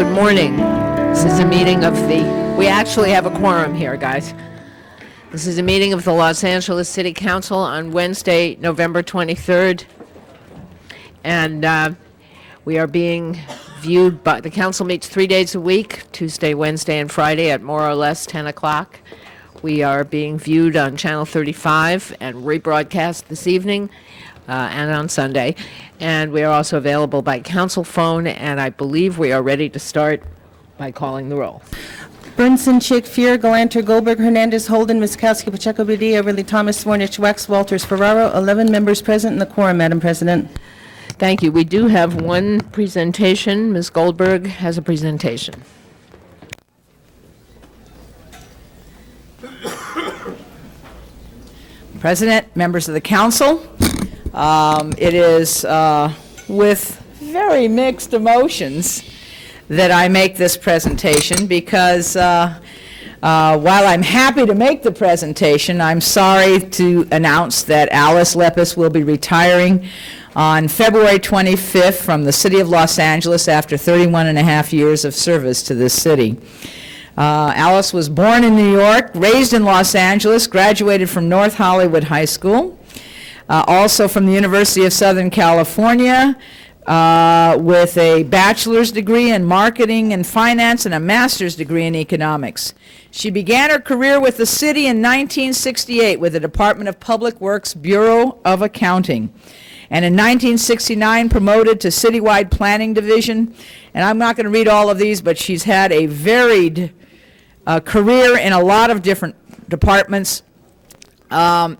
Good morning. This is a meeting of we actually have a quorum here, guys. This is a meeting of the Los Angeles City Council on Wednesday, November 23rd. And we are being viewed by, the council meets 3 days a week, Tuesday, Wednesday, and Friday at more or less 10 o'clock. We are being viewed on Channel 35 and rebroadcast this evening and on Sunday. And we are also available by council phone, and I believe we are ready to start by calling the roll. Burnson, Chick, Fear, Galanter, Goldberg, Hernandez, Holden, Miskowski, Pacheco, Badilla, Everly, Thomas, Swarnich, Wax, Walters, Ferraro, 11 members present in the quorum, Madam President. Thank you. We do have one presentation. Ms. Goldberg has a presentation. President, members of the council, it is with very mixed emotions that I make this presentation because while I'm happy to make the presentation, I'm sorry to announce that Alice Lepis will be retiring on February 25th from the City of Los Angeles after 31 and a half years of service to this city. Alice was born in New York, raised in Los Angeles, graduated from North Hollywood High School, also from the University of Southern California, with a bachelor's degree in marketing and finance and a master's degree in economics. She began her career with the city in 1968 with the Department of Public Works Bureau of Accounting, and in 1969 promoted to Citywide Planning Division. And I'm not going to read all of these, but she's had a varied career in a lot of different departments,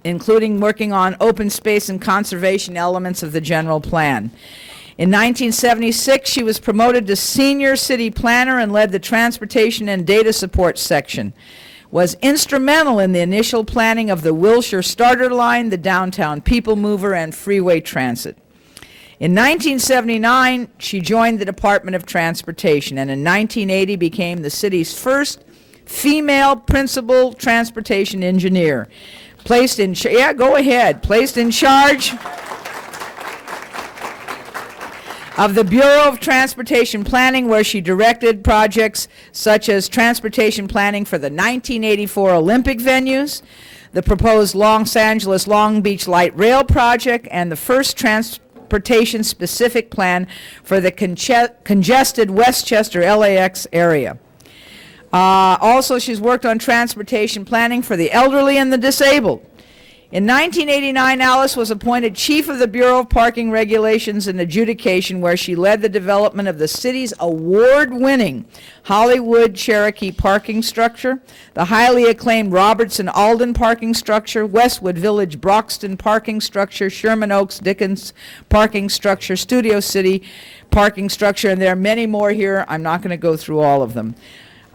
including working on open space and conservation elements of the general plan. In 1976, she was promoted to senior city planner and led the transportation and data support section. Was instrumental in the initial planning of the Wilshire Starter Line, the Downtown People Mover, and freeway transit. In 1979, she joined the Department of Transportation, and in 1980 became the city's first female principal transportation engineer. Placed in charge of the Bureau of Transportation Planning, where she directed projects such as transportation planning for the 1984 Olympic venues, the proposed Los Angeles Long Beach Light Rail project, and the first transportation-specific plan for the congested Westchester LAX area. Also, she's worked on transportation planning for the elderly and the disabled. In 1989, Alice was appointed chief of the Bureau of Parking Regulations and Adjudication, where she led the development of the city's award-winning Hollywood Cherokee parking structure, the highly acclaimed Robertson Alden parking structure, Westwood Village Broxton parking structure, Sherman Oaks Dickens parking structure, Studio City parking structure, and there are many more here. I'm not going to go through all of them.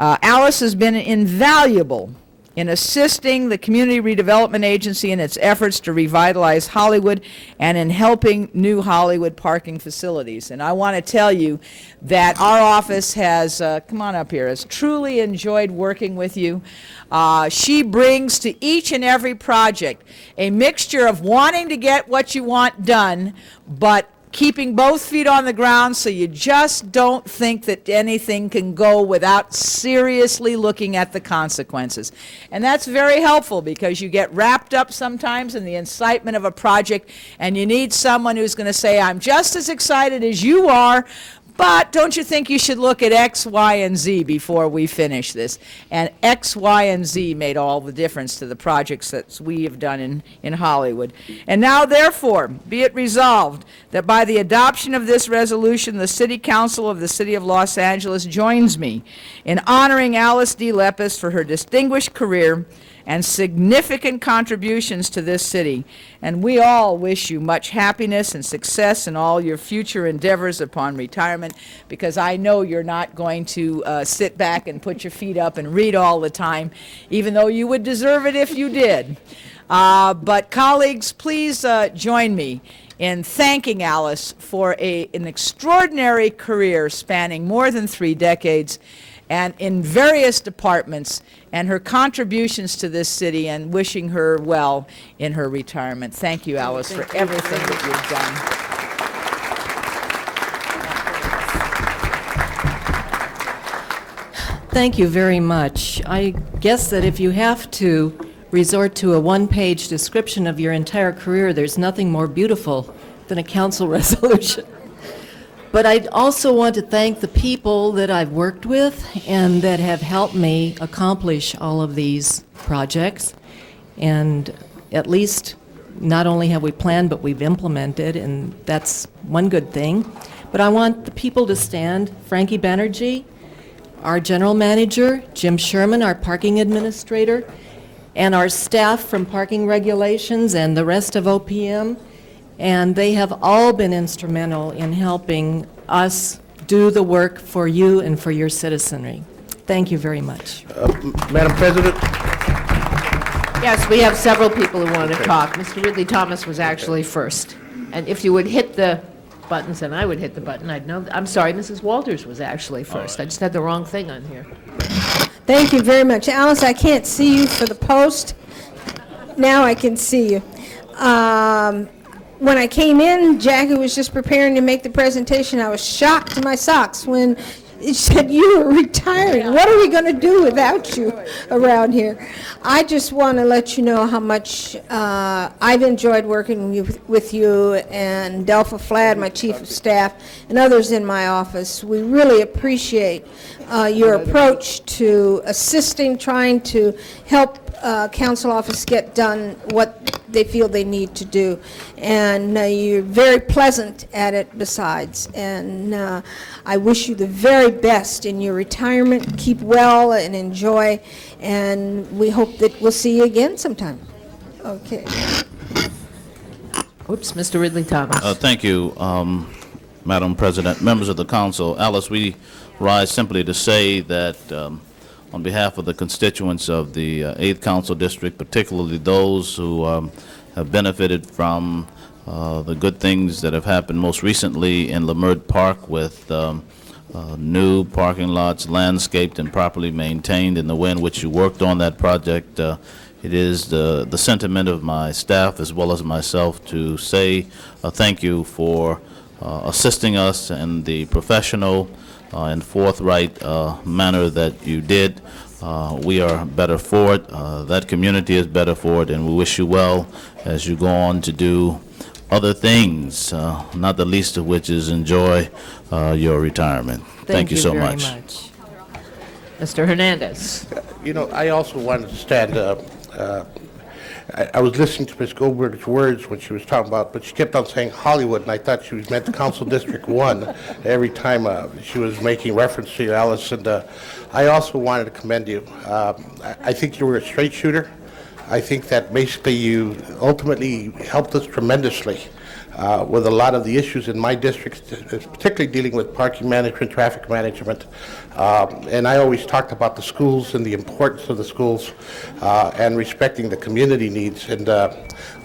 Alice has been invaluable in assisting the Community Redevelopment Agency in its efforts to revitalize Hollywood and in helping new Hollywood parking facilities. And I want to tell you that our office has, come on up here, has truly enjoyed working with you. She brings to each and every project a mixture of wanting to get what you want done, but keeping both feet on the ground so you just don't think that anything can go without seriously looking at the consequences. And that's very helpful because you get wrapped up sometimes in the incitement of a project and you need someone who's going to say, I'm just as excited as you are, but don't you think you should look at X, Y, and Z before we finish this? And X, Y, and Z made all the difference to the projects that we have done in Hollywood. And now, therefore, be it resolved that by the adoption of this resolution, the City Council of the City of Los Angeles joins me in honoring Alice D. Lepis for her distinguished career and significant contributions to this city. And we all wish you much happiness and success in all your future endeavors upon retirement, because I know you're not going to sit back and put your feet up and read all the time, even though you would deserve it if you did. But colleagues, please join me in thanking Alice for an extraordinary career spanning more than 3 decades and in various departments, and her contributions to this city, and wishing her well in her retirement. Thank you, Alice, for everything that you've done. Thank you very much. I guess that if you have to resort to a one-page description of your entire career, there's nothing more beautiful than a council resolution. But I also want to thank the people that I've worked with and that have helped me accomplish all of these projects. And at least not only have we planned, but we've implemented, and that's one good thing. But I want the people to stand. Frankie Banerjee, our general manager, Jim Sherman, our parking administrator, and our staff from parking regulations and the rest of OPM. And they have all been instrumental in helping us do the work for you and for your citizenry. Thank you very much. Madam President, Yes, we have several people who want to talk. Mr. Ridley Thomas was actually first. And if you would hit the buttons, and I would hit the button, I'd know. I'm sorry, Mrs. Walters was actually first. I just had the wrong thing on here. Thank you very much. Alice, I can't see you for the post. Now I can see you. When I came in, Jackie was just preparing to make the presentation. I was shocked to my socks when it said you were retiring. What are we going to do without you around here? I just want to let you know how much I've enjoyed working with you and Delpha Flad, my chief of staff, and others in my office. We really appreciate your approach to assisting, trying to help council office get done what they feel they need to do. And you're very pleasant at it besides. And I wish you the very best in your retirement. Keep well and enjoy. And we hope that we'll see you again sometime. Okay. Oops, Mr. Ridley Thomas. Thank you, Madam President, members of the council. Alice, we rise simply to say that on behalf of the constituents of the 8th Council District, particularly those who have benefited from the good things that have happened most recently in Leimert Park with new parking lots, landscaped and properly maintained, and the way in which you worked on that project, it is the sentiment of my staff as well as myself to say thank you for assisting us in the professional and forthright manner that you did. We are better for it. That community is better for it, and we wish you well as you go on to do other things, not the least of which is enjoy your retirement. Thank you so much. Very much. Mr. Hernandez. you know, I also wanted to stand up. I was listening to Ms. Goldberg's words when she was talking about, but she kept on saying Hollywood, and I thought she was meant to Council District 1 every time she was making reference to you, Alice. And I also wanted to commend you. I think you were a straight shooter. I think that basically you ultimately helped us tremendously with a lot of the issues in my district, particularly dealing with parking management, traffic management. And I always talked about the schools and the importance of the schools and respecting the community needs. And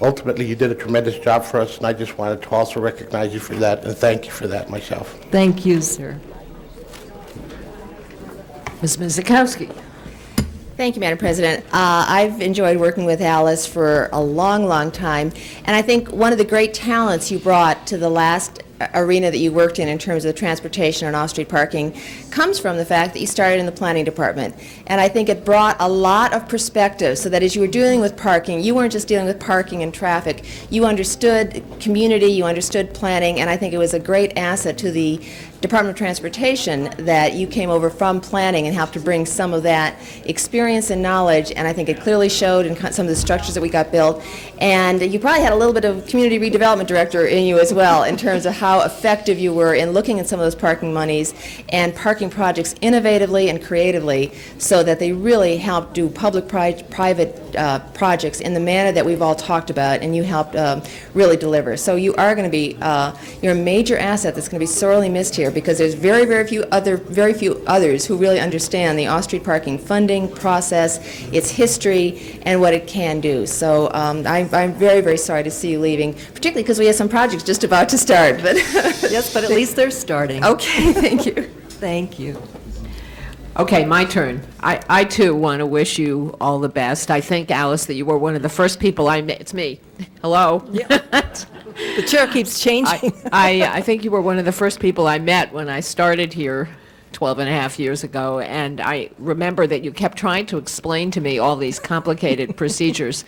ultimately, you did a tremendous job for us, and I just wanted to also recognize you for that and thank you for that myself. Thank you, sir. Ms. Mizikowski. Thank you, Madam President. I've enjoyed working with Alice for a long, long time, and I think one of the great talents you brought to the last arena that you worked in terms of the transportation and off-street parking comes from the fact that you started in the planning department. And I think it brought a lot of perspective so that as you were dealing with parking, you weren't just dealing with parking and traffic. You understood community, you understood planning, and I think it was a great asset to the Department of Transportation that you came over from planning and helped to bring some of that experience and knowledge, and I think it clearly showed in some of the structures that we got built. And you probably had a little bit of community redevelopment director in you as well in terms of how effective you were in looking at some of those parking monies and parking projects innovatively and creatively so that they really helped do public-private projects in the manner that we've all talked about, and you helped really deliver. So you are going to be, you're a major asset that's going to be sorely missed here, because there's very few others who really understand the off-street parking funding process, its history, and what it can do. So I'm very sorry to see you leaving, particularly because we have some projects just about to start. But Yes, but at least they're starting. okay, thank you. Thank you. Okay, my turn. I too want to wish you all the best. I think, Alice, that you were one of the first people I met. It's me. Hello? The chair keeps changing. I think you were one of the first people I met when I started here 12 and a half years ago, and I remember that you kept trying to explain to me all these complicated procedures.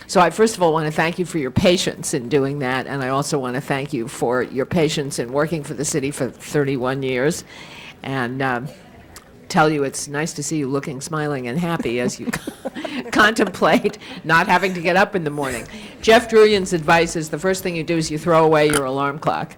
So I first of all want to thank you for your patience in doing that, and I also want to thank you for your patience in working for the city for 31 years, and tell you it's nice to see you looking, smiling, and happy as you contemplate not having to get up in the morning. Jeff Druyan's advice is the first thing you do is you throw away your alarm clock.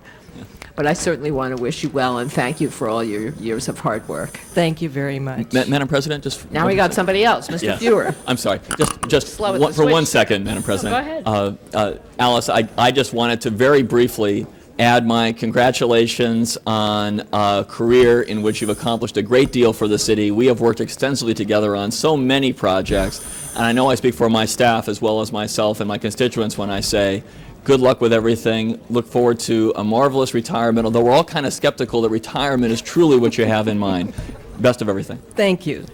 But I certainly want to wish you well and thank you for all your years of hard work. Thank you very much. Madam President, just... Now we got somebody else, Mr. Yeah. Fewer. I'm sorry, just Slow at the for one switch. second, Madam President. ahead. Alice, I just wanted to very briefly add my congratulations on a career in which you've accomplished a great deal for the city. We have worked extensively together on so many projects, and I know I speak for my staff as well as myself and my constituents when I say, good luck with everything. Look forward to a marvelous retirement, although we're all kind of skeptical that retirement is truly what you have in mind. Best of everything. Thank you.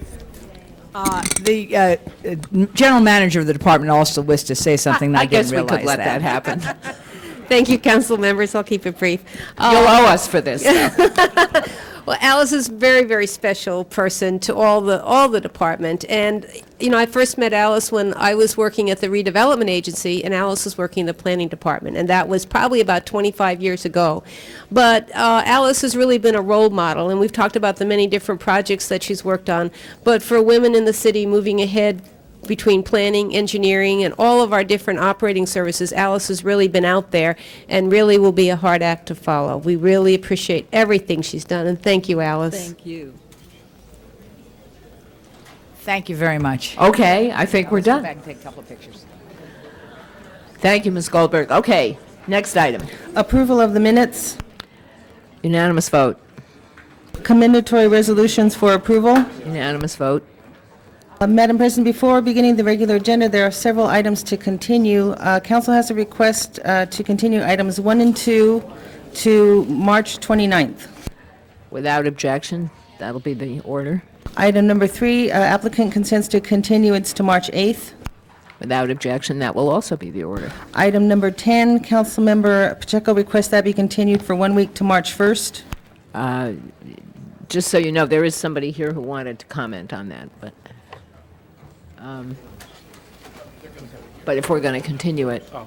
The general manager of the department also wished to say something. I I didn't guess we realize could let that happen. Thank you, council members. I'll keep it brief. You'll owe us for this. Well, Alice is a very, very special person to all the department. And, you know, I first met Alice when I was working at the redevelopment agency, and Alice was working in the planning department. And that was probably about 25 years ago. But Alice has really been a role model, and we've talked about the many different projects that she's worked on. But for women in the city moving ahead between planning, engineering, and all of our different operating services, Alice has really been out there and really will be a hard act to follow. We really appreciate everything she's done, and thank you, Alice. Thank you. Thank you very much. Okay, I think we're Let's go done. back and take a couple of pictures. Thank you, Ms. Goldberg. Okay, next item. Approval of the minutes, Unanimous vote. commendatory resolutions for approval. Unanimous vote. Madam President, before beginning the regular agenda, there are several items to continue. Council has a request to continue items 1 and 2 to March 29th. Without objection, that'll be the order. Item number 3, applicant consents to continuance to March 8th. Without objection, that will also be the order. Item number 10, Councilmember Pacheco requests that be continued for 1 week to March 1st. Just so you know, there is somebody here who wanted to comment on that, but if we're going to continue it, I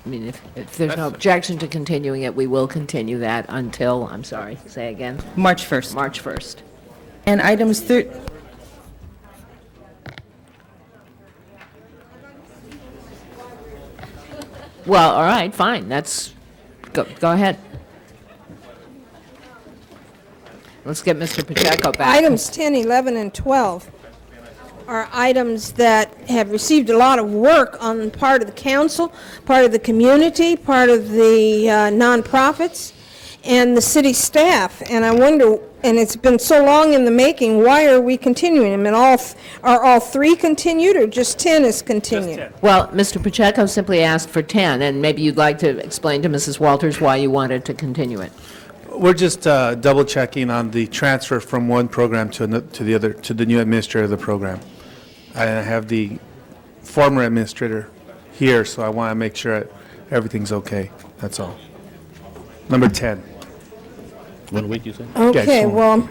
mean, if there's no objection to continuing it, we will continue that until, I'm sorry, say again, March 1st. March 1st. And items Well, all right, fine, that's, go ahead. Let's get Mr. Pacheco back. Items 10, 11, and 12 are items that have received a lot of work on part of the council, part of the community, part of the nonprofits, and the city staff. And I wonder, and it's been so long in the making, why are we continuing them? And are all 3 continued, or just 10 is continued? Well, Mr. Pacheco simply asked for 10, and maybe you'd like to explain to Mrs. Walters why you wanted to continue it. We're just double checking on the transfer from one program to the other, to the new administrator of the program. I have the former administrator here, so I want to make sure everything's okay. That's all. Number 10. 1 week, you said? Okay, sure. well,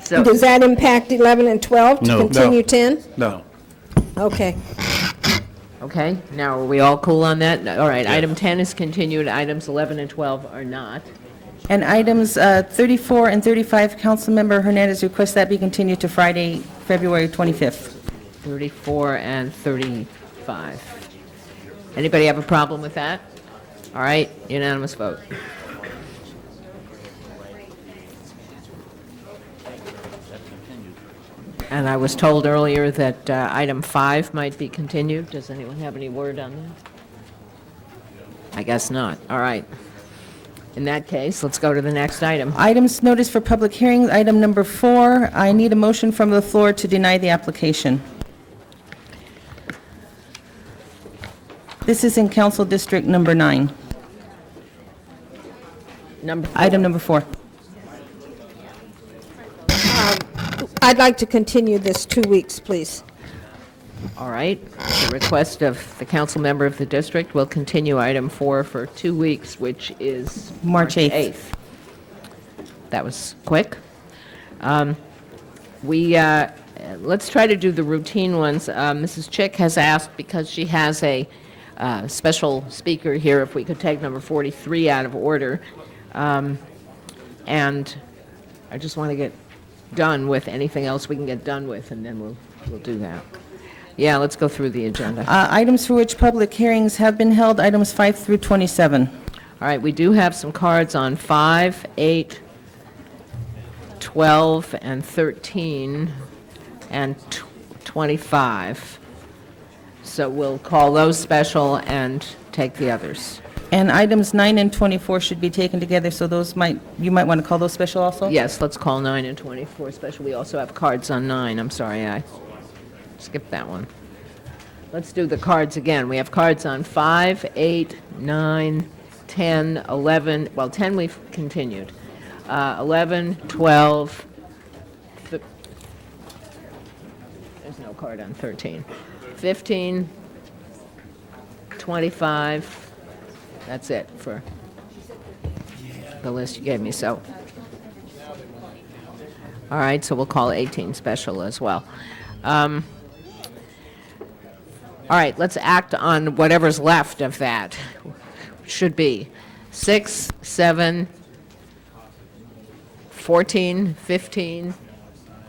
So, does that impact 11 and 12 to No. continue No. 10? No. Okay. okay, now are we all cool on that? All right, item 10 is continued, items 11 and 12 are not. And items 34 and 35, Councilmember Hernandez requests that be continued to Friday, February 25th. 34 and 35. Anybody have a problem with that? All right, unanimous vote. And I was told earlier that item 5 might be continued. Does anyone have any word on that? I guess not. All right. In that case, let's go to the next item. Items noticed for public hearings, item number 4, I need a motion from the floor to deny the application. This is in Council District number 9. Item number 4. I'd like to continue this 2 weeks, please. All right. The request of the council member of the district will continue item 4 for 2 weeks, which is March 8th. That was quick. Let's try to do the routine ones. Mrs. Chick has asked, because she has a special speaker here, if we could take number 43 out of order. And I just want to get done with anything else we can get done with, and then we'll do that. Yeah, let's go through the agenda. Items for which public hearings have been held, items 5 through 27. All right, we do have some cards on 5, 8, 12, and 13, and 25. So we'll call those special and take the others. And items 9 and 24 should be taken together, so you might want to call those special also? Yes, let's call 9 and 24 special. We also have cards on 9. I'm sorry, I skipped that one. Let's do the cards again. We have cards on 5, 8, 9, 10, 11, well, 10 we've continued. 11, 12, there's no card on 13. 15, 25, that's it for the list you gave me, so. All right, so we'll call 18 special as well. All right, let's act on whatever's left of that. Should be 6, 7, 14, 15,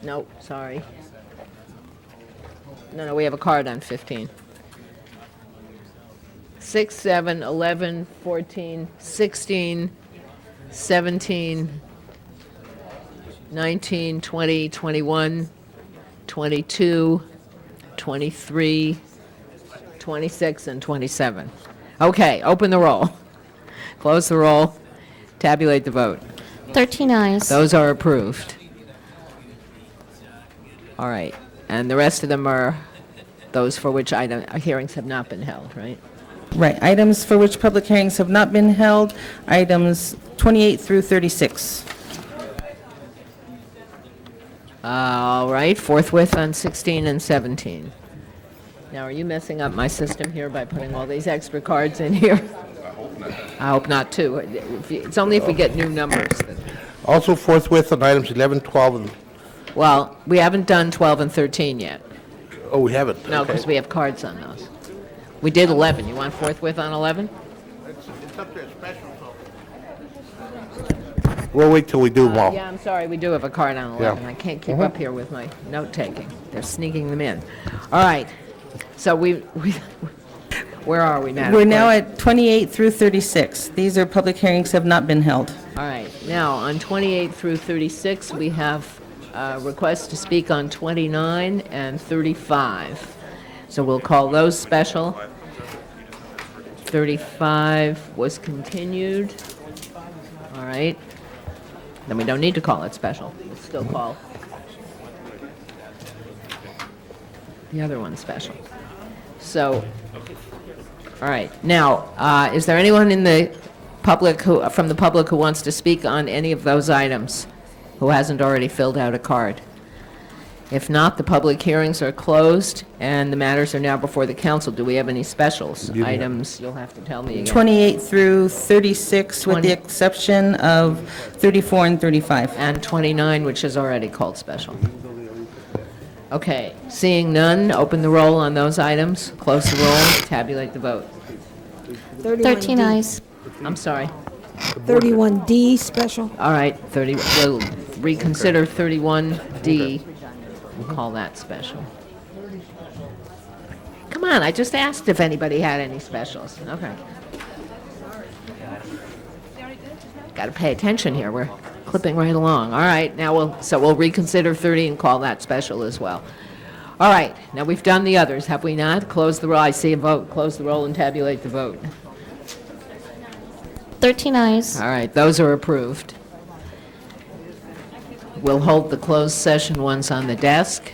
no, sorry. No, we have a card on 15. 6, 7, 11, 14, 16, 17, 19, 20, 21, 22, 23, 26, and 27. Okay, open the roll. Close the roll. Tabulate the vote. 13 ayes. Those are approved. All right, and the rest of them are those for which hearings have not been held, right? Right. Items for which public hearings have not been held, items 28 through 36. All right, forthwith on 16 and 17. Now, are you messing up my system here by putting all these extra cards in here? I hope not, too. It's only if we get new numbers. Also forthwith on items 11, 12, and, Well, we haven't done 12 and 13 yet. oh, we haven't. No, Okay. because we have cards on those. We did 11. You want forthwith on 11? It's up there special, so. We'll wait till we do them all. Yeah, I'm sorry, we do have a card on 11. Yeah. I can't keep up here with my note-taking. They're sneaking them in. All right, so where are we, Madam We're now Clerk? at 28 through 36. These are public hearings have not been held. All right, now, on 28 through 36, we have requests to speak on 29 and 35. So we'll call those special. 35 was continued. All right. Then we don't need to call it special. We'll still call the other one special. So, all right. Now, is there anyone in the public from the public who wants to speak on any of those items who hasn't already filled out a card? If not, the public hearings are closed, and the matters are now before the council. Do we have any specials? Items, you'll have to tell me again. 28 through 36, with the 20. exception of 34 and 35. And 29, which is already called special. Okay, seeing none, open the roll on those items, close the roll, tabulate the vote. 13 ayes. I'm sorry. 31D special. All right, we'll reconsider 31D. We'll call that special. Come on, I just asked if anybody had any specials. Okay. Got to pay attention here. We're clipping right along. All right, now we'll reconsider 30 and call that special as well. All right, now we've done the others, have we not? Close the roll. I see a vote. Close the roll and tabulate the vote. 13 ayes. All right, those are approved. We'll hold the closed session ones on the desk.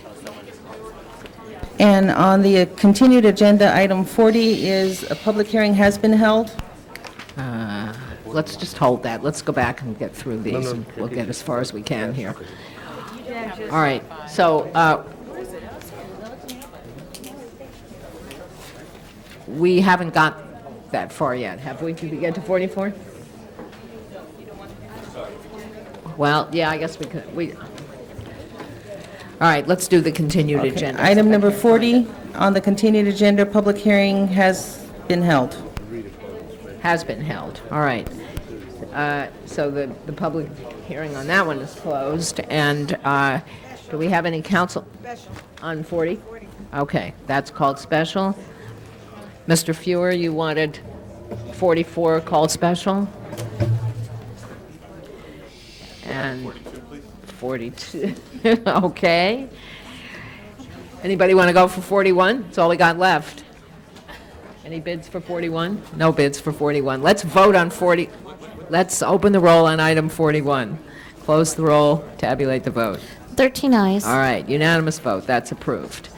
And on the continued agenda, item 40 is a public hearing has been held. Let's just hold that. Let's go back and get through these, and we'll get as far as we can here. All right, so we haven't got that far yet, have we? Did we get to 44? Well, yeah, I guess we could. All right, let's do the continued Okay. agenda. Item number 40 on the continued agenda, public hearing has been held. Has been held, all right. So the public hearing on that one is closed, and do we have any council? On 40? Okay, that's called special. Mr. Fuhr, you wanted 44 called special? And 42, okay. Anybody want to go for 41? That's all we got left. Any bids for 41? No bids for 41. Let's vote on 40. Let's open the roll on item 41. Close the roll, tabulate the vote. 13 eyes. All right, unanimous vote, that's approved.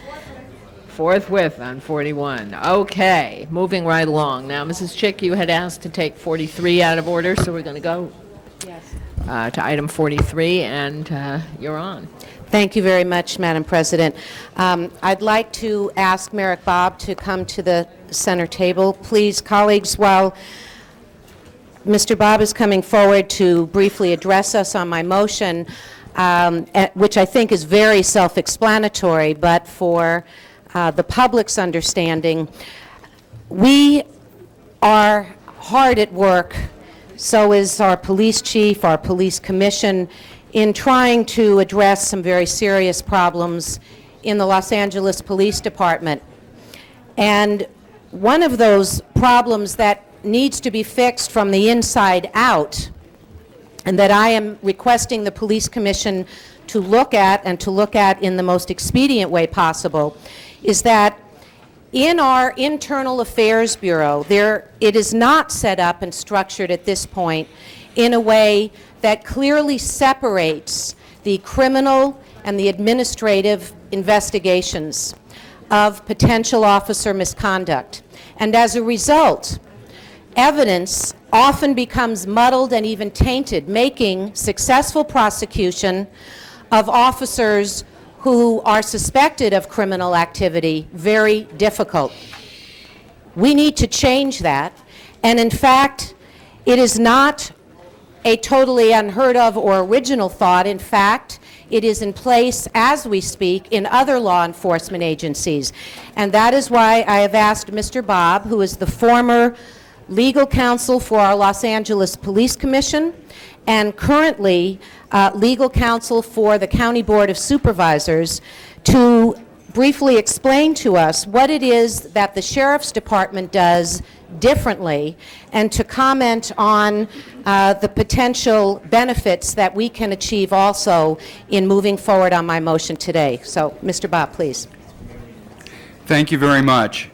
Forthwith on 41. Okay, moving right along. Now, Mrs. Chick, you had asked to take 43 out of order, so we're going to go to item 43, and you're on. Thank you very much, Madam President. I'd like to ask Merrick Bobb to come to the center table. Please, colleagues, while Mr. Bobb is coming forward to briefly address us on my motion, which I think is very self-explanatory, but for the public's understanding, we are hard at work, so is our police chief, our police commission, in trying to address some very serious problems in the Los Angeles Police Department. And one of those problems that needs to be fixed from the inside out, and that I am requesting the Police Commission to look at, and to look at in the most expedient way possible, is that in our Internal Affairs Bureau, it is not set up and structured at this point in a way that clearly separates the criminal and the administrative investigations of potential officer misconduct. And as a result, evidence often becomes muddled and even tainted, making successful prosecution of officers who are suspected of criminal activity very difficult. We need to change that, and in fact, it is not a totally unheard of or original thought. In fact, it is in place as we speak in other law enforcement agencies. And that is why I have asked Mr. Bobb, who is the former legal counsel for our Los Angeles Police Commission and currently legal counsel for the County Board of Supervisors, to briefly explain to us what it is that the Sheriff's Department does differently, and to comment on the potential benefits that we can achieve also in moving forward on my motion today. So, Mr. Bobb, please. Thank you very much.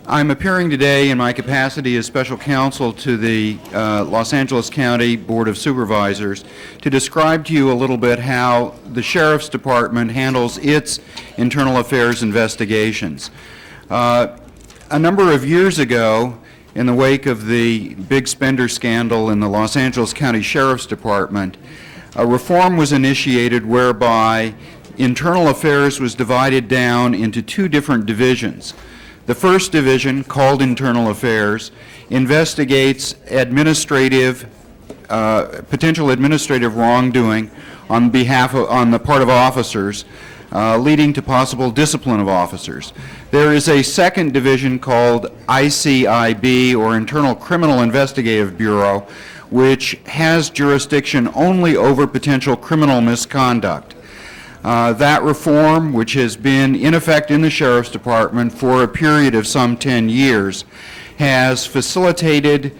I'm appearing today in my capacity as special counsel to the Los Angeles County Board of Supervisors to describe to you a little bit how the Sheriff's Department handles its internal affairs investigations. A number of years ago, in the wake of the big spender scandal in the Los Angeles County Sheriff's Department, a reform was initiated whereby internal affairs was divided down into two different divisions. The first division, called Internal Affairs, investigates administrative, potential administrative wrongdoing on the part of officers, leading to possible discipline of officers. There is a second division called ICIB, or Internal Criminal Investigative Bureau, which has jurisdiction only over potential criminal misconduct. That reform, which has been in effect in the Sheriff's Department for a period of some 10 years, has facilitated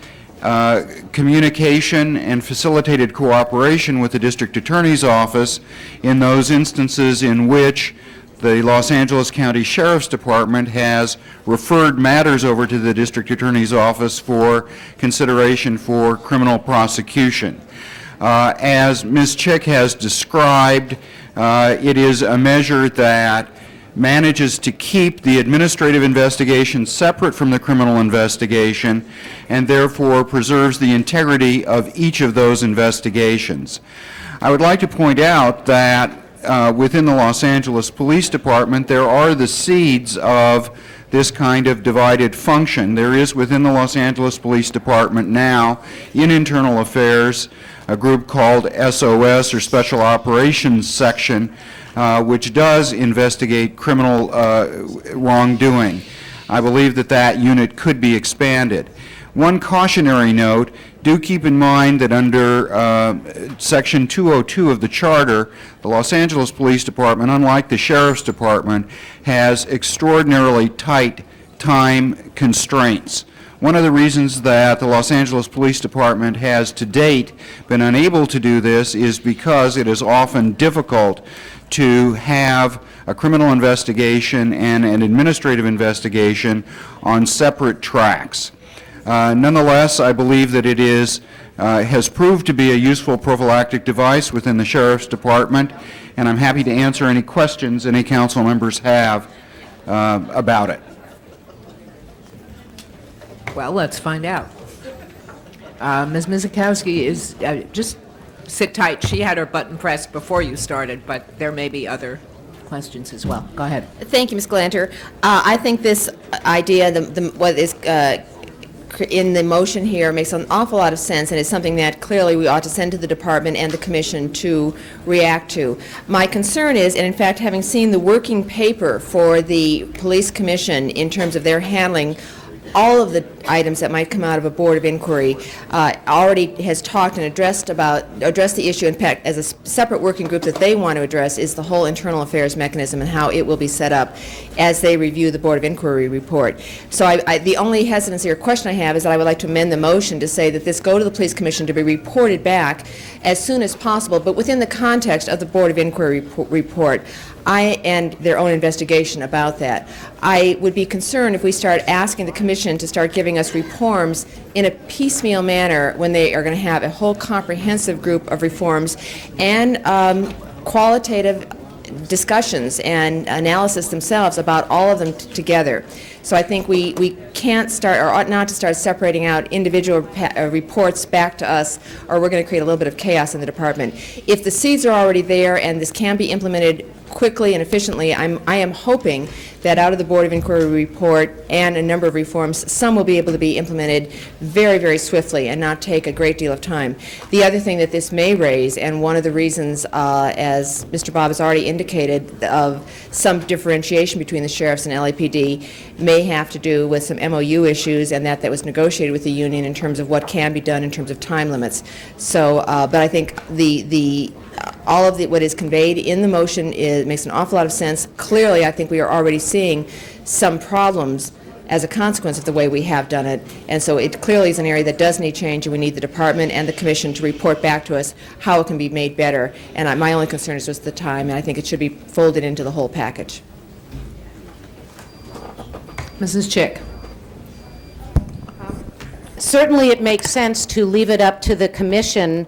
communication and facilitated cooperation with the District Attorney's Office in those instances in which the Los Angeles County Sheriff's Department has referred matters over to the District Attorney's Office for consideration for criminal prosecution. As Ms. Chick has described, it is a measure that manages to keep the administrative investigation separate from the criminal investigation and therefore preserves the integrity of each of those investigations. I would like to point out that within the Los Angeles Police Department there are the seeds of this kind of divided function. There is within the Los Angeles Police Department now, in Internal Affairs, a group called SOS, or Special Operations Section, which does investigate criminal wrongdoing. I believe that that unit could be expanded. One cautionary note, do keep in mind that under Section 202 of the Charter, the Los Angeles Police Department, unlike the Sheriff's Department, has extraordinarily tight time constraints. One of the reasons that the Los Angeles Police Department has to date been unable to do this is because it is often difficult to have a criminal investigation and an administrative investigation on separate tracks. Nonetheless, I believe that it has proved to be a useful prophylactic device within the Sheriff's Department, and I'm happy to answer any questions any council members have about it. Well, let's find out. Ms. Mizikowski is, just sit tight. She had her button pressed before you started, but there may be other questions as well. Go ahead. Thank you, Ms. Glanter. I think this idea, what is in the motion here, makes an awful lot of sense, and it's something that clearly we ought to send to the department and the commission to react to. My concern is, and in fact, having seen the working paper for the police commission in terms of their handling all of the items that might come out of a board of inquiry, already has talked and addressed the issue. In fact, as a separate working group that they want to address is the whole internal affairs mechanism and how it will be set up as they review the board of inquiry report. So the only hesitancy or question I have is that I would like to amend the motion to say that this go to the police commission to be reported back as soon as possible, but within the context of the board of inquiry report and their own investigation about that. I would be concerned if we start asking the commission to start giving us reforms in a piecemeal manner when they are going to have a whole comprehensive group of reforms and qualitative discussions and analysis themselves about all of them together. So I think we can't start, or ought not to start, separating out individual reports back to us, or we're going to create a little bit of chaos in the department. If the seeds are already there and this can be implemented quickly and efficiently, I am hoping that out of the Board of Inquiry report and a number of reforms, some will be able to be implemented very, very swiftly and not take a great deal of time. The other thing that this may raise, and one of the reasons, as Mr. Bob has already indicated, of some differentiation between the sheriffs and LAPD may have to do with some MOU issues, and that was negotiated with the union in terms of what can be done in terms of time limits. So, but I think all of what is conveyed in the motion makes an awful lot of sense. Clearly, I think we are already seeing some problems as a consequence of the way we have done it, and so it clearly is an area that does need change, and we need the department and the commission to report back to us how it can be made better. And my only concern is just the time, and I think it should be folded into the whole package. Mrs. Chick. Certainly, it makes sense to leave it up to the commission,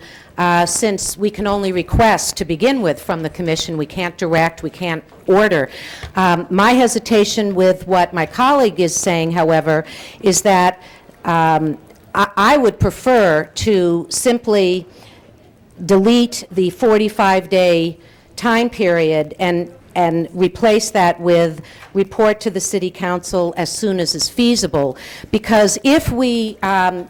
since we can only request to begin with from the commission. We can't direct, we can't order. My hesitation with what my colleague is saying, however, is that I would prefer to simply delete the 45-day time period and replace that with report to the City Council as soon as is feasible. Because if we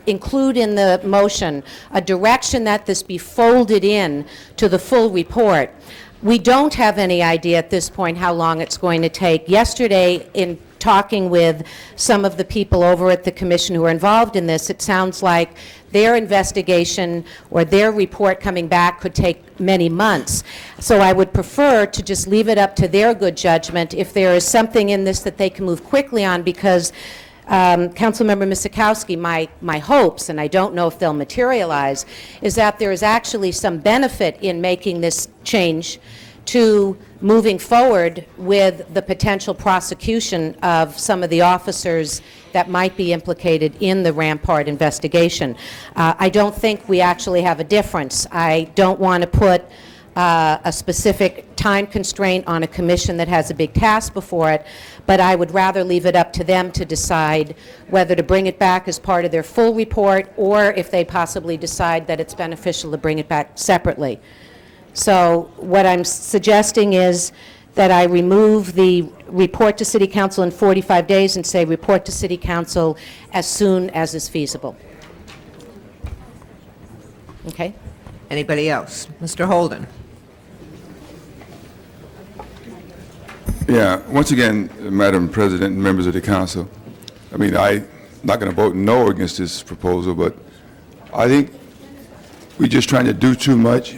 include in the motion a direction that this be folded in to the full report, we don't have any idea at this point how long it's going to take. Yesterday, in talking with some of the people over at the commission who are involved in this, it sounds like their investigation or their report coming back could take many months. So I would prefer to just leave it up to their good judgment if there is something in this that they can move quickly on, because Councilmember Mizikowski, my hopes, and I don't know if they'll materialize, is that there is actually some benefit in making this change to moving forward with the potential prosecution of some of the officers that might be implicated in the Rampart investigation. I don't think we actually have a difference. I don't want to put a specific time constraint on a commission that has a big task before it, but I would rather leave it up to them to decide whether to bring it back as part of their full report, or if they possibly decide that it's beneficial to bring it back separately. So what I'm suggesting is that I remove the report to City Council in 45 days and say report to City Council as soon as is feasible. Okay? Anybody else? Mr. Holden. Yeah, once again, Madam President and members of the council, I mean, I'm not going to vote no against this proposal, but I think we're just trying to do too much.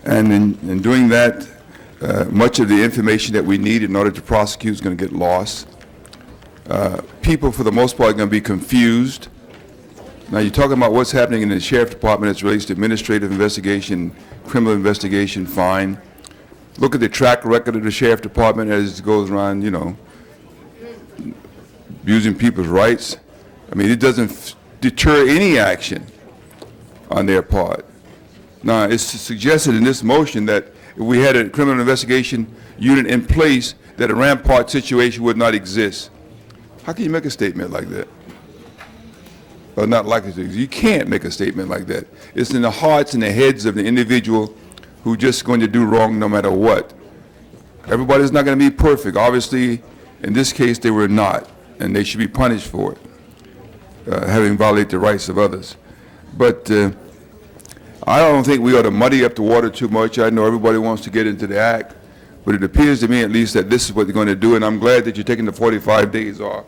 And in doing that, much of the information that we need in order to prosecute is going to get lost. People, for the most part, are going to be confused. Now, you're talking about what's happening in the Sheriff Department as relates to administrative investigation, criminal investigation, fine. Look at the track record of the Sheriff Department as it goes around, you know, abusing people's rights. I mean, it doesn't deter any action on their part. Now, it's suggested in this motion that if we had a criminal investigation unit in place, that a rampart situation would not exist. How can you make a statement like that? Or not likely to. You can't make a statement like that. It's in the hearts and the heads of the individual who just going to do wrong no matter what. Everybody's not going to be perfect. Obviously, in this case, they were not, and they should be punished for it, having violated the rights of others. But I don't think we ought to muddy up the water too much. I know everybody wants to get into the act, but it appears to me at least that this is what they're going to do, and I'm glad that you're taking the 45 days off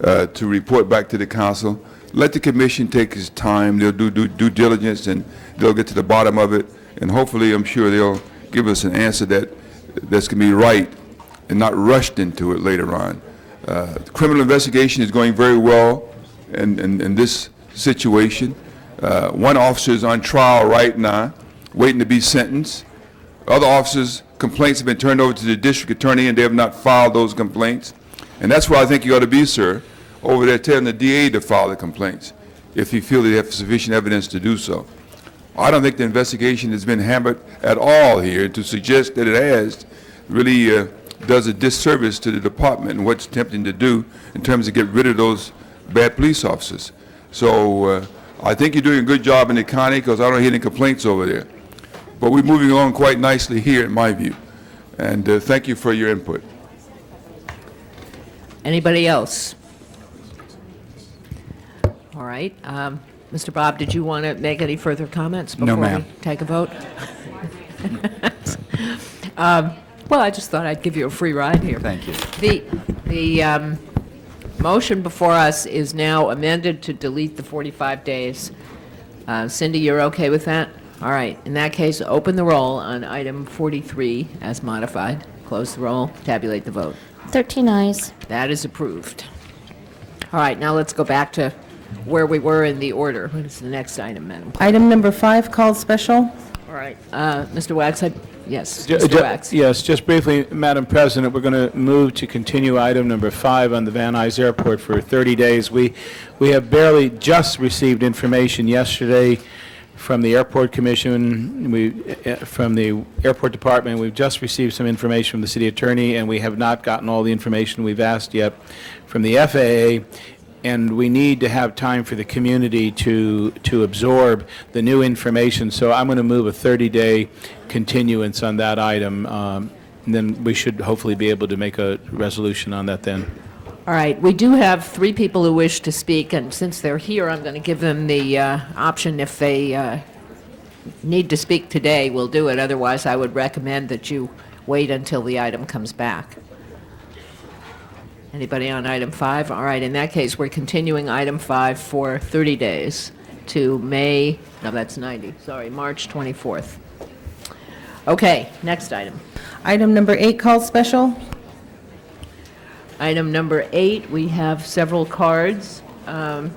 to report back to the council. Let the commission take its time. They'll do due diligence, and they'll get to the bottom of it, and hopefully I'm sure they'll give us an answer that's going to be right and not rushed into it later on. The criminal investigation is going very well in this situation. One officer is on trial right now, waiting to be sentenced. Other officers' complaints have been turned over to the district attorney, and they have not filed those complaints. And that's where I think you ought to be, sir, over there telling the DA to file the complaints, if you feel they have sufficient evidence to do so. I don't think the investigation has been hammered at all here. To suggest that it has really does a disservice to the department and what's attempting to do in terms of get rid of those bad police officers. So I think you're doing a good job in the county, because I don't hear any complaints over there. But we're moving along quite nicely here, in my view. And thank you for your input. Anybody else? All right. Mr. Bob, did you want to make any further comments before we take a vote? Well, I just thought I'd give you a free ride here. Thank you. The motion before us is now amended to delete the 45 days. Cindy, you're okay with that? All right. In that case, open the roll on item 43 as modified. Close the roll. Tabulate the vote. 13 ayes. That is approved. All right. Now let's go back to where we were in the order. What is the next item, Madam Clerk? Item number 5, called special. All right. Mr. Wax, yes. Mr. Wax. Yes, just briefly, Madam President, we're going to move to continue item number 5 on the Van Nuys Airport for 30 days. We have barely just received information yesterday from the Airport Commission, from the Airport Department. We've just received some information from the City Attorney, and we have not gotten all the information we've asked yet from the FAA. And we need to have time for the community to absorb the new information. So I'm going to move a 30-day continuance on that item. And then we should hopefully be able to make a resolution on that then. All right. We do have 3 people who wish to speak, and since they're here, I'm going to give them the option. If they need to speak today, we'll do it. Otherwise, I would recommend that you wait until the item comes back. Anybody on item 5? All right, in that case, we're continuing item 5 for 30 days to March 24th. Okay, next item. Item number 8, called special. Item number 8, we have several cards. I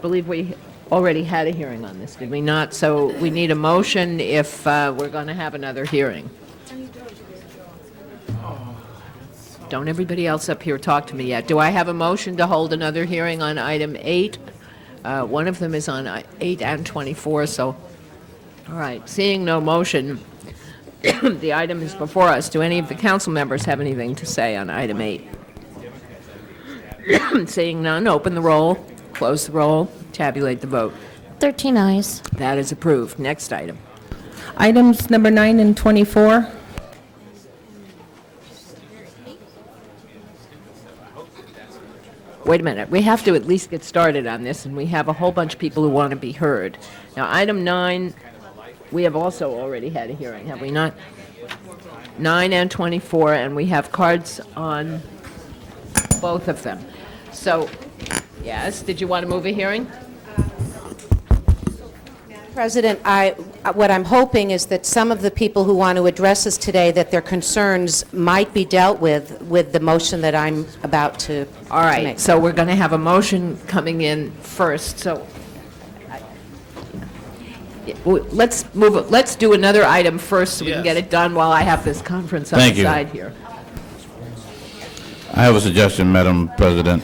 believe we already had a hearing on this, did we not? So we need a motion if we're going to have another hearing. Don't everybody else up here talk to me yet. Do I have a motion to hold another hearing on item 8? One of them is on 8 and 24, so, all right. Seeing no motion, the item is before us. Do any of the council members have anything to say on item 8? Seeing none, open the roll, close the roll, tabulate the vote. 13 ayes. That is approved. Next item. Items number 9 and 24. Wait a minute, we have to at least get started on this, and we have a whole bunch of people who want to be heard. Now, item 9, We have also already had a hearing, have we not? 9 and 24, and we have cards on both of them. So, yes, did you want to move a hearing? President, what I'm hoping is that some of the people who want to address us today, that their concerns might be dealt with the motion that I'm about to All right, make. so we're going to have a motion coming in first, so let's move it, let's do another item first so we can get it done while I have this conference on Thank the you. side here. I have a suggestion, Madam President.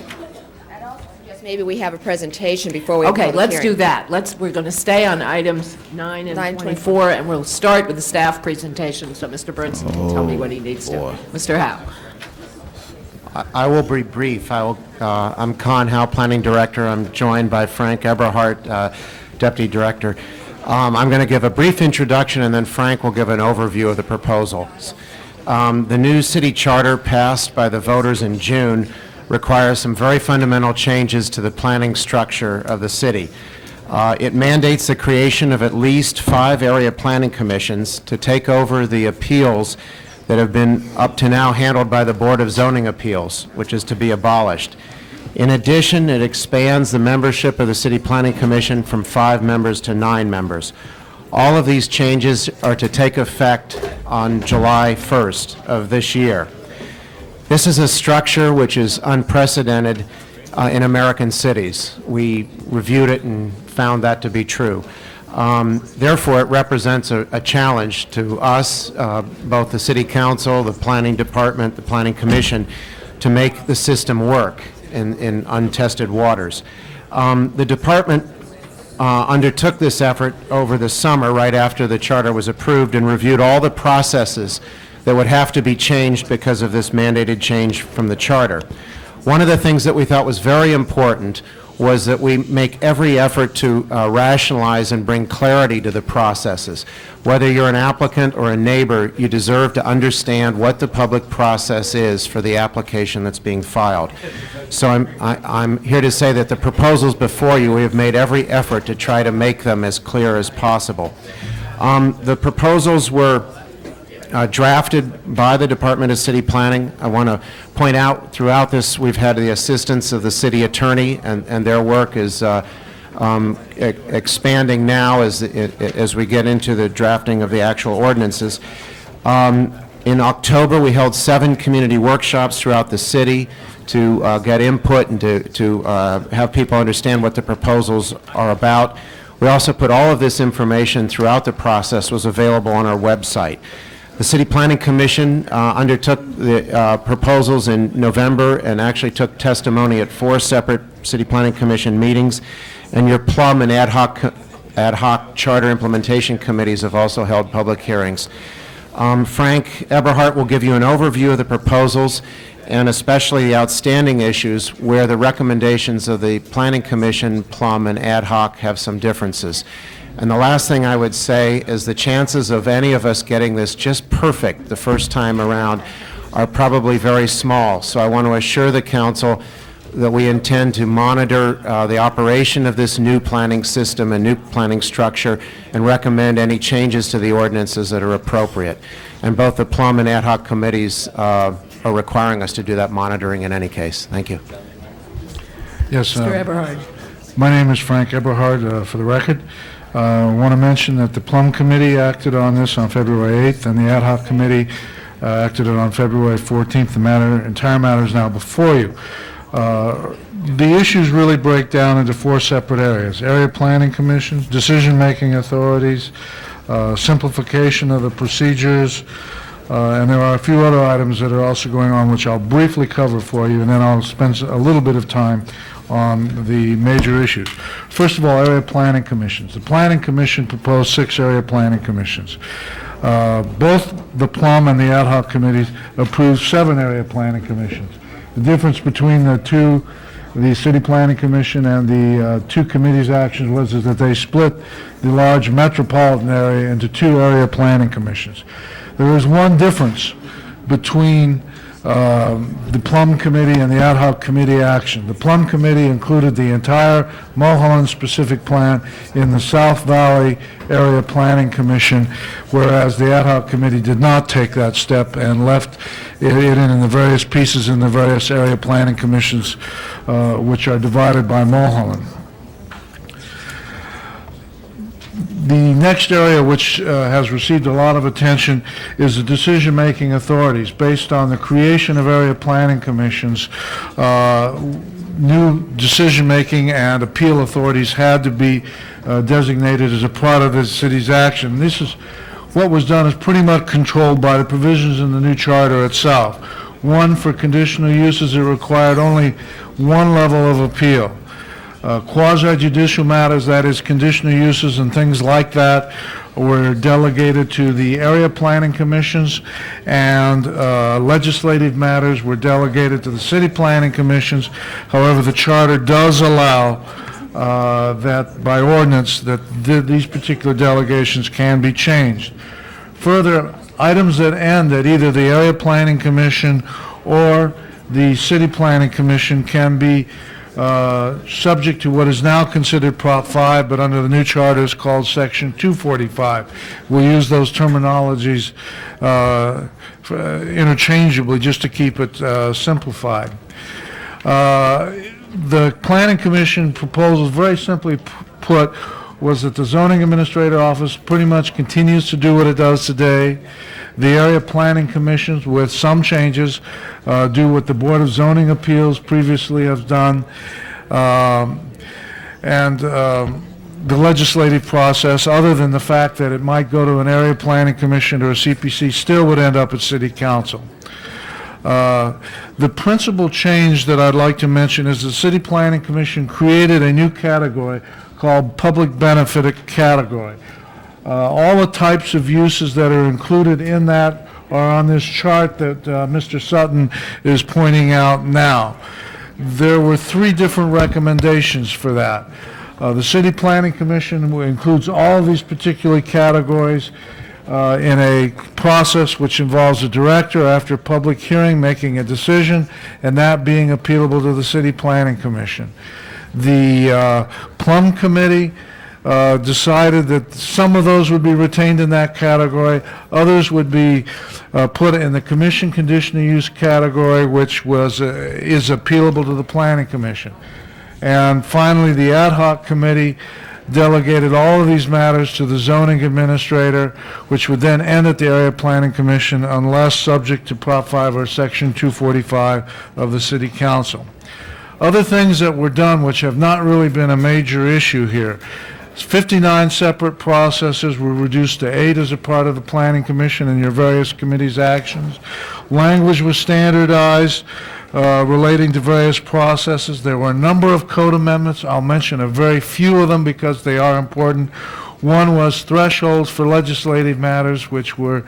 Maybe we have a presentation before we have a Okay, public let's do hearing. that. We're going to stay on items 9 and 9, 24, and we'll start with the staff presentation, so Mr. Burnson can tell me what he needs to. boy. Mr. Howe. I will be brief. I'm Con Howe, Planning Director. I'm joined by Frank Eberhardt, Deputy Director. I'm going to give a brief introduction, and then Frank will give an overview of the proposals. The new city charter passed by the voters in June requires some very fundamental changes to the planning structure of the city. It mandates the creation of at least 5 area planning commissions to take over the appeals that have been up to now handled by the Board of Zoning Appeals, which is to be abolished. In addition, it expands the membership of the City Planning Commission from 5 members to 9 members. All of these changes are to take effect on July 1st of this year. This is a structure which is unprecedented in American cities. We reviewed it and found that to be true. Therefore, it represents a challenge to us, both the City Council, the Planning Department, the Planning Commission, to make the system work in untested waters. The department undertook this effort over the summer, right after the charter was approved, and reviewed all the processes that would have to be changed because of this mandated change from the charter. One of the things that we thought was very important was that we make every effort to rationalize and bring clarity to the processes. Whether you're an applicant or a neighbor, you deserve to understand what the public process is for the application that's being filed. So I'm here to say that the proposals before you, we have made every effort to try to make them as clear as possible. The proposals were drafted by the Department of City Planning. I want to point out throughout this we've had the assistance of the city attorney, and their work is expanding now as we get into the drafting of the actual ordinances. In October, we held 7 community workshops throughout the city to get input and to have people understand what the proposals are about. We also put all of this information throughout the process was available on our website. The City Planning Commission undertook the proposals in November and actually took testimony at 4 separate City Planning Commission meetings, and your plum and ad hoc charter implementation committees have also held public hearings. Frank Eberhardt will give you an overview of the proposals and especially the outstanding issues where the recommendations of the Planning Commission, plum, and ad hoc have some differences. And the last thing I would say is the chances of any of us getting this just perfect the first time around are probably very small. So I want to assure the council that we intend to monitor the operation of this new planning system and new planning structure and recommend any changes to the ordinances that are appropriate. And both the plum and ad hoc committees are requiring us to do that monitoring in any case. Thank you. Yes. Mr. Eberhard. My name is Frank Eberhard, for the record. I want to mention that the Plum Committee acted on this on February 8th, and the Ad Hoc Committee acted on February 14th. The entire matter is now before you. The issues really break down into 4 separate areas: area planning commissions, decision-making authorities, simplification of the procedures, and there are a few other items that are also going on, which I'll briefly cover for you, and then I'll spend a little bit of time on the major issues. First of all, area planning commissions. The Planning Commission proposed 6 area planning commissions. Both the Plum and the Ad Hoc committees approved 7 area planning commissions. The difference between the City Planning Commission and the 2 committees' actions was that they split the large metropolitan area into 2 area planning commissions. There is one difference between the Plum Committee and the Ad hoc Committee action. The Plum Committee included the entire Mulholland specific plan in the South Valley Area Planning Commission, whereas the Ad hoc Committee did not take that step and left it in the various pieces in the various area planning commissions, which are divided by Mulholland. The next area which has received a lot of attention is the decision-making authorities. Based on the creation of area planning commissions, new decision-making and appeal authorities had to be designated as a part of the city's action. This is what was done is pretty much controlled by the provisions in the new charter itself. One, for conditional uses, it required only one level of appeal. Quasi-judicial matters, that is conditional uses and things like that, were delegated to the area planning commissions, and legislative matters were delegated to the city planning commissions. However, the charter does allow that by ordinance that these particular delegations can be changed. Further, items that end at either the area planning commission or the city planning commission can be subject to what is now considered Prop 5, but under the new charter is called Section 245. We'll use those terminologies interchangeably just to keep it simplified. The Planning Commission proposal, very simply put, was that the Zoning Administrator Office pretty much continues to do what it does today. The area planning commissions, with some changes, do what the Board of Zoning Appeals previously has done. The legislative process, other than the fact that it might go to an area planning commission or a CPC, still would end up at City Council. The principal change that I'd like to mention is the City Planning Commission created a new category called Public Benefit Category. All the types of uses that are included in that are on this chart that Mr. Sutton is pointing out now. There were 3 different recommendations for that. The City Planning Commission includes all of these particular categories in a process which involves the director, after public hearing, making a decision, and that being appealable to the City Planning Commission. The Plum Committee decided that some of those would be retained in that category, others would be put in the commission conditional use category, which is appealable to the Planning Commission. And finally, the Ad hoc Committee delegated all of these matters to the Zoning Administrator, which would then end at the Area Planning Commission unless subject to Prop 5 or Section 245 of the City Council. Other things that were done which have not really been a major issue here: 59 separate processes were reduced to 8 as a part of the Planning Commission and your various committees' actions. Language was standardized relating to various processes. There were a number of code amendments. I'll mention a very few of them because they are important. One was thresholds for legislative matters, which would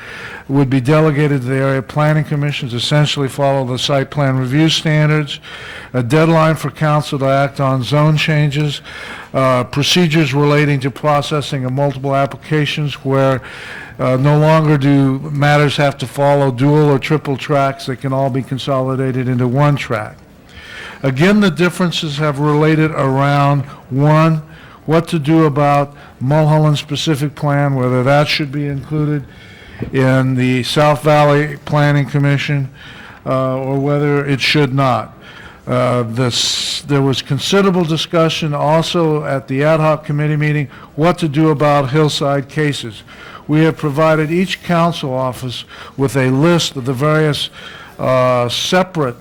be delegated to the area planning commissions, essentially follow the site plan review standards, a deadline for council to act on zone changes, procedures relating to processing of multiple applications where no longer do matters have to follow dual or triple tracks. They can all be consolidated into one track. Again, the differences have related around, one, what to do about Mulholland specific plan, whether that should be included in the South Valley Planning Commission or whether it should not. There was considerable discussion also at the ad hoc committee meeting what to do about hillside cases. We have provided each council office with a list of the various separate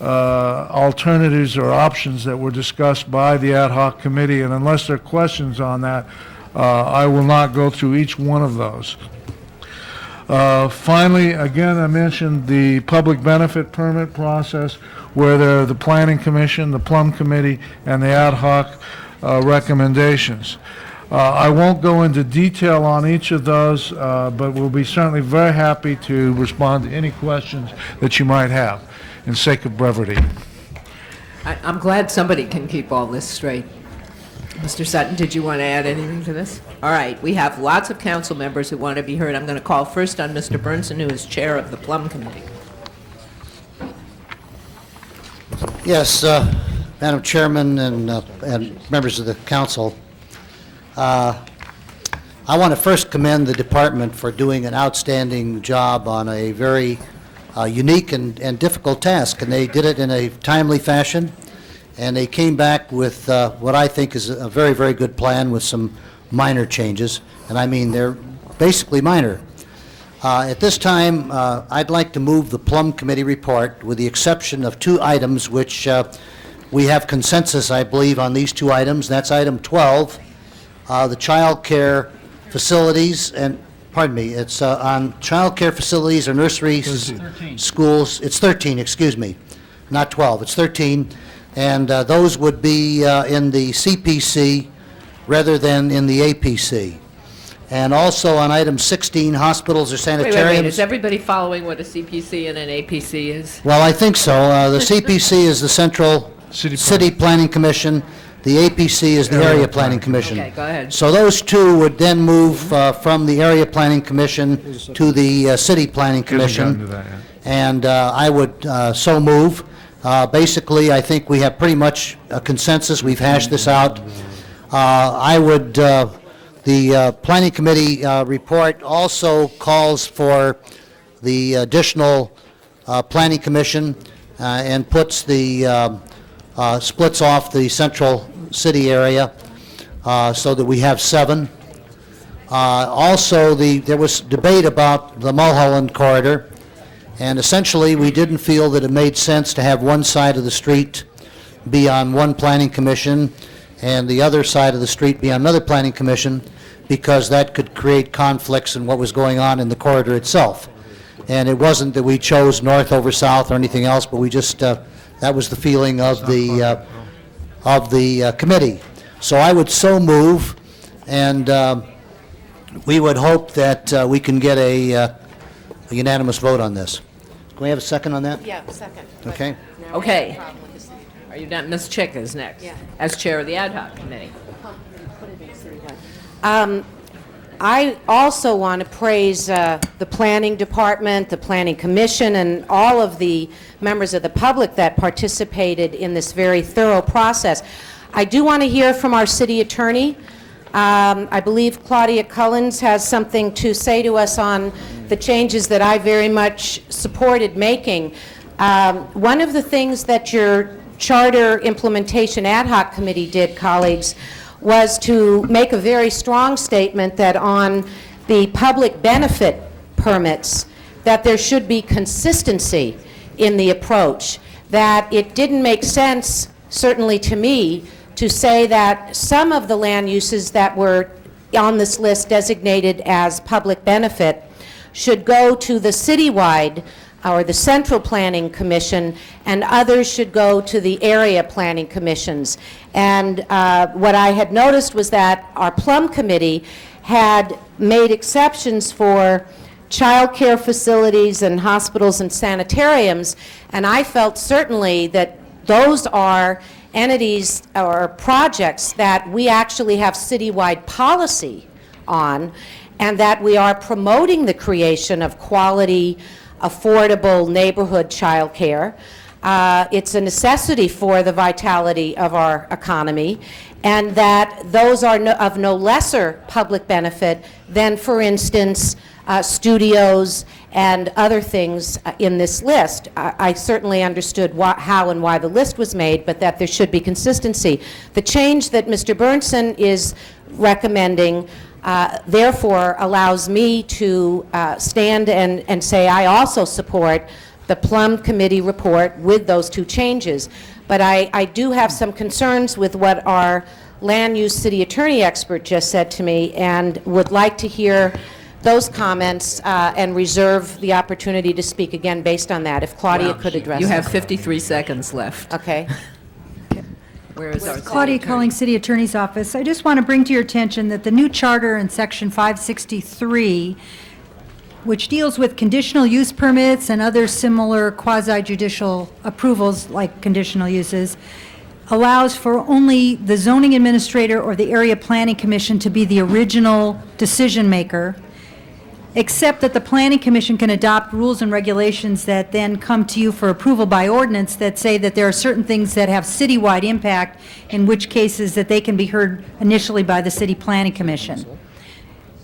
alternatives or options that were discussed by the ad hoc committee, and unless there are questions on that, I will not go through each one of those. Finally, again, I mentioned the public benefit permit process, where there are the Planning Commission, the Plum Committee, and the ad hoc recommendations. I won't go into detail on each of those, but we'll be certainly very happy to respond to any questions that you might have, in sake of brevity. I'm glad somebody can keep all this straight. Mr. Sutton, did you want to add anything to this? All right, we have lots of council members who want to be heard. I'm going to call first on Mr. Burnson, who is chair of the Plum Committee. Yes, Madam Chairman and members of the council, I want to first commend the department for doing an outstanding job on a very unique and difficult task, and they did it in a timely fashion, and they came back with what I think is a very, very good plan with some minor changes, and I mean they're basically minor. At this time, I'd like to move the Plum Committee report with the exception of two items which we have consensus, I believe, on these two items. That's item 12, the child care facilities, and, pardon me, it's on child care facilities or nurseries, schools. It's 13, excuse me, not 12, it's 13. And those would be in the CPC rather than in the APC. And also on item 16, hospitals or sanitariums. Wait, is everybody following what a CPC and an APC is? Well, I think so. The CPC is the Central City Planning Commission. The APC is the Area Planning Commission. Okay, go ahead. So those two would then move from the Area Planning Commission to the City Planning Commission. And I would so move. Basically, I think we have pretty much a consensus. We've hashed this out. I would, the Planning Committee report also calls for the additional Planning Commission and puts the, splits off the Central City area so that we have 7. Also, there was debate about the Mulholland corridor, and essentially we didn't feel that it made sense to have one side of the street be on one planning commission and the other side of the street be on another planning commission, because that could create conflicts in what was going on in the corridor itself. And it wasn't that we chose north over south or anything else, but we just, that was the feeling of the committee. So I would so move, and we would hope that we can get a unanimous vote on this. Can we have a second on that? Yeah, second. Okay. Okay. Are you done? Ms. Chick is next, as chair of the ad hoc committee. I also want to praise the Planning Department, the Planning Commission, and all of the members of the public that participated in this very thorough process. I do want to hear from our city attorney. I believe Claudia Cullins has something to say to us on the changes that I very much supported making. One of the things that your Charter Implementation Ad Hoc Committee did, colleagues, was to make a very strong statement that on the public benefit permits, that there should be consistency in the approach, that it didn't make sense, certainly to me, to say that some of the land uses that were on this list designated as public benefit should go to the citywide or the Central Planning Commission, and others should go to the area planning commissions. And what I had noticed was that our Plum Committee had made exceptions for child care facilities and hospitals and sanitariums, and I felt certainly that those are entities or projects that we actually have citywide policy on, and that we are promoting the creation of quality, affordable neighborhood child care. It's a necessity for the vitality of our economy, and that those are of no lesser public benefit than, for instance, studios and other things in this list. I certainly understood how and why the list was made, but that there should be consistency. The change that Mr. Bernsen is recommending therefore allows me to stand and say I also support the Plum Committee report with those two changes. But I do have some concerns with what our land use city attorney expert just said to me, and would like to hear those comments and reserve the opportunity to speak again based on that, if Claudia could address You it. have 53 seconds left. Okay. Where is our Claudia Culling, City Attorney's Office. I just want to bring to your attention that the new charter in Section 563, which deals with conditional use permits and other similar quasi-judicial approvals like conditional uses, allows for only the zoning administrator or the area planning commission to be the original decision maker. except that the Planning Commission can adopt rules and regulations that then come to you for approval by ordinance that say that there are certain things that have citywide impact, in which cases that they can be heard initially by the City Planning Commission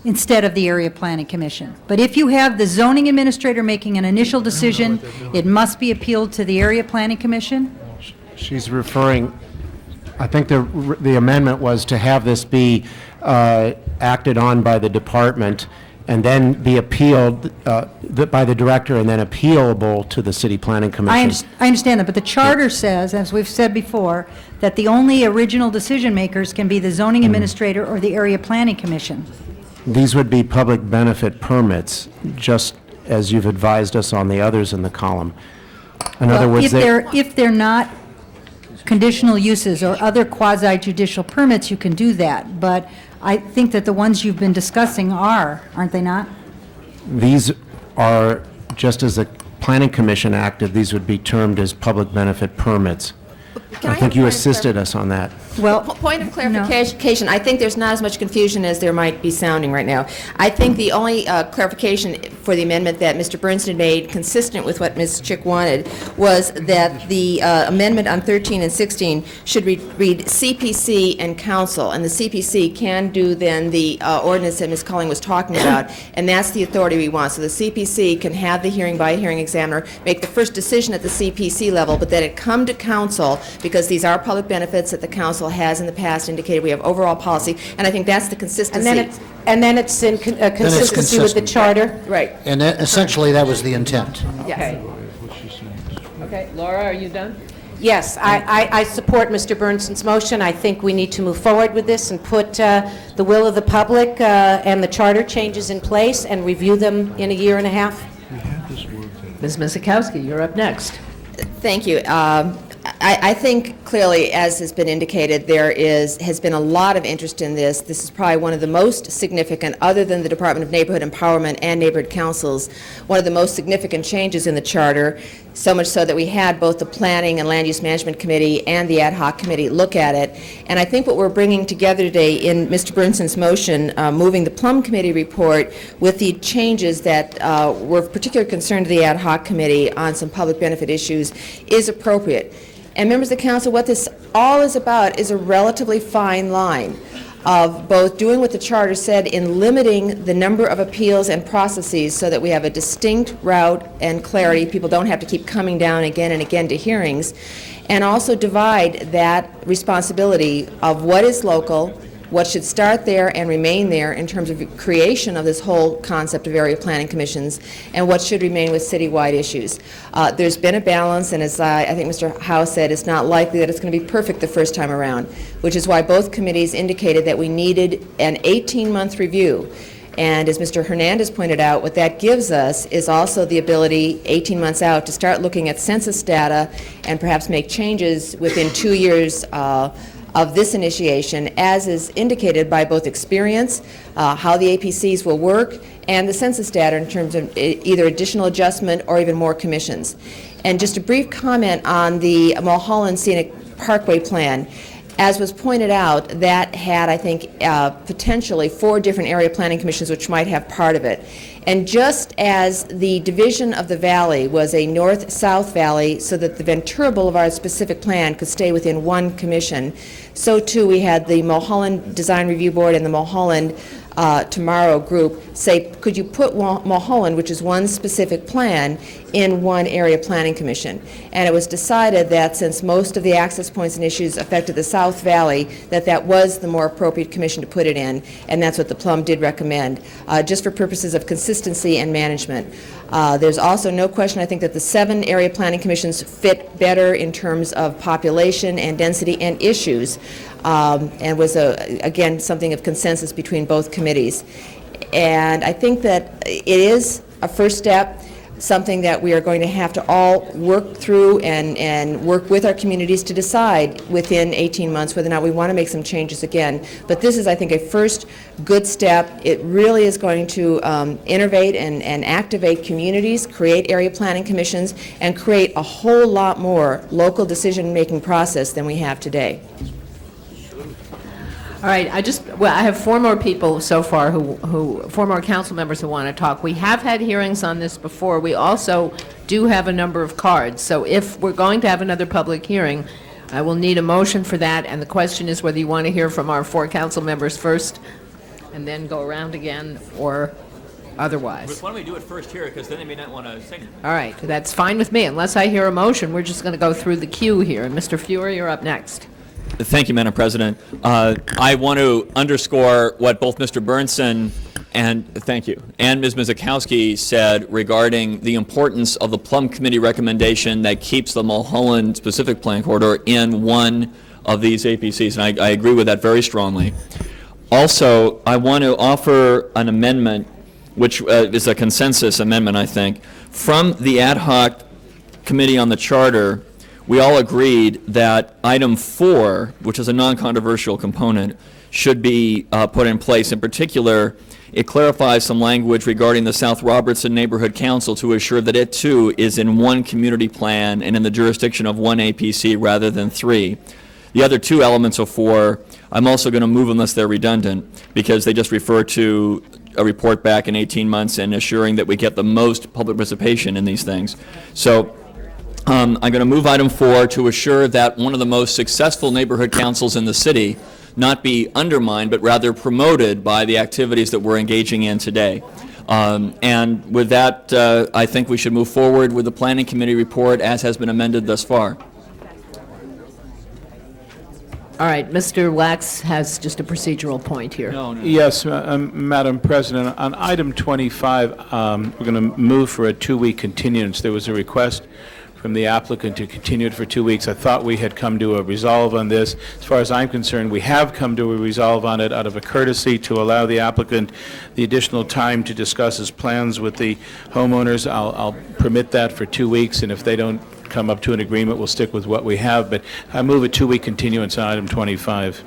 instead of the Area Planning Commission. But if you have the zoning administrator making an initial decision, it must be appealed to the Area Planning Commission? She's referring, I think the amendment was to have this be acted on by the department and then be appealed by the director and then appealable to the City Planning Commission. I understand that, but the charter says, as we've said before, that the only original decision makers can be the zoning administrator or the Area Planning Commission. These would be public benefit permits, just as you've advised us on the others in the column. In other words, If they're not conditional uses or other quasi-judicial permits, you can do that, but I think that the ones you've been discussing aren't they not? these are, just as the Planning Commission acted, these would be termed as public benefit permits. I think you assisted us on that. Well, point of clarification, I think there's not as much confusion as there might be sounding right now. I think the only clarification for the amendment that Mr. Bernstein made, consistent with what Ms. Chick wanted, was that the amendment on 13 and 16 should read CPC and council, and the CPC can do then the ordinance that Ms. Culling was talking about, and that's the authority we want. So the CPC can have the hearing by a hearing examiner, make the first decision at the CPC level, but then it come to council, because these are public benefits that the council has in the past indicated we have overall policy, and I think that's the consistency. And then it's in consistency with the charter? Right. And essentially, that was the intent. Yes. Okay, Laura, are you done? Yes, I support Mr. Bernstein's motion. I think we need to move forward with this and put the will of the public and the charter changes in place and review them in a year and a half. Ms. Misikowski, you're up next. Thank you. I think clearly, as has been indicated, there has been a lot of interest in this. This is probably one of the most significant, other than the Department of Neighborhood Empowerment and neighborhood councils, one of the most significant changes in the charter, so much so that we had both the Planning and Land Use Management Committee and the Ad Hoc Committee look at it. And I think what we're bringing together today in Mr. Bernstein's motion, moving the Plum Committee report with the changes that were of particular concern to the Ad Hoc Committee on some public benefit issues, is appropriate. And members of the council, what this all is about is a relatively fine line of both doing what the charter said in limiting the number of appeals and processes so that we have a distinct route and clarity, people don't have to keep coming down again and again to hearings, and also divide that responsibility of what is local, what should start there and remain there in terms of creation of this whole concept of area planning commissions, and what should remain with citywide issues. There's been a balance, and as I think Mr. Howe said, it's not likely that it's going to be perfect the first time around, which is why both committees indicated that we needed an 18-month review. And as Mr. Hernandez pointed out, what that gives us is also the ability, 18 months out, to start looking at census data and perhaps make changes within 2 years of this initiation, as is indicated by both experience, how the APCs will work, and the census data in terms of either additional adjustment or even more commissions. And just a brief comment on the Mulholland Scenic Parkway Plan. As was pointed out, that had, I think, potentially 4 different area planning commissions which might have part of it. And just as the division of the valley was a north-south valley so that the Ventura Boulevard specific plan could stay within one commission, so too we had the Mulholland Design Review Board and the Mulholland Tomorrow group say, could you put Mulholland, which is one specific plan, in one area planning commission? And it was decided that since most of the access points and issues affected the South Valley, that was the more appropriate commission to put it in, and that's what the Plum did recommend, just for purposes of consistency and management. There's also no question, I think, that the 7 area planning commissions fit better in terms of population and density and issues, and was, again, something of consensus between both committees. And I think that it is a first step, something that we are going to have to all work through and work with our communities to decide within 18 months whether or not we want to make some changes again. But this is, I think, a first good step. It really is going to innovate and activate communities, create area planning commissions, and create a whole lot more local decision-making process than we have today. All right, I have four more people so far four more council members who want to talk. We have had hearings on this before. We also do have a number of cards. So if we're going to have another public hearing, I will need a motion for that, and the question is whether you want to hear from our four council members first and then go around again, or otherwise. Why don't we do it first here, because then they may not want to say anything. All right, that's fine with me. Unless I hear a motion, we're just going to go through the queue here. And Mr. Fury, you're up next. Thank you, Madam President. I want to underscore what both Mr. Burnson and Ms. Mizikowski said regarding the importance of the Plum Committee recommendation that keeps the Mulholland Specific Plan Corridor in one of these APCs, and I agree with that very strongly. Also, I want to offer an amendment, which is a consensus amendment, I think. From the ad hoc committee on the charter, we all agreed that item 4, which is a non-controversial component, should be put in place. In particular, it clarifies some language regarding the South Robertson Neighborhood Council to assure that it too is in one community plan and in the jurisdiction of one APC rather than 3. The other 2 elements of 4, I'm also going to move unless they're redundant, because they just refer to a report back in 18 months and assuring that we get the most public participation in these things. So I'm going to move item 4 to assure that one of the most successful neighborhood councils in the city not be undermined, but rather promoted by the activities that we're engaging in today. And with that, I think we should move forward with the Planning Committee report as has been amended thus far. All right, Mr. Wax has just a procedural point here. Yes, Madam President, on item 25, we're going to move for a 2-week continuance. There was a request from the applicant to continue it for 2 weeks. I thought we had come to a resolve on this. As far as I'm concerned, we have come to a resolve on it out of a courtesy to allow the applicant the additional time to discuss his plans with the homeowners. I'll permit that for 2 weeks, and if they don't come up to an agreement, we'll stick with what we have. But I move a 2-week continuance on item 25.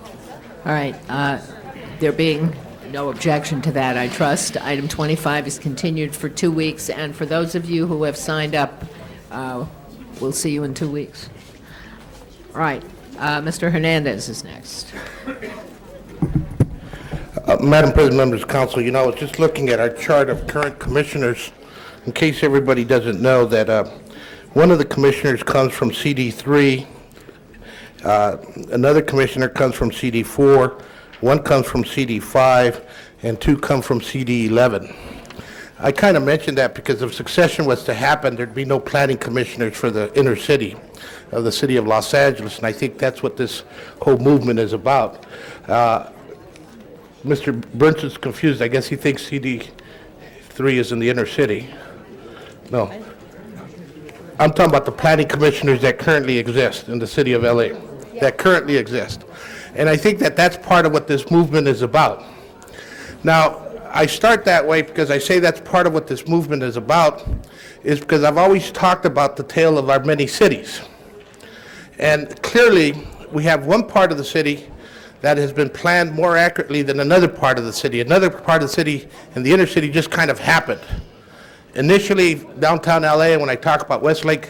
All right, there being no objection to that, I trust. Item 25 is continued for 2 weeks, and for those of you who have signed up, we'll see you in 2 weeks. All right, Mr. Hernandez is next. Madam President, members of council, I was just looking at our chart of current commissioners, in case everybody doesn't know that one of the commissioners comes from CD3, another commissioner comes from CD4, one comes from CD5, and 2 come from CD11. I kind of mentioned that because if succession was to happen, there'd be no planning commissioners for the inner city of the city of Los Angeles, and I think that's what this whole movement is about. Mr. Burnson's confused. I guess he thinks CD3 is in the inner city. No. I'm talking about the planning commissioners that currently exist in the city of LA, that currently exist. And I think that that's part of what this movement is about. Now, I start that way because I say that's part of what this movement is about, is because I've always talked about the tale of our many cities. And clearly, we have one part of the city that has been planned more accurately than another part of the city. Another part of the city and the inner city just kind of happened. Initially, downtown LA, when I talk about Westlake,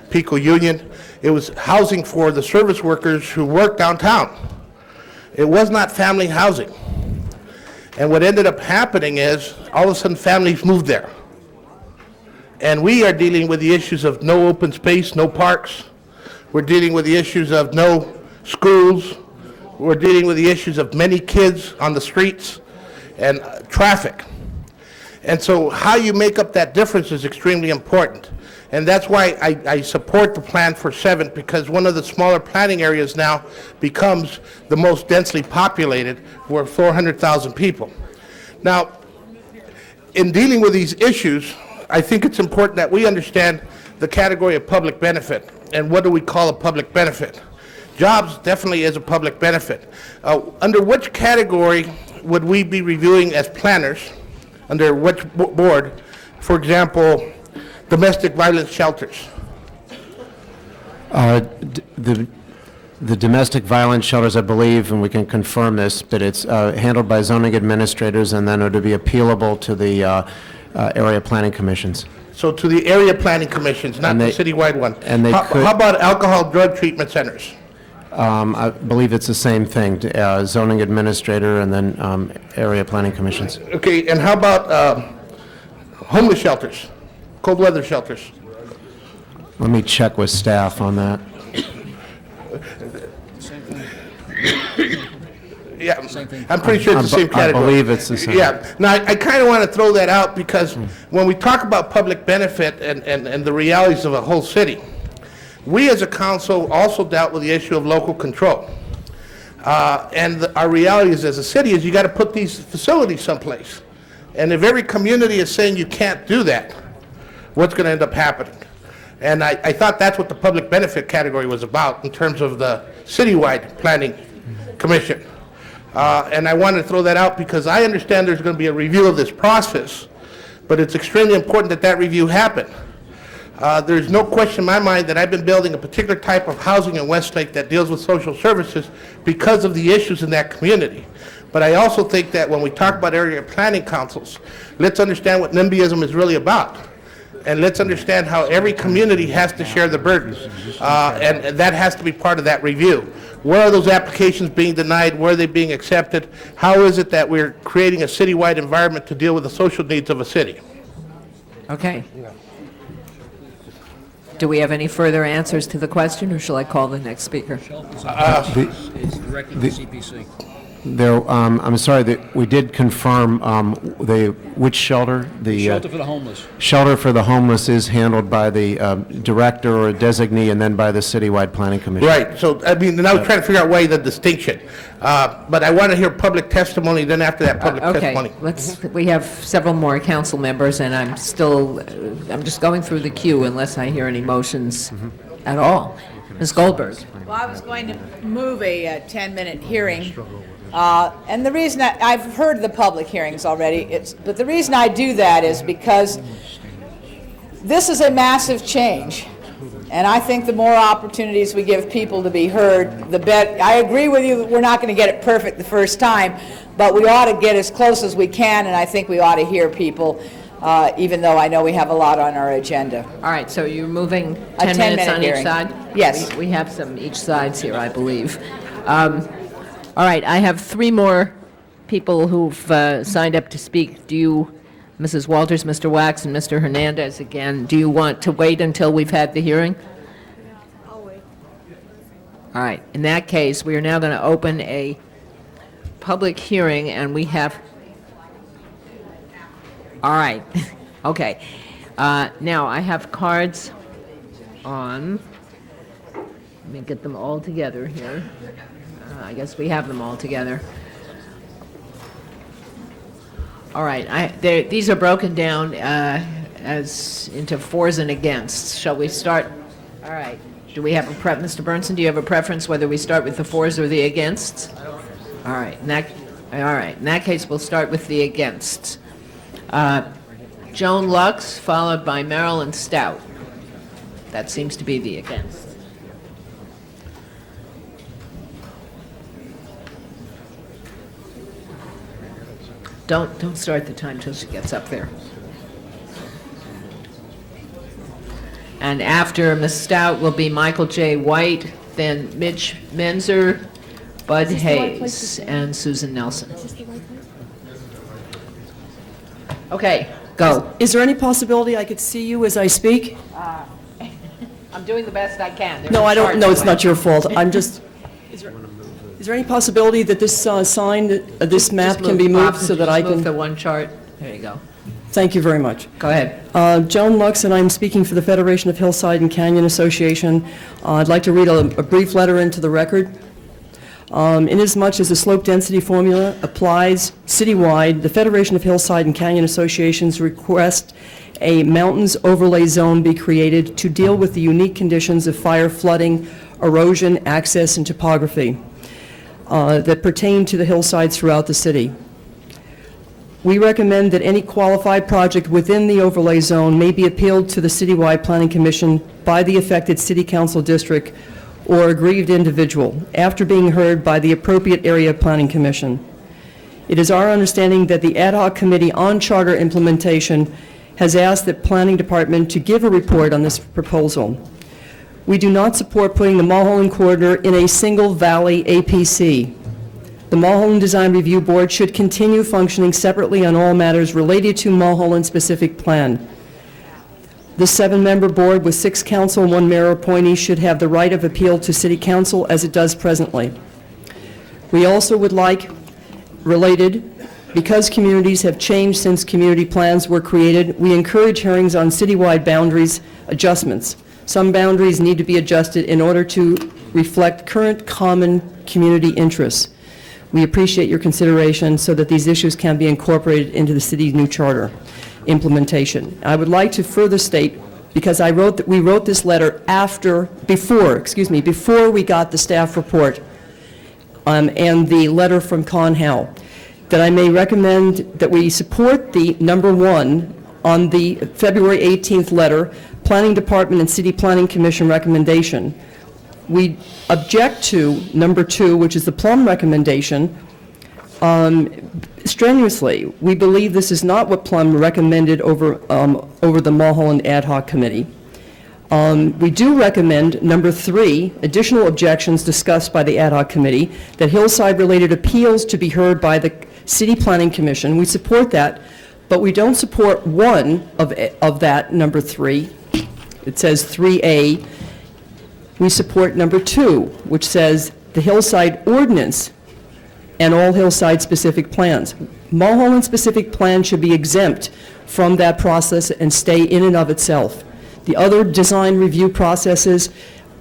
Pico Union, it was housing for the service workers who work downtown. It was not family housing. And what ended up happening is, all of a sudden, families moved there. And we are dealing with the issues of no open space, no parks. We're dealing with the issues of no schools. We're dealing with the issues of many kids on the streets and traffic. And so how you make up that difference is extremely important. And that's why I support the plan for 7, because one of the smaller planning areas now becomes the most densely populated, where 400,000 people. Now, in dealing with these issues, I think it's important that we understand the category of public benefit. And what do we call a public benefit? Jobs definitely is a public benefit. Under which category would we be reviewing as planners? Under which board? For example, domestic violence shelters. The domestic violence shelters, I believe, and we can confirm this, but it's handled by zoning administrators, and then it would be appealable to the area planning commissions. So to the area planning commissions, not the citywide one. And they how about alcohol drug treatment centers? I believe it's the same thing, zoning administrator and then area planning commissions. Okay, and how about homeless shelters, cold weather shelters? Let me check with staff on that. Yeah, I'm pretty sure it's the same category. I believe it's the same. Yeah. Now, I kind of want to throw that out because when we talk about public benefit and the realities of a whole city, we as a council also dealt with the issue of local control. Our reality is, as a city, is you got to put these facilities someplace. And if every community is saying you can't do that, what's going to end up happening? And I thought that's what the public benefit category was about in terms of the citywide planning commission. And I wanted to throw that out because I understand there's going to be a review of this process, but it's extremely important that that review happen. There's no question in my mind that I've been building a particular type of housing in Westlake that deals with social services because of the issues in that community. But I also think that when we talk about area planning councils, let's understand what NIMBYism is really about. And let's understand how every community has to share the burden. And that has to be part of that review. Where are those applications being denied? Where are they being accepted? How is it that we're creating a citywide environment to deal with the social needs of a city? Okay. Do we have any further answers to the question, or shall I call the next speaker? Is directed to CPC. There, I'm sorry, that we did confirm which shelter? The Shelter for the homeless. Shelter for the homeless is handled by the director or designee and then by the citywide planning commission. Right. So, I mean, and I was trying to figure out why the distinction. But I want to hear public testimony, then after that public testimony. Okay, we have several more council members, and I'm just going through the queue unless I hear any motions at all. Ms. Goldberg. Well, I was going to move a 10-minute hearing, and the reason I've heard the public hearings already, but the reason I do that is because this is a massive change, and I think the more opportunities we give people to be heard, the better. I agree with you that we're not going to get it perfect the first time, but we ought to get as close as we can, and I think we ought to hear people, even though I know we have a lot on our agenda. All right, so you're moving A 10 minutes 10-minute on hearing. each side? Yes. We have some each sides here, I believe. All right, I have three more people who've signed up to speak. Do you, Mrs. Walters, Mr. Wax, and Mr. Hernandez again, do you want to wait until we've had the hearing? I'll wait. All right, in that case, we are now going to open a public hearing, and we have, all right, okay. Now, I have cards on, let me get them all together here. I guess we have them all together. All right, these are broken down as into fors and againsts. Shall we start? All right. Do we have a Mr. Burnson, do you have a preference whether we start with the fors or the againsts? All right. In that case, we'll start with the againsts. Joan Lux, followed by Marilyn Stout. That seems to be the against. Don't start the time till she gets up there. And after Ms. Stout will be Michael J. White, then Mitch Menzer, Bud Hayes, and Susan Nelson. Okay, go. Is there any possibility I could see you as I speak? I'm doing the best I can. There's No, a I don't, chart no, it's somewhere. not your fault. I'm just, is there any possibility that this sign, this map can be moved so that I Just move the can? one chart. There you go. Thank you very much. Go ahead. Joan Lux, and I'm speaking for the Federation of Hillside and Canyon Association. I'd like to read a brief letter into the record. Inasmuch as the slope density formula applies citywide, the Federation of Hillside and Canyon Associations request a mountains overlay zone be created to deal with the unique conditions of fire, flooding, erosion, access, and topography that pertain to the hillsides throughout the city. We recommend that any qualified project within the overlay zone may be appealed to the Citywide Planning Commission by the affected city council district or aggrieved individual after being heard by the appropriate area planning commission. It is our understanding that the ad hoc committee on charter implementation has asked the planning department to give a report on this proposal. We do not support putting the Mulholland Corridor in a single valley APC. The Mulholland Design Review Board should continue functioning separately on all matters related to Mulholland-specific plan. The 7-member board with 6 council and 1 mayor appointee should have the right of appeal to city council as it does presently. We also would like, related, because communities have changed since community plans were created, we encourage hearings on citywide boundaries adjustments. Some boundaries need to be adjusted in order to reflect current common community interests. We appreciate your consideration so that these issues can be incorporated into the city's new charter implementation. I would like to further state, because we wrote this letter before we got the staff report and the letter from Con Howe, that I may recommend that we support the number 1 on the February 18th letter, Planning Department and City Planning Commission recommendation. We object to number 2, which is the Plum recommendation, strenuously. We believe this is not what Plum recommended over the Mulholland Ad Hoc Committee. We do recommend number 3, additional objections discussed by the Ad Hoc Committee, that hillside-related appeals to be heard by the City Planning Commission. We support that, but we don't support one of that, number 3. It says 3A. We support number 2, which says the hillside ordinance and all hillside-specific plans. Mulholland-specific plans should be exempt from that process and stay in and of itself. The other design review processes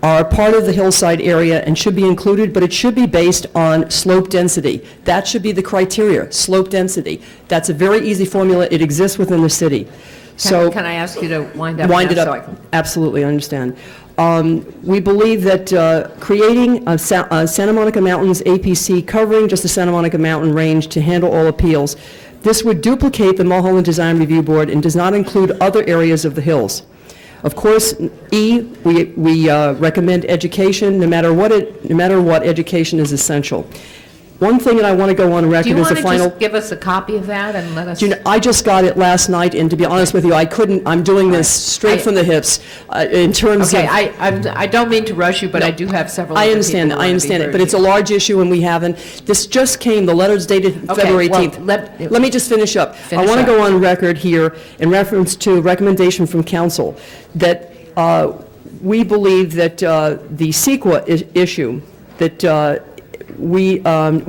are part of the hillside area and should be included, but it should be based on slope density. That should be the criteria, slope density. That's a very easy formula. It exists within the city. So Can I ask you to wind up? wind it now so I up. can- Absolutely, I understand. We believe that creating a Santa Monica Mountains APC covering just the Santa Monica Mountain range to handle all appeals, this would duplicate the Mulholland Design Review Board and does not include other areas of the hills. Of course, we recommend education. No matter what, education is essential. One thing that I want to go on Do record you as want a to final. just give us a copy of that and let us? I just got it last night, and to be honest with you, I couldn't, I'm doing this straight from the hips in terms of. Okay, I don't mean to rush you, but I do have several I other understand, people I who wanna be understand it, heard but it's a here. large issue and we haven't. This just came, the letter's dated Okay, February well, 18th. let me just finish up. Finish I want to up. go on record here in reference to recommendation from council that we believe that the CEQA issue, that we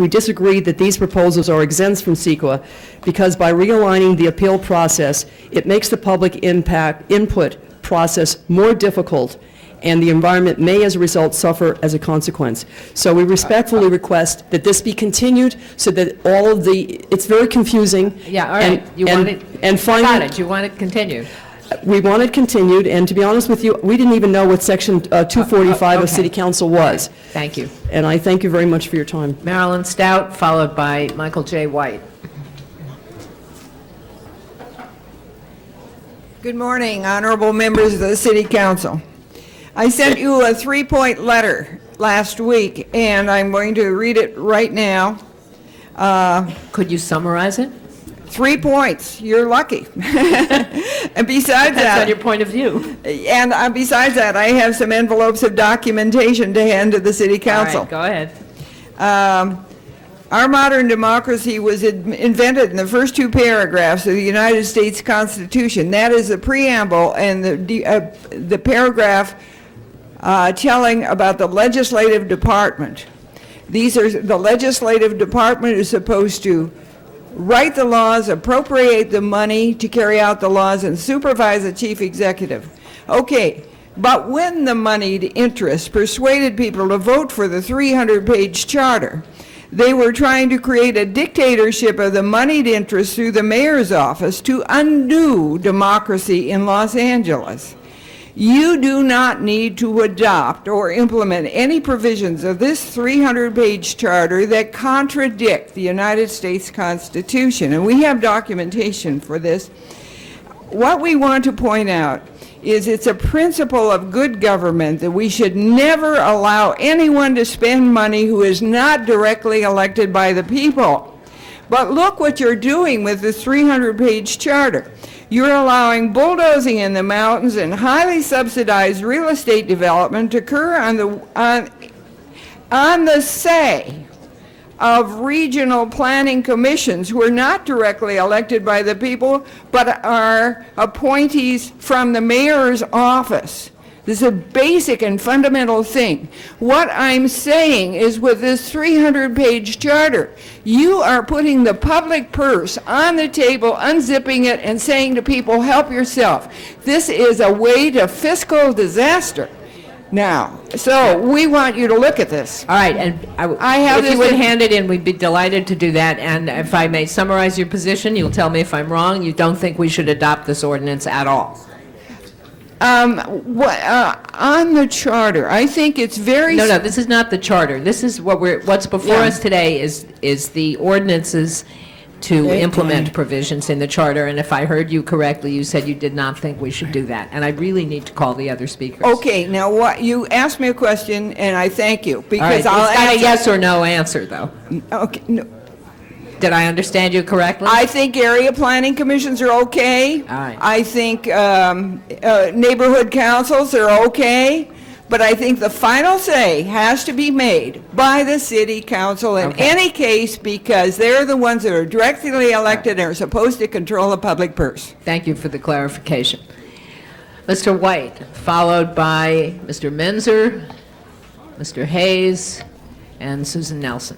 disagree that these proposals are exempt from CEQA because by realigning the appeal process, it makes the public input process more difficult, and the environment may, as a result, suffer as a consequence. So we respectfully request that this be continued so that all of it's very confusing. Yeah, all right. You want it? And I finally. got it. You want it continued? We want it continued, and to be honest with you, we didn't even know what Section 245 of okay. City Council was. Thank you. And I thank you very much for your time. Marilyn Stout, followed by Michael J. White. Good morning, honorable members of the City Council. I sent you a 3-point letter last week, and I'm going to read it right now. Could you summarize it? 3 points. You're lucky. And besides Depends that, on your point of view. And besides that, I have some envelopes of documentation to hand to the City Council. All right, go ahead. Our modern democracy was invented in the first 2 paragraphs of the United States Constitution. That is the preamble and the paragraph telling about the legislative department. The legislative department is supposed to write the laws, appropriate the money to carry out the laws, and supervise the chief executive. Okay, but when the moneyed interests persuaded people to vote for the 300-page charter, they were trying to create a dictatorship of the moneyed interests through the mayor's office to undo democracy in Los Angeles. You do not need to adopt or implement any provisions of this 300-page charter that contradict the United States Constitution, and we have documentation for this. What we want to point out is it's a principle of good government that we should never allow anyone to spend money who is not directly elected by the people. But look what you're doing with this 300-page charter. You're allowing bulldozing in the mountains and highly subsidized real estate development to occur on the say of regional planning commissions who are not directly elected by the people, but are appointees from the mayor's office. This is a basic and fundamental thing. What I'm saying is with this 300-page charter, you are putting the public purse on the table, unzipping it, and saying to people, help yourself. This is a way to fiscal disaster. Now, so we want you to look at this. All right, and if you would hand it in, we'd be delighted to do that. And if I may summarize your position, you'll tell me if I'm wrong. You don't think we should adopt this ordinance at all? On the charter, I think it's very... No, this is not the charter. This is what's before us today is the ordinances to implement provisions in the charter. And if I heard you correctly, you said you did not think we should do that. And I really need to call the other speakers. Okay, now what, you asked me a question, and I thank you, because All right, I'll it's got answer... a yes or no answer, though. Okay, no. Did I understand you correctly? I think area planning commissions are okay. All right. I think neighborhood councils are okay. But I think the final say has to be made by the city council in any case, because they're the ones that are directly elected and are supposed to control the public purse. Thank you for the clarification. Mr. White, followed by Mr. Menzer, Mr. Hayes, and Susan Nelson.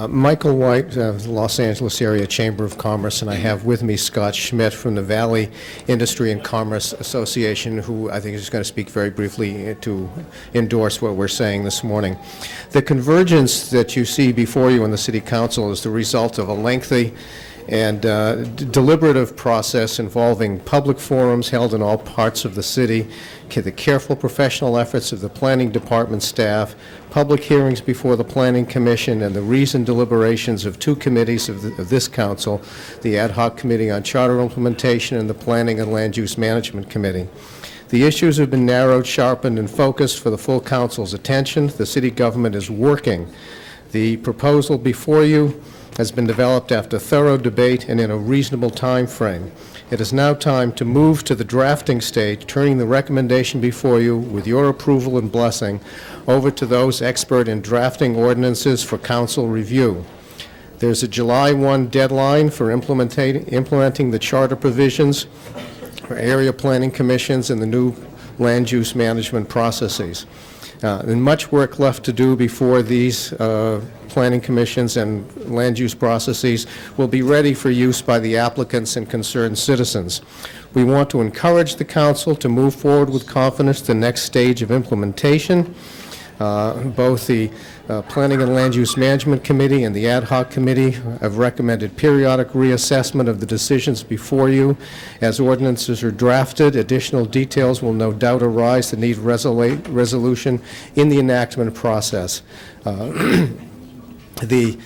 Michael White, Los Angeles Area Chamber of Commerce, and I have with me Scott Schmidt from the Valley Industry and Commerce Association, who I think is going to speak very briefly to endorse what we're saying this morning. The convergence that you see before you in the City Council is the result of a lengthy and deliberative process involving public forums held in all parts of the city, the careful professional efforts of the planning department staff, public hearings before the Planning Commission, and the reasoned deliberations of two committees of this council, the Ad Hoc Committee on Charter Implementation and the Planning and Land Use Management Committee. The issues have been narrowed, sharpened, and focused for the full council's attention. The city government is working. The proposal before you has been developed after thorough debate and in a reasonable time frame. It is now time to move to the drafting stage, turning the recommendation before you, with your approval and blessing, over to those expert in drafting ordinances for council review. There's a July 1 deadline for implementing the charter provisions for area planning commissions and the new land use management processes. And much work left to do before these planning commissions and land use processes will be ready for use by the applicants and concerned citizens. We want to encourage the council to move forward with confidence to the next stage of implementation. Both the Planning and Land Use Management Committee and the Ad Hoc Committee have recommended periodic reassessment of the decisions before you. As ordinances are drafted, additional details will no doubt arise that need resolution in the enactment process. The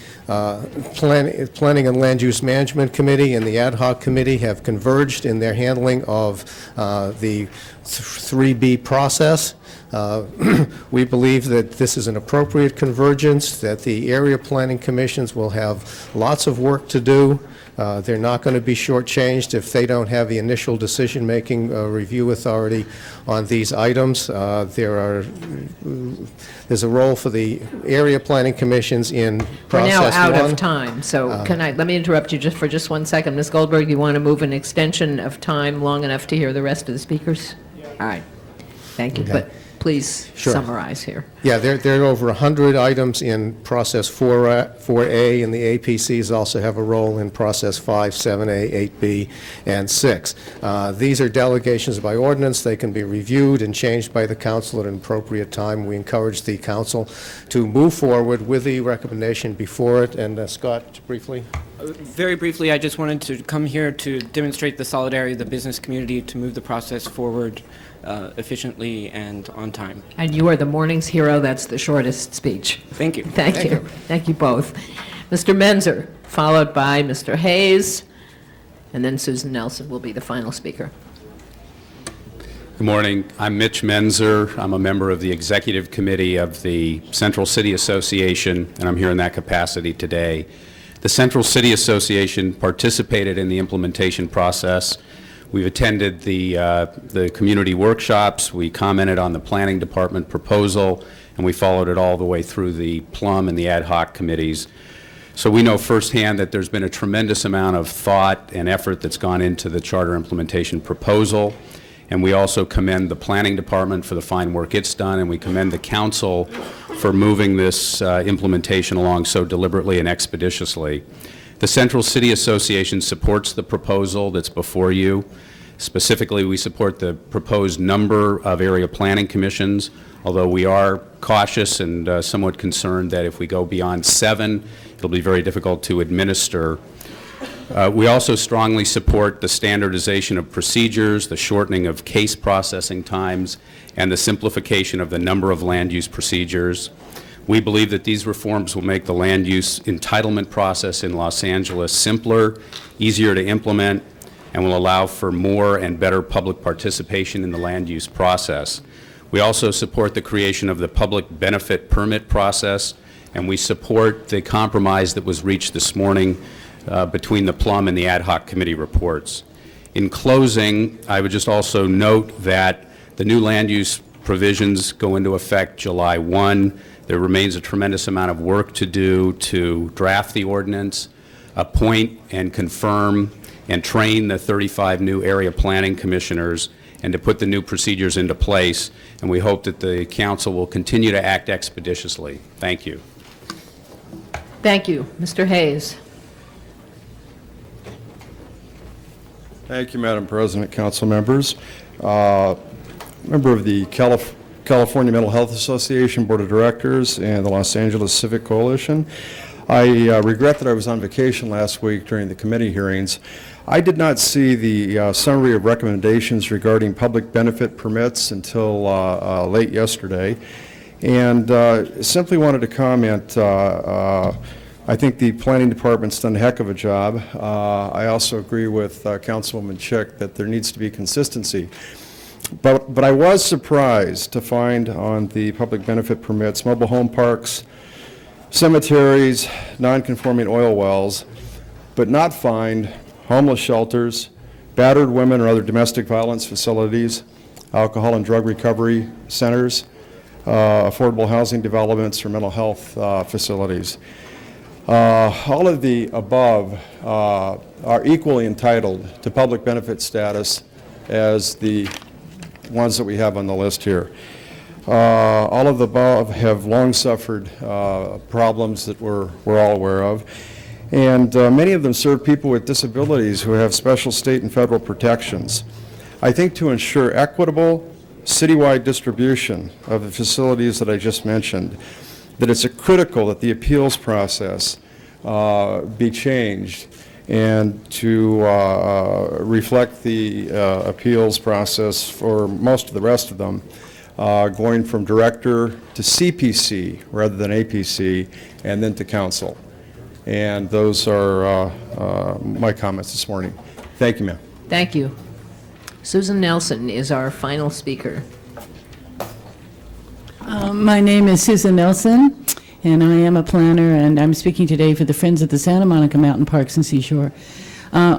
Planning and Land Use Management Committee and the Ad Hoc Committee have converged in their handling of the 3B process. We believe that this is an appropriate convergence, that the area planning commissions will have lots of work to do. They're not going to be shortchanged if they don't have the initial decision-making review authority on these items. There's a role for the area planning commissions in process one. We're now out of time, so let me interrupt you for just 1 second. Ms. Goldberg, you want to move an extension of time long enough to hear the rest of the speakers? All right. Thank you. Okay. But please Sure. summarize here. Yeah, there are over 100 items in process 4A, and the APCs also have a role in process 5, 7A, 8B, and 6. These are delegations by ordinance. They can be reviewed and changed by the council at an appropriate time. We encourage the council to move forward with the recommendation before it. And Scott, briefly. Very briefly, I just wanted to come here to demonstrate the solidarity of the business community to move the process forward efficiently and on time. And you are the morning's hero. That's the shortest speech. Thank you. Thank you. Thank you both. Mr. Menzer, followed by Mr. Hayes, and then Susan Nelson will be the final speaker. Good morning. I'm Mitch Menzer. I'm a member of the Executive Committee of the Central City Association, and I'm here in that capacity today. The Central City Association participated in the implementation process We've attended the community workshops, we commented on the planning department proposal, and we followed it all the way through the Plum and the ad hoc committees. So we know firsthand that there's been a tremendous amount of thought and effort that's gone into the charter implementation proposal, and we also commend the planning department for the fine work it's done, and we commend the council for moving this implementation along so deliberately and expeditiously. The Central City Association supports the proposal that's before you. Specifically, we support the proposed number of area planning commissions, although we are cautious and somewhat concerned that if we go beyond 7, it'll be very difficult to administer. We also strongly support the standardization of procedures, the shortening of case processing times, and the simplification of the number of land use procedures. We believe that these reforms will make the land use entitlement process in Los Angeles simpler, easier to implement, and will allow for more and better public participation in the land use process. We also support the creation of the public benefit permit process, and we support the compromise that was reached this morning between the Plum and the ad hoc committee reports. In closing, I would just also note that the new land use provisions go into effect July 1. There remains a tremendous amount of work to do to draft the ordinance, appoint and confirm and train the 35 new area planning commissioners, and to put the new procedures into place. And we hope that the council will continue to act expeditiously. Thank you. Thank you. Mr. Hayes. Thank you, Madam President, council members. Member of the California Mental Health Association Board of Directors and the Los Angeles Civic Coalition. I regret that I was on vacation last week during the committee hearings. I did not see the summary of recommendations regarding public benefit permits until late yesterday, and simply wanted to comment. I think the planning department's done a heck of a job. I also agree with Councilwoman Chick that there needs to be consistency. But I was surprised to find on the public benefit permits mobile home parks, cemeteries, non-conforming oil wells, but not find homeless shelters, battered women or other domestic violence facilities, alcohol and drug recovery centers, affordable housing developments, or mental health facilities. All of the above are equally entitled to public benefit status as the ones that we have on the list here. All of the above have long suffered problems that we're all aware of, and many of them serve people with disabilities who have special state and federal protections. I think to ensure equitable citywide distribution of the facilities that I just mentioned, that it's critical that the appeals process be changed and to reflect the appeals process for most of the rest of them, going from director to CPC rather than APC, and then to council. And those are my comments this morning. Thank you, ma'am. Thank you. Susan Nelson is our final speaker. My name is Susan Nelson, and I am a planner, and I'm speaking today for the Friends of the Santa Monica Mountain Parks and Seashore.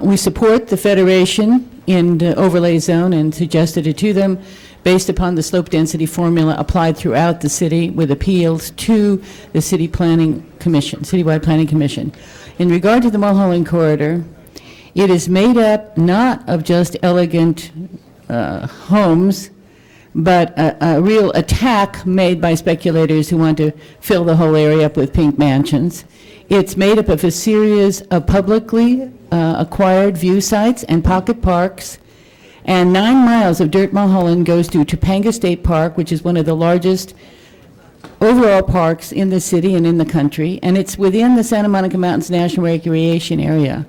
We support the Federation in the overlay zone and suggested it to them based upon the slope density formula applied throughout the city with appeals to the City Planning Commission, Citywide Planning Commission. In regard to the Mulholland Corridor, it is made up not of just elegant homes, but a real attack made by speculators who want to fill the whole area up with pink mansions. It's made up of a series of publicly acquired view sites and pocket parks, and 9 miles of dirt Mulholland goes to Topanga State Park, which is one of the largest overall parks in the city and in the country, and it's within the Santa Monica Mountains National Recreation Area.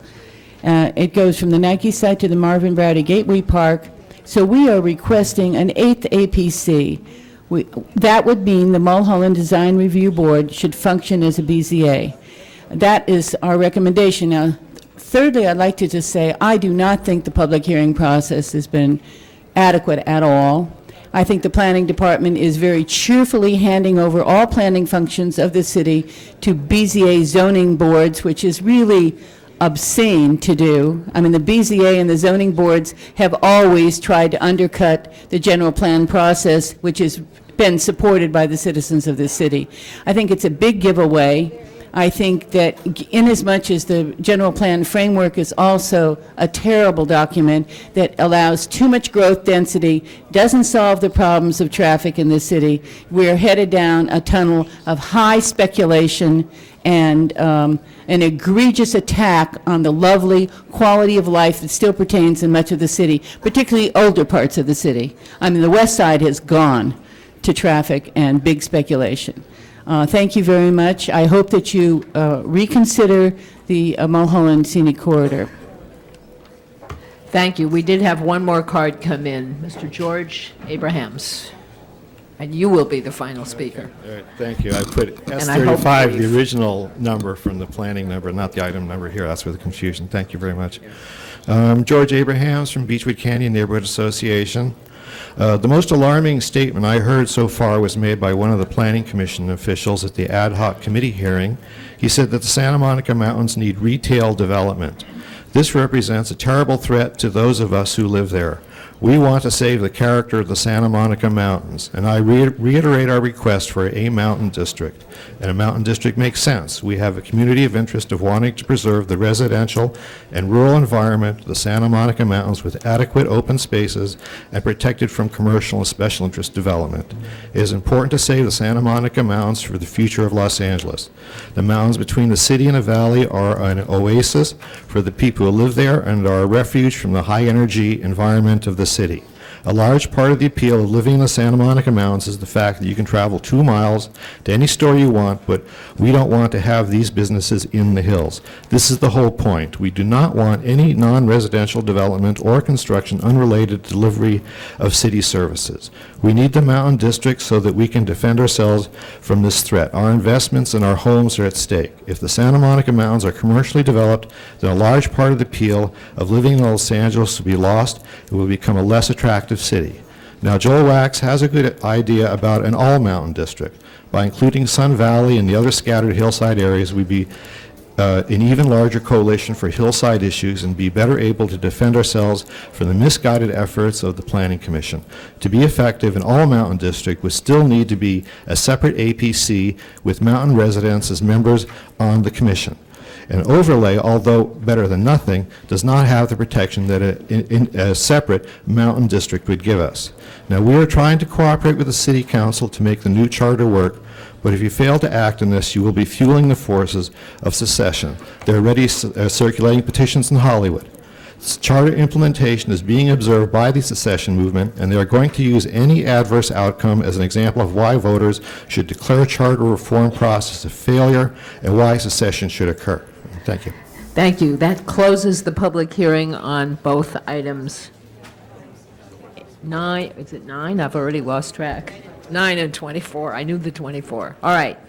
It goes from the Nike site to the Marvin Browdy Gateway Park. So we are requesting an 8th APC. That would mean the Mulholland Design Review Board should function as a BZA. That is our recommendation. Now, thirdly, I'd like to just say I do not think the public hearing process has been adequate at all. I think the planning department is very cheerfully handing over all planning functions of the city to BZA zoning boards, which is really obscene to do. I mean, the BZA and the zoning boards have always tried to undercut the general plan process, which has been supported by the citizens of this city. I think it's a big giveaway. I think that inasmuch as the general plan framework is also a terrible document that allows too much growth density, doesn't solve the problems of traffic in this city, we're headed down a tunnel of high speculation and an egregious attack on the lovely quality of life that still pertains in much of the city, particularly older parts of the city. I mean, the west side has gone to traffic and big speculation. Thank you very much. I hope that you reconsider the Mulholland Scenic Corridor. Thank you. We did have one more card come in. Mr. George Abrahams. And you will be the final speaker. All right, thank you. I put And I hope S35, brief. the original number from the planning number, not the item number here. That's where the confusion. Thank you very much. George Abrahams from Beechwood Canyon Neighborhood Association. The most alarming statement I heard so far was made by one of the Planning Commission officials at the ad hoc committee hearing. He said that the Santa Monica Mountains need retail development. This represents a terrible threat to those of us who live there. We want to save the character of the Santa Monica Mountains, and I reiterate our request for a mountain district. And a mountain district makes sense. We have a community of interest of wanting to preserve the residential and rural environment of the Santa Monica Mountains with adequate open spaces and protected from commercial and special interest development. It is important to save the Santa Monica Mountains for the future of Los Angeles. The mountains between the city and the valley are an oasis for the people who live there and are a refuge from the high-energy environment of the city. A large part of the appeal of living in the Santa Monica Mountains is the fact that you can travel 2 miles to any store you want, but we don't want to have these businesses in the hills. This is the whole point. We do not want any non-residential development or construction unrelated to delivery of city services. We need the mountain district so that we can defend ourselves from this threat. Our investments and our homes are at stake. If the Santa Monica Mountains are commercially developed, then a large part of the appeal of living in Los Angeles will be lost. It will become a less attractive city. Now, Joel Wax has a good idea about an all-mountain district. By including Sun Valley and the other scattered hillside areas, we'd be an even larger coalition for hillside issues and be better able to defend ourselves from the misguided efforts of the Planning Commission. To be effective, an all-mountain district would still need to be a separate APC with mountain residents as members on the commission. An overlay, although better than nothing, does not have the protection that a separate mountain district would give us. Now, we are trying to cooperate with the City Council to make the new charter work, but if you fail to act on this, you will be fueling the forces of secession. They're already circulating petitions in Hollywood. Charter implementation is being observed by the secession movement, and they are going to use any adverse outcome as an example of why voters should declare charter reform process a failure and why secession should occur. Thank you. Thank you. That closes the public hearing on both items. 9, is it 9? I've already lost track. 9 and 24. I knew the 24. All right.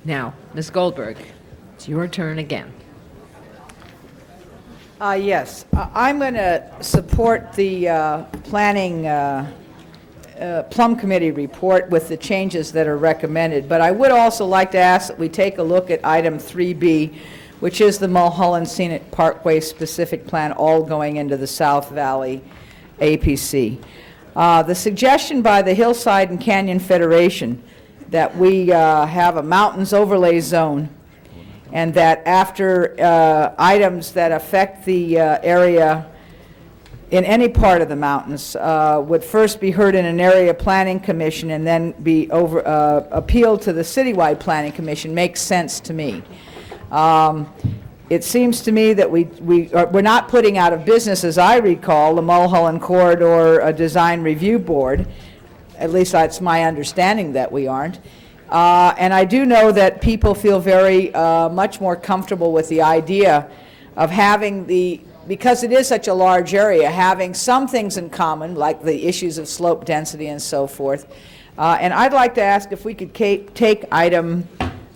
Now, Ms. Goldberg, it's your turn again. Yes, I'm going to support the planning Plum Committee report with the changes that are recommended, but I would also like to ask that we take a look at item 3B, which is the Mulholland Scenic Parkway specific plan, all going into the South Valley APC. The suggestion by the Hillside and Canyon Federation that we have a mountains overlay zone, and that after items that affect the area in any part of the mountains would first be heard in an area planning commission and then be appealed to the citywide planning commission makes sense to me. It seems to me that we're not putting out of business, as I recall, the Mulholland Corridor Design Review Board. At least that's my understanding that we aren't. And I do know that people feel very much more comfortable with the idea of having because it is such a large area, having some things in common, like the issues of slope density and so forth. And I'd like to ask if we could take item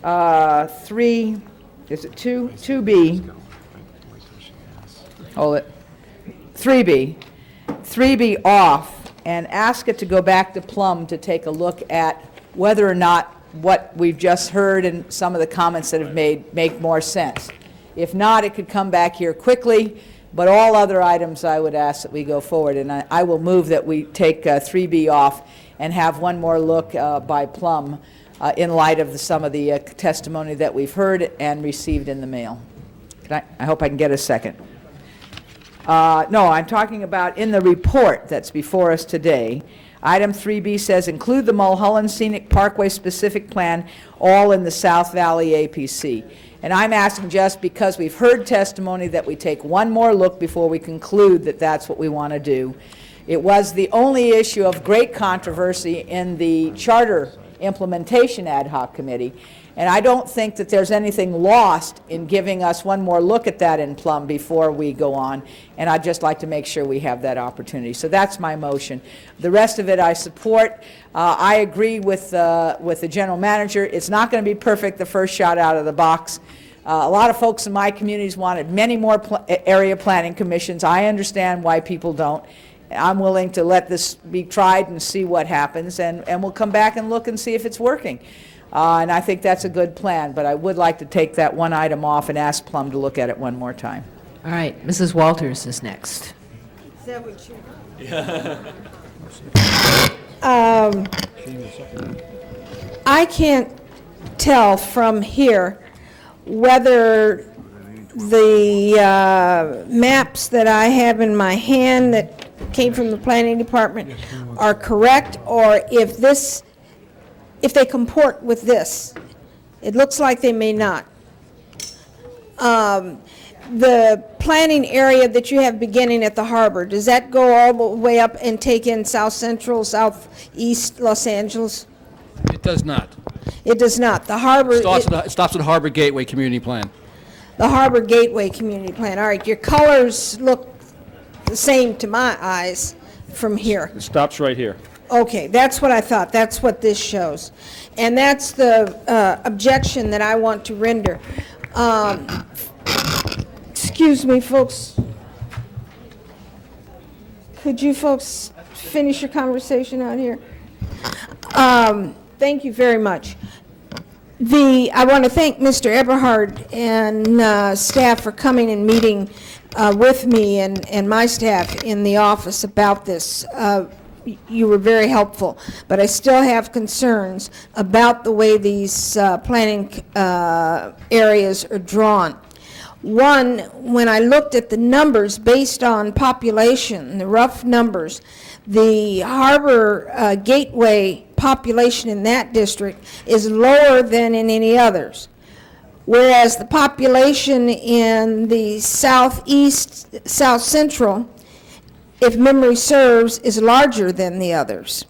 3, is it 2? 2B. Hold it. 3B off, and ask it to go back to Plum to take a look at whether or not what we've just heard and some of the comments that have made make more sense. If not, it could come back here quickly, but all other items, I would ask that we go forward, and I will move that we take 3B off and have one more look by Plum in light of some of the testimony that we've heard and received in the mail. I hope I can get a second. No, I'm talking about in the report that's before us today. Item 3B says, include the Mulholland Scenic Parkway specific plan, all in the South Valley APC. And I'm asking just because we've heard testimony that we take one more look before we conclude that that's what we want to do. It was the only issue of great controversy in the Charter Implementation Ad Hoc Committee, and I don't think that there's anything lost in giving us one more look at that in Plum before we go on, and I'd just like to make sure we have that opportunity. So that's my motion. The rest of it I support. I agree with the general manager. It's not going to be perfect the first shot out of the box. A lot of folks in my communities wanted many more area planning commissions. I understand why people don't. I'm willing to let this be tried and see what happens, and we'll come back and look and see if it's working. And I think that's a good plan, but I would like to take that one item off and ask Plum to look at it one more time. All right, Mrs. Walters is next. Is that what you... I can't tell from here whether the maps that I have in my hand that came from the planning department are correct, or if they comport with this. It looks like they may not. The planning area that you have beginning at the harbor, does that go all the way up and take in South Central, Southeast Los Angeles? It does not. It does not. The harbor... It stops at Harbor Gateway Community Plan. The Harbor Gateway Community Plan. All right, your colors look the same to my eyes from here. It stops right here. Okay, that's what I thought. That's what this shows. And that's the objection that I want to render. Excuse me, folks. Could you folks finish your conversation out here? Thank you very much. I want to thank Mr. Eberhard and staff for coming and meeting with me and my staff in the office about this. You were very helpful, but I still have concerns about the way these planning areas are drawn. One, when I looked at the numbers based on population, the rough numbers, the Harbor Gateway population in that district is lower than in any others, whereas the population in the southeast, south central, if memory serves, is larger than the others.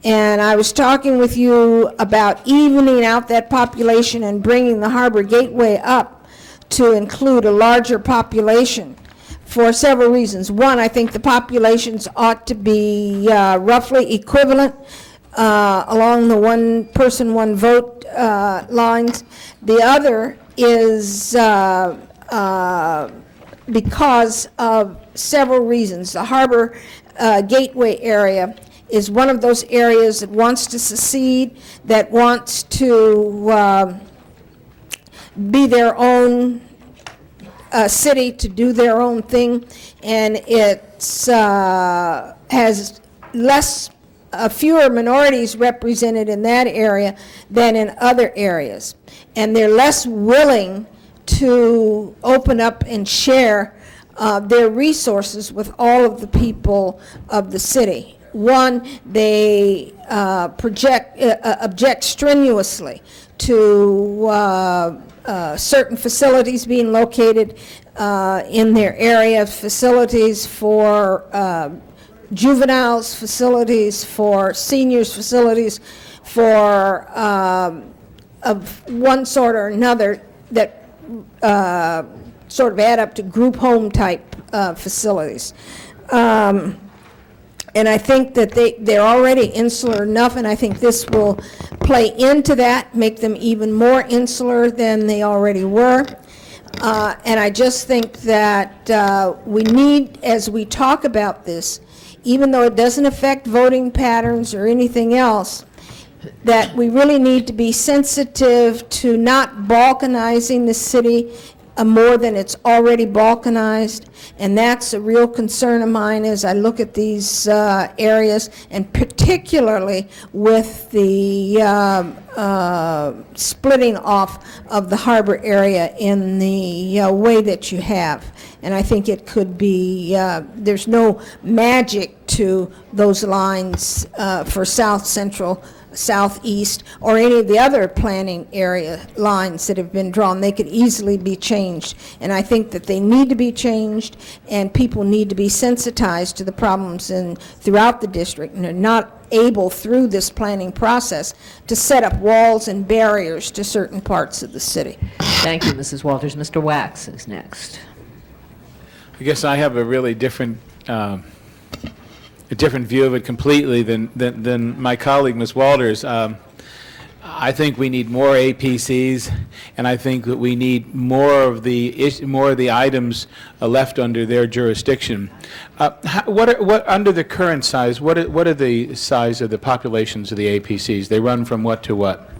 And I was talking with you about evening out that population and bringing the Harbor Gateway up to include a larger population for several reasons. One, I think the populations ought to be roughly equivalent along the one person, one vote lines. The other is because of several reasons. The Harbor Gateway area is one of those areas that wants to secede, that wants to be their own city, to do their own thing, and it's has fewer minorities represented in that area than in other areas, and they're less willing to open up and share their resources with all of the people of the city. One, they object strenuously to certain facilities being located in their area, facilities for juveniles, facilities for seniors, facilities for of one sort or another that sort of add up to group home type facilities. And I think that they're already insular enough, and I think this will play into that, make them even more insular than they already were. And I just think that we need, as we talk about this, even though it doesn't affect voting patterns or anything else, that we really need to be sensitive to not balkanizing the city more than it's already balkanized, and that's a real concern of mine as I look at these areas, and particularly with the splitting off of the harbor area in the way that you have. And I think it could be, there's no magic to those lines for South Central, Southeast, or any of the other planning area lines that have been drawn. They could easily be changed. And I think that they need to be changed, and people need to be sensitized to the problems throughout the district, and are not able through this planning process to set up walls and barriers to certain parts of the city. Thank you, Mrs. Walters. Mr. Wax is next. I guess I have a really different view of it completely than my colleague, Ms. Walters. I think we need more APCs, and I think that we need more of the items left under their jurisdiction. What under the current size? What are the size of the populations of the APCs? They run from what to what?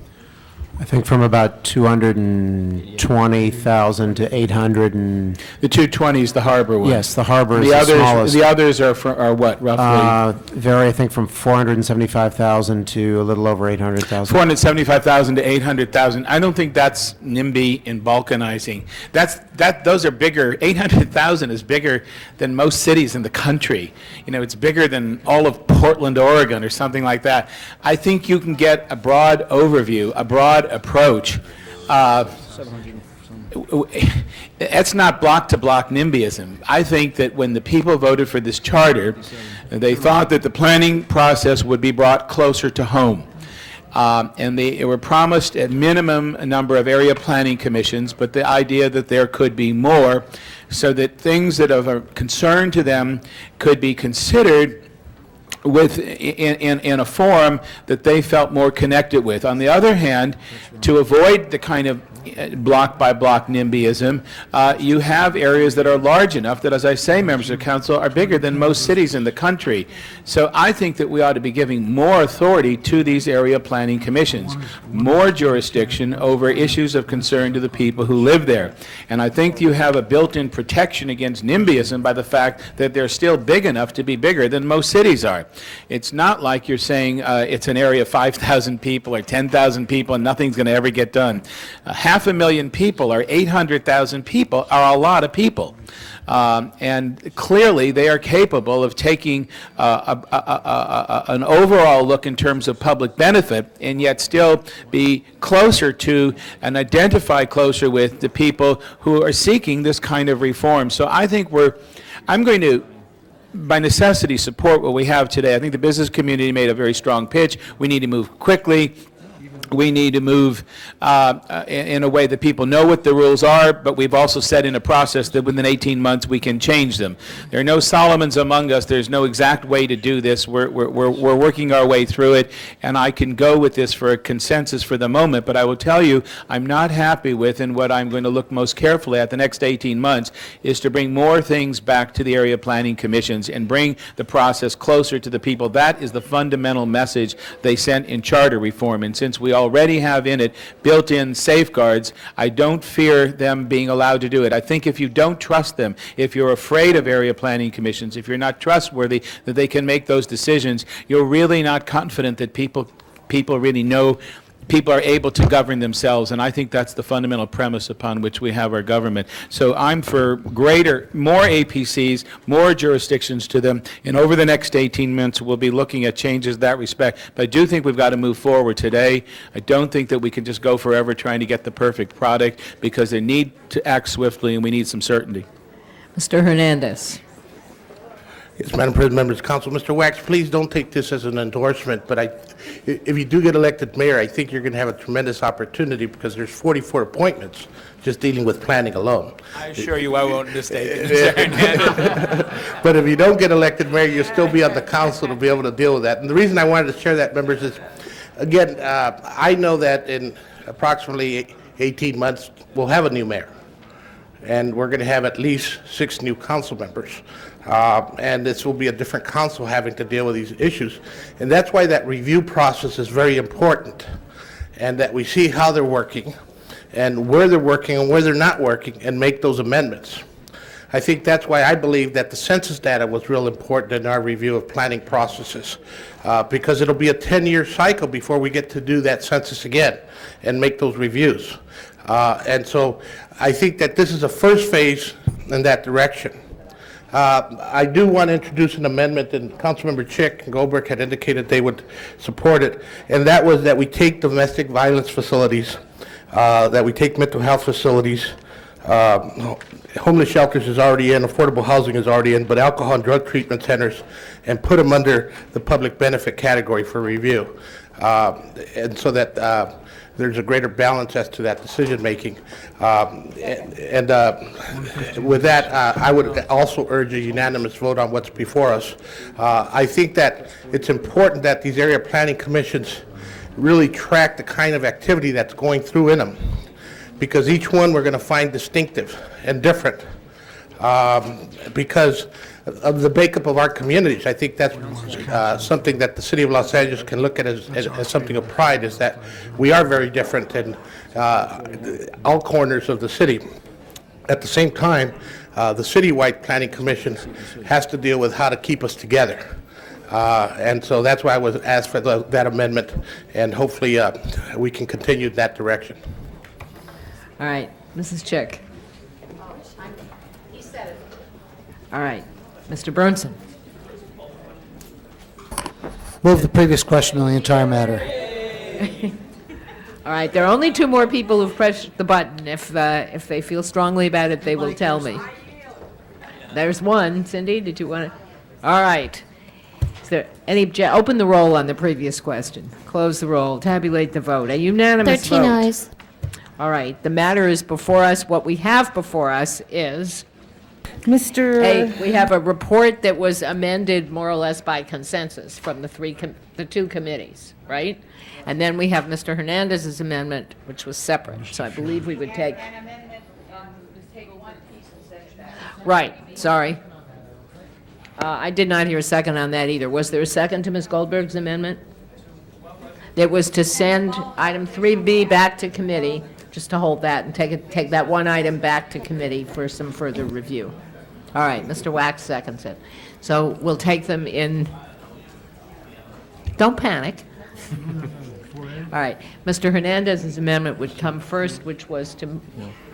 I think from about 220,000 to 800 and... The 220 is the harbor one. Yes, the harbor is the smallest. The others are what, roughly? Vary, I think, from 475,000 to a little over 800,000. 475,000 to 800,000. I don't think that's NIMBY and balkanizing. Those are bigger. 800,000 is bigger than most cities in the country. You know, it's bigger than all of Portland, Oregon, or something like that. I think you can get a broad overview, a broad approach. It's not block-to-block NIMBYism. I think that when the people voted for this charter, they thought that the planning process would be brought closer to home. And they were promised at minimum a number of area planning commissions, but the idea that there could be more, so that things that are of concern to them could be considered in a form that they felt more connected with. On the other hand, to avoid the kind of block-by-block NIMBYism, you have areas that are large enough that, as I say, members of council, are bigger than most cities in the country. So I think that we ought to be giving more authority to these area planning commissions, more jurisdiction over issues of concern to the people who live there. And I think you have a built-in protection against NIMBYism by the fact that they're still big enough to be bigger than most cities are. It's not like you're saying it's an area of 5,000 people or 10,000 people and nothing's going to ever get done. 500,000 people or 800,000 people are a lot of people. And clearly they are capable of taking an overall look in terms of public benefit and yet still be closer to and identify closer with the people who are seeking this kind of reform. So I think I'm going to, by necessity, support what we have today. I think the business community made a very strong pitch. We need to move quickly. We need to move in a way that people know what the rules are, but we've also set in a process that within 18 months we can change them. There are no Solomons among us. There's no exact way to do this. We're working our way through it, and I can go with this for a consensus for the moment, but I will tell you I'm not happy with, and what I'm going to look most carefully at the next 18 months is to bring more things back to the area planning commissions and bring the process closer to the people. That is the fundamental message they sent in charter reform, and since we already have in it built-in safeguards, I don't fear them being allowed to do it. I think if you don't trust them, if you're afraid of area planning commissions, if you're not trustworthy that they can make those decisions, you're really not confident that people really know people are able to govern themselves, and I think that's the fundamental premise upon which we have our government. So I'm for more APCs, more jurisdictions to them, and over the next 18 months we'll be looking at changes in that respect. But I do think we've got to move forward today. I don't think that we can just go forever trying to get the perfect product, because they need to act swiftly and we need some certainty. Mr. Hernandez. Yes, Madam President, members of council. Mr. Wax, please don't take this as an endorsement, but if you do get elected mayor, I think you're going to have a tremendous opportunity, because there's 44 appointments just dealing with planning alone. I assure you I won't mistake it. But if you don't get elected mayor, you'll still be on the council to be able to deal with that. And the reason I wanted to share that, members, is, again, I know that in approximately 18 months, we'll have a new mayor. And we're going to have at least 6 new council members. And this will be a different council having to deal with these issues. And that's why that review process is very important, and that we see how they're working, and where they're working and where they're not working, and make those amendments. I think that's why I believe that the census data was real important in our review of planning processes, because it'll be a 10-year cycle before we get to do that census again and make those reviews. And so I think that this is a first phase in that direction. I do want to introduce an amendment, and Councilmember Chick and Goldberg had indicated they would support it, and that was that we take domestic violence facilities, that we take mental health facilities, homeless shelters is already in, affordable housing is already in, but alcohol and drug treatment centers, and put them under the public benefit category for review. And so that there's a greater balance as to that decision-making. With that, I would also urge a unanimous vote on what's before us. I think that it's important that these area planning commissions really track the kind of activity that's going through in them, because each one we're going to find distinctive and different because of the makeup of our communities. I think that's something that the City of Los Angeles can look at as something of pride, is that we are very different in all corners of the city. At the same time, the citywide planning commission has to deal with how to keep us together. And so that's why I was asked for that amendment, and hopefully we can continue that direction. All right, Mrs. Chick. All right, Mr. Burnson. Move the previous question on the entire matter. All right, there are only two more people who've pressed the button. If they feel strongly about it, they will tell me. There's one. Cindy, did you want to? All right. Is there any open the roll on the previous question? Close the roll. Tabulate the vote. A unanimous 13 vote. ayes. All right. The matter is before us. What we have before us is we have a report that was amended more or less by consensus from the two committees, right? And then we have Mr. Hernandez's amendment, which was separate. So I believe we would take. Right. Sorry. I did not hear a second on that either. Was there a second to Ms. Goldberg's amendment? It was to send item 3B back to committee, just to hold that and take that one item back to committee for some further review. All right, Mr. Wax seconds it. So we'll take them in. Don't panic. All right, Mr. Hernandez's amendment would come first, which was to,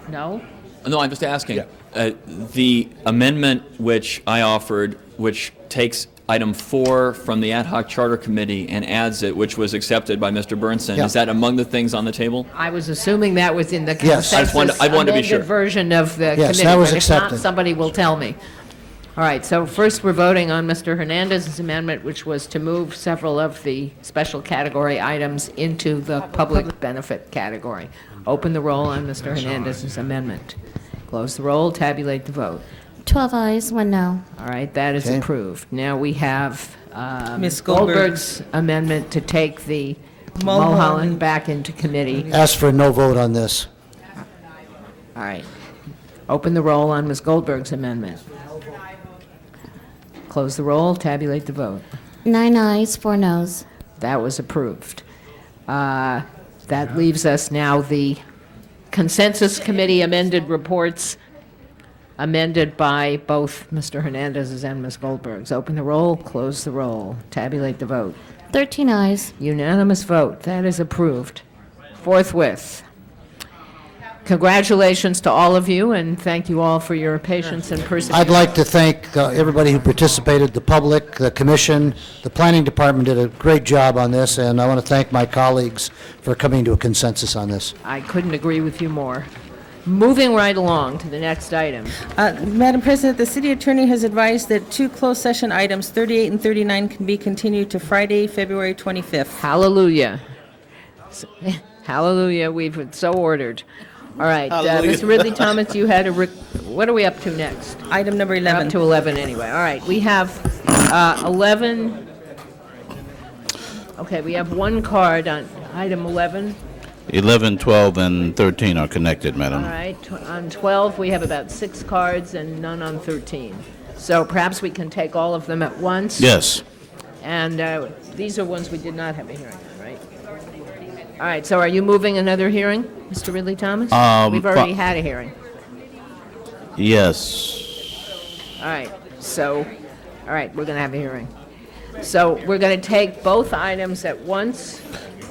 no? No, I'm just asking. The amendment which I offered, which takes item 4 from the ad hoc charter committee and adds it, which was accepted by Mr. Burnson, Yeah. is that among the things on the table? I was assuming that was in the Yes. consensus I wanted to be sure. amended version of the Yes, committee. that was but if not, accepted. somebody will tell me. All right, so first we're voting on Mr. Hernandez's amendment, which was to move several of the special category items into the public benefit category. Open the roll on Mr. Hernandez's amendment. Close the roll, tabulate the vote. 12 ayes, 1 no. All right, that is Okay. approved. Now we have Ms. Goldberg. Goldberg's amendment to take the Mulholland. Mulholland back into committee. Ask for a no vote on this. All right. Open the roll on Ms. Goldberg's amendment. Close the roll, tabulate the vote. 9 ayes, 4 noes. That was approved. That leaves us now the consensus committee amended reports amended by both Mr. Hernandez's and Ms. Goldberg's. Open the roll, close the roll, tabulate the vote. 13 ayes. Unanimous vote. That is approved forthwith. Congratulations to all of you, and thank you all for your patience and perseverance. I'd like to thank everybody who participated, the public, the commission, the planning department did a great job on this, and I want to thank my colleagues for coming to a consensus on this. I couldn't agree with you more. Moving right along to the next item. Madam President, the city attorney has advised that 2 closed session items, 38 and 39, can be continued to Friday, February 25th. Hallelujah. Hallelujah, we've so ordered. All right, Mr. Ridley Thomas, you had what are we up to next? Item number 11. Up to 11 anyway. All right, we have 11. Okay, we have one card on item 11. 11, 12, and 13 are connected, Madam. All right, on 12, we have about 6 cards and none on 13. So perhaps we can take all of them at once? Yes. And these are ones we did not have a hearing on, right? All right, so are you moving another hearing, Mr. Ridley Thomas? We've already had a hearing. Yes. All right, so, all right, we're going to have a hearing. So we're going to take both items at once.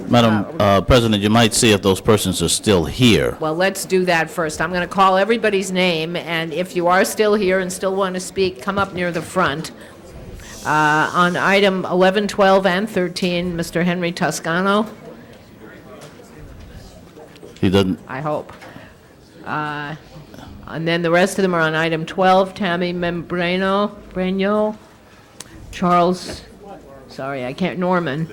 Madam President, you might see if those persons are still here. Well, let's do that first. I'm going to call everybody's name, and if you are still here and still want to speak, come up near the front. On item 11, 12, and 13, Mr. Henry Toscano, He doesn't. I hope. And then the rest of them are on item 12, Tammy Membrano, Charles, sorry, I can't, Norman,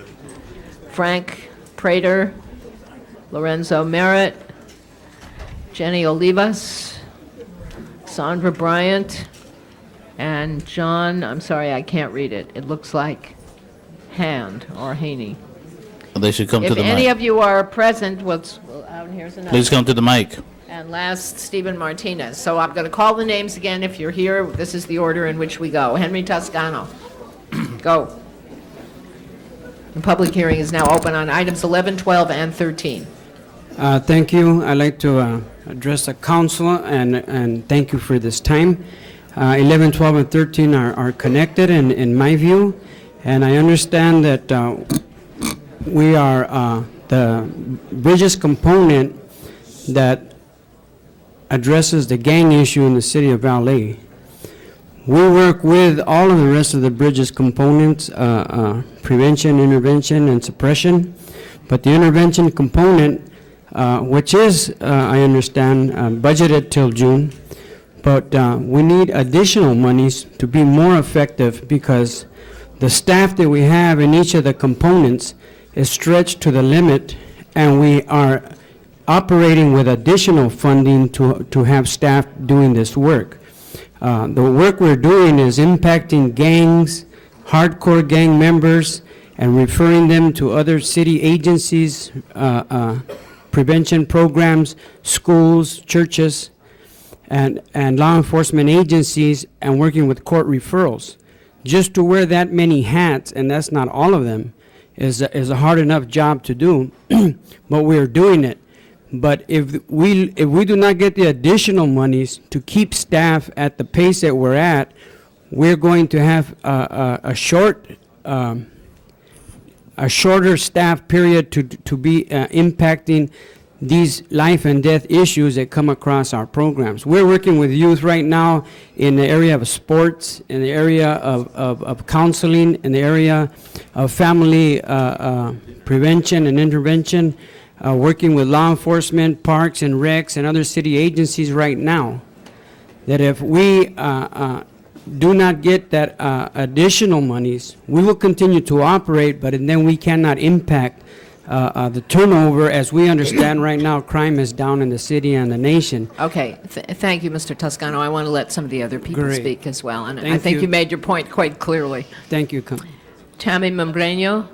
Frank Prater, Lorenzo Merritt, Jenny Olivas, Sandra Bryant, and John, I'm sorry, I can't read it. It looks like Hand or Haney. They should come to If the any mic. of you are present, here's another. Please come to the mic. And last, Stephen Martinez. So I'm going to call the names again. If you're here, this is the order in which we go. Henry Toscano, go. The public hearing is now open on items 11, 12, and 13. Thank you. I'd like to address the council and thank you for this time. 11, 12, and 13 are connected in my view, and I understand that we are the Bridges component that addresses the gang issue in the city of LA. We work with all of the rest of the Bridges components, prevention, intervention, and suppression, but the intervention component, which is, I understand, budgeted till June, but we need additional monies to be more effective because the staff that we have in each of the components is stretched to the limit, and we are operating with additional funding to have staff doing this work. The work we're doing is impacting gangs, hardcore gang members, and referring them to other city agencies, prevention programs, schools, churches, and law enforcement agencies, and working with court referrals. Just to wear that many hats, and that's not all of them, is a hard enough job to do, but we're doing it. But if we do not get the additional monies to keep staff at the pace that we're at, we're going to have a shorter staff period to be impacting these life and death issues that come across our programs. We're working with youth right now in the area of sports, in the area of counseling, in the area of family prevention and intervention, working with law enforcement, parks and recs, and other city agencies right now. That if we do not get that additional monies, we will continue to operate, but then we cannot impact the turnover. As we understand right now, crime is down in the city and the nation. Okay, thank you, Mr. Toscano. I want to let some of the other people Great. speak as well, and I Thank think you. you made your point quite clearly. Thank you. Tammy Membrano.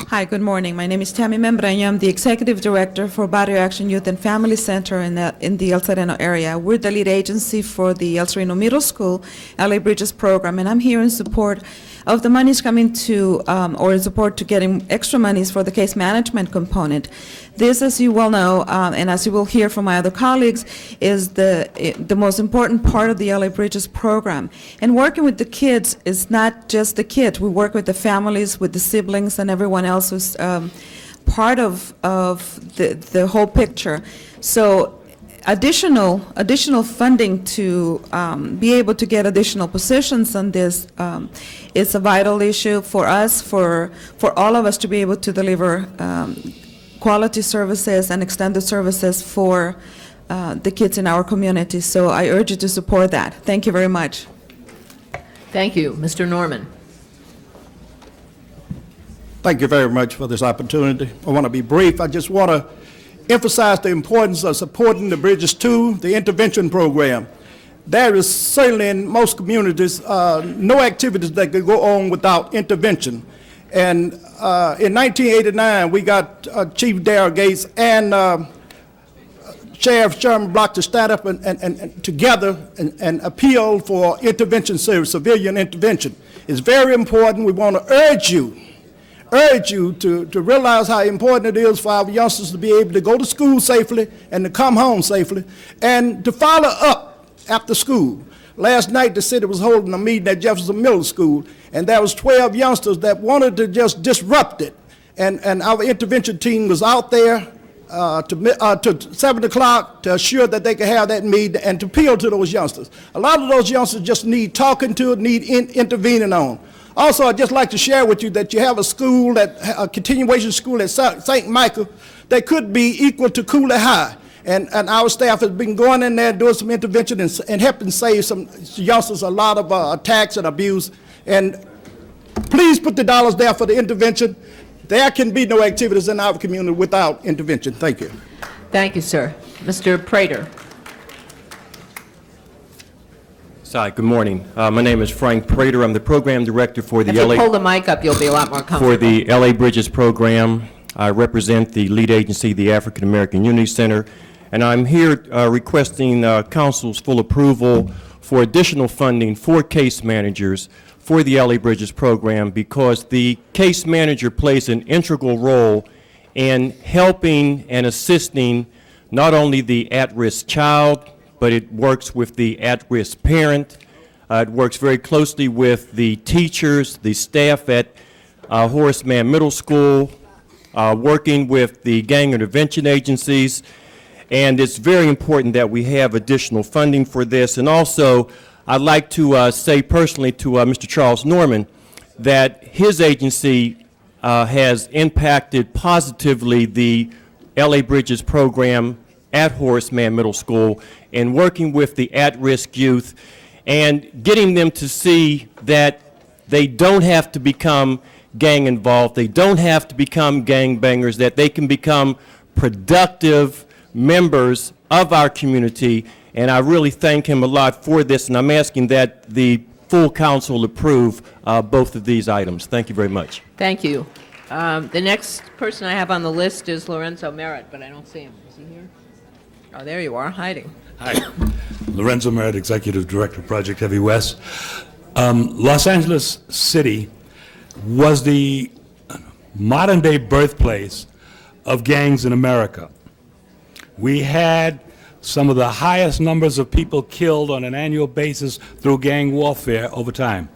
Hi, good morning. My name is Tammy Membrano. I'm the Executive Director for Barrio Action Youth and Family Center in the El Sereno area. We're the lead agency for the El Sereno Middle School LA Bridges program, and I'm here in support of the monies coming to, or in support to getting extra monies for the case management component. This, as you well know, and as you will hear from my other colleagues, is the most important part of the LA Bridges program. And working with the kids is not just the kids. We work with the families, with the siblings, and everyone else who's part of the whole picture. So additional funding to be able to get additional positions on this is a vital issue for us, for all of us to be able to deliver quality services and extended services for the kids in our community. So I urge you to support that. Thank you very much. Thank you. Mr. Norman. Thank you very much for this opportunity. I want to be brief. I just want to emphasize the importance of supporting the Bridges 2, the intervention program. There is certainly in most communities no activities that could go on without intervention. And in 1989, we got Chief Darrell Gates and Sheriff Sherman Block to stand up and together and appeal for intervention service, civilian intervention. It's very important. We want to urge urge you to realize how important it is for our youngsters to be able to go to school safely and to come home safely, and to follow up after school. Last night, the city was holding a meeting at Jefferson Middle School, and there was 12 youngsters that wanted to just disrupt it. And our intervention team was out there to 7 o'clock to assure that they could have that meeting and to appeal to those youngsters. A lot of those youngsters just need talking to, need intervening on. Also, I'd just like to share with you that you have a school, a continuation school at St. Michael that could be equal to Cooley High. And our staff has been going in there doing some intervention and helping save some youngsters a lot of attacks and abuse. And please put the dollars there for the intervention. There can be no activities in our community without intervention. Thank you. Thank you, sir. Mr. Prater. Hi, good morning. My name is Frank Prater. I'm the program director for the If you pull the mic up, you'll be a lot more comfortable. for the LA Bridges program. I represent the lead agency, the African American Unity Center, and I'm here requesting council's full approval for additional funding for case managers for the LA Bridges program, because the case manager plays an integral role in helping and assisting not only the at-risk child, but it works with the at-risk parent. It works very closely with the teachers, the staff at Horace Mann Middle School, working with the gang intervention agencies. And it's very important that we have additional funding for this. And also, I'd like to say personally to Mr. Charles Norman that his agency has impacted positively the LA Bridges program at Horace Mann Middle School in working with the at-risk youth and getting them to see that they don't have to become gang involved, they don't have to become gang bangers, that they can become productive members of our community. And I really thank him a lot for this, and I'm asking that the full council approve both of these items. Thank you very much. Thank you. The next person I have on the list is Lorenzo Merritt, but I don't see him. Is he here? Oh, there you are, hiding. Hi, Lorenzo Merritt, Executive Director, Project Heavy West. Los Angeles City was the modern-day birthplace of gangs in America. We had some of the highest numbers of people killed on an annual basis through gang warfare over time.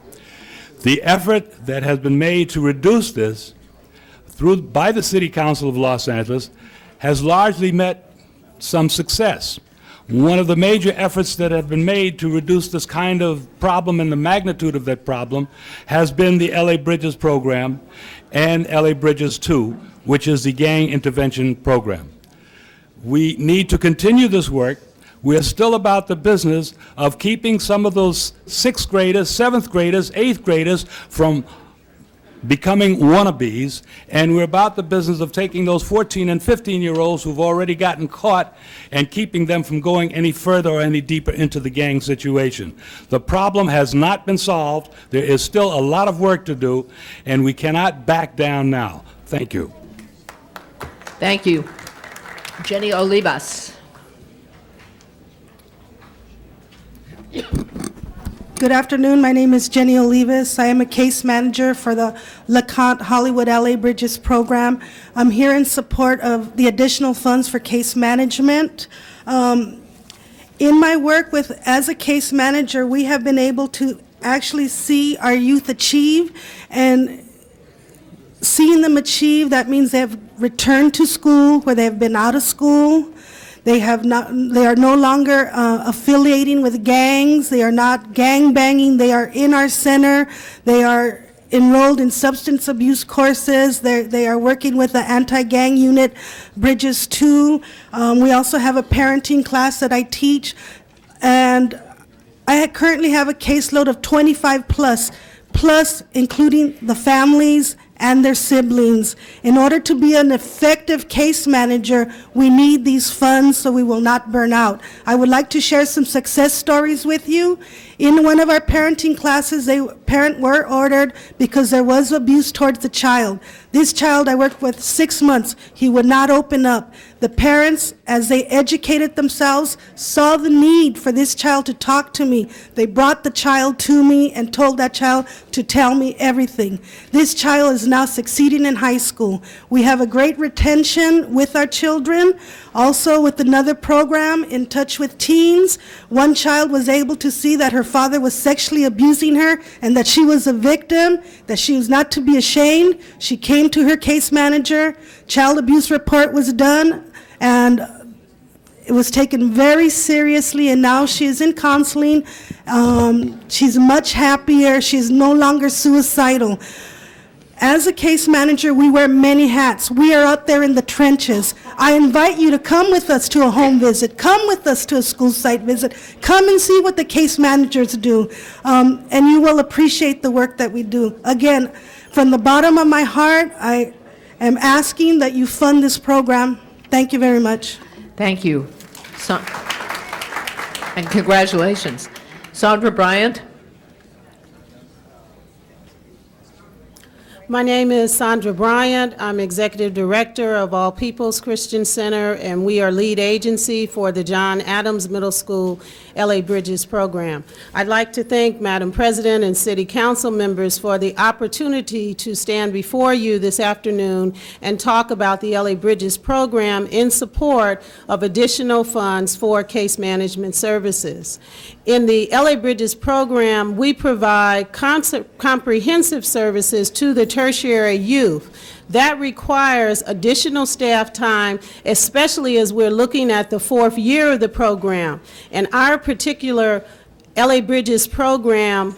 The effort that has been made to reduce this by the City Council of Los Angeles has largely met some success. One of the major efforts that have been made to reduce this kind of problem and the magnitude of that problem has been the LA Bridges program and LA Bridges 2, which is the gang intervention program. We need to continue this work. We're still about the business of keeping some of those 6th graders, 7th graders, 8th graders from becoming wannabes, and we're about the business of taking those 14 and 15-year-olds who've already gotten caught and keeping them from going any further or any deeper into the gang situation. The problem has not been solved. There is still a lot of work to do, and we cannot back down now. Thank you. Thank you. Jenny Olivas. Good afternoon. My name is Jenny Olivas. I am a case manager for the LeConte Hollywood LA Bridges program. I'm here in support of the additional funds for case management. In my work as a case manager, we have been able to actually see our youth achieve, and seeing them achieve, that means they have returned to school where they have been out of school. They are no longer affiliating with gangs. They are not gang banging. They are in our center. They are enrolled in substance abuse courses. They are working with the anti-gang unit, Bridges 2. We also have a parenting class that I teach. And I currently have a caseload of 25 plus including the families and their siblings. In order to be an effective case manager, we need these funds so we will not burn out. I would like to share some success stories with you. In one of our parenting classes, parent were ordered because there was abuse towards the child. This child I worked with 6 months, he would not open up. The parents, as they educated themselves, saw the need for this child to talk to me. They brought the child to me and told that child to tell me everything. This child is now succeeding in high school. We have a great retention with our children. Also, with another program, In Touch with Teens, one child was able to see that her father was sexually abusing her and that she was a victim, that she was not to be ashamed. She came to her case manager, child abuse report was done, and it was taken very seriously, and now she is in counseling. She's much happier. She's no longer suicidal. As a case manager, we wear many hats. We are out there in the trenches. I invite you to come with us to a home visit. Come with us to a school site visit. Come and see what the case managers do, and you will appreciate the work that we do. Again, from the bottom of my heart, I am asking that you fund this program. Thank you very much. Thank you. And congratulations. Sandra Bryant? My name is Sandra Bryant. I'm Executive Director of All People's Christian Center, and we are lead agency for the John Adams Middle School L.A. Bridges program. I'd like to thank Madam President and City Council members for the opportunity to stand before you this afternoon and talk about the L.A. Bridges program in support of additional funds for case management services. In the L.A. Bridges program, we provide comprehensive services to the tertiary youth. That requires additional staff time, especially as we're looking at the 4th year of the program. And our particular L.A. Bridges program,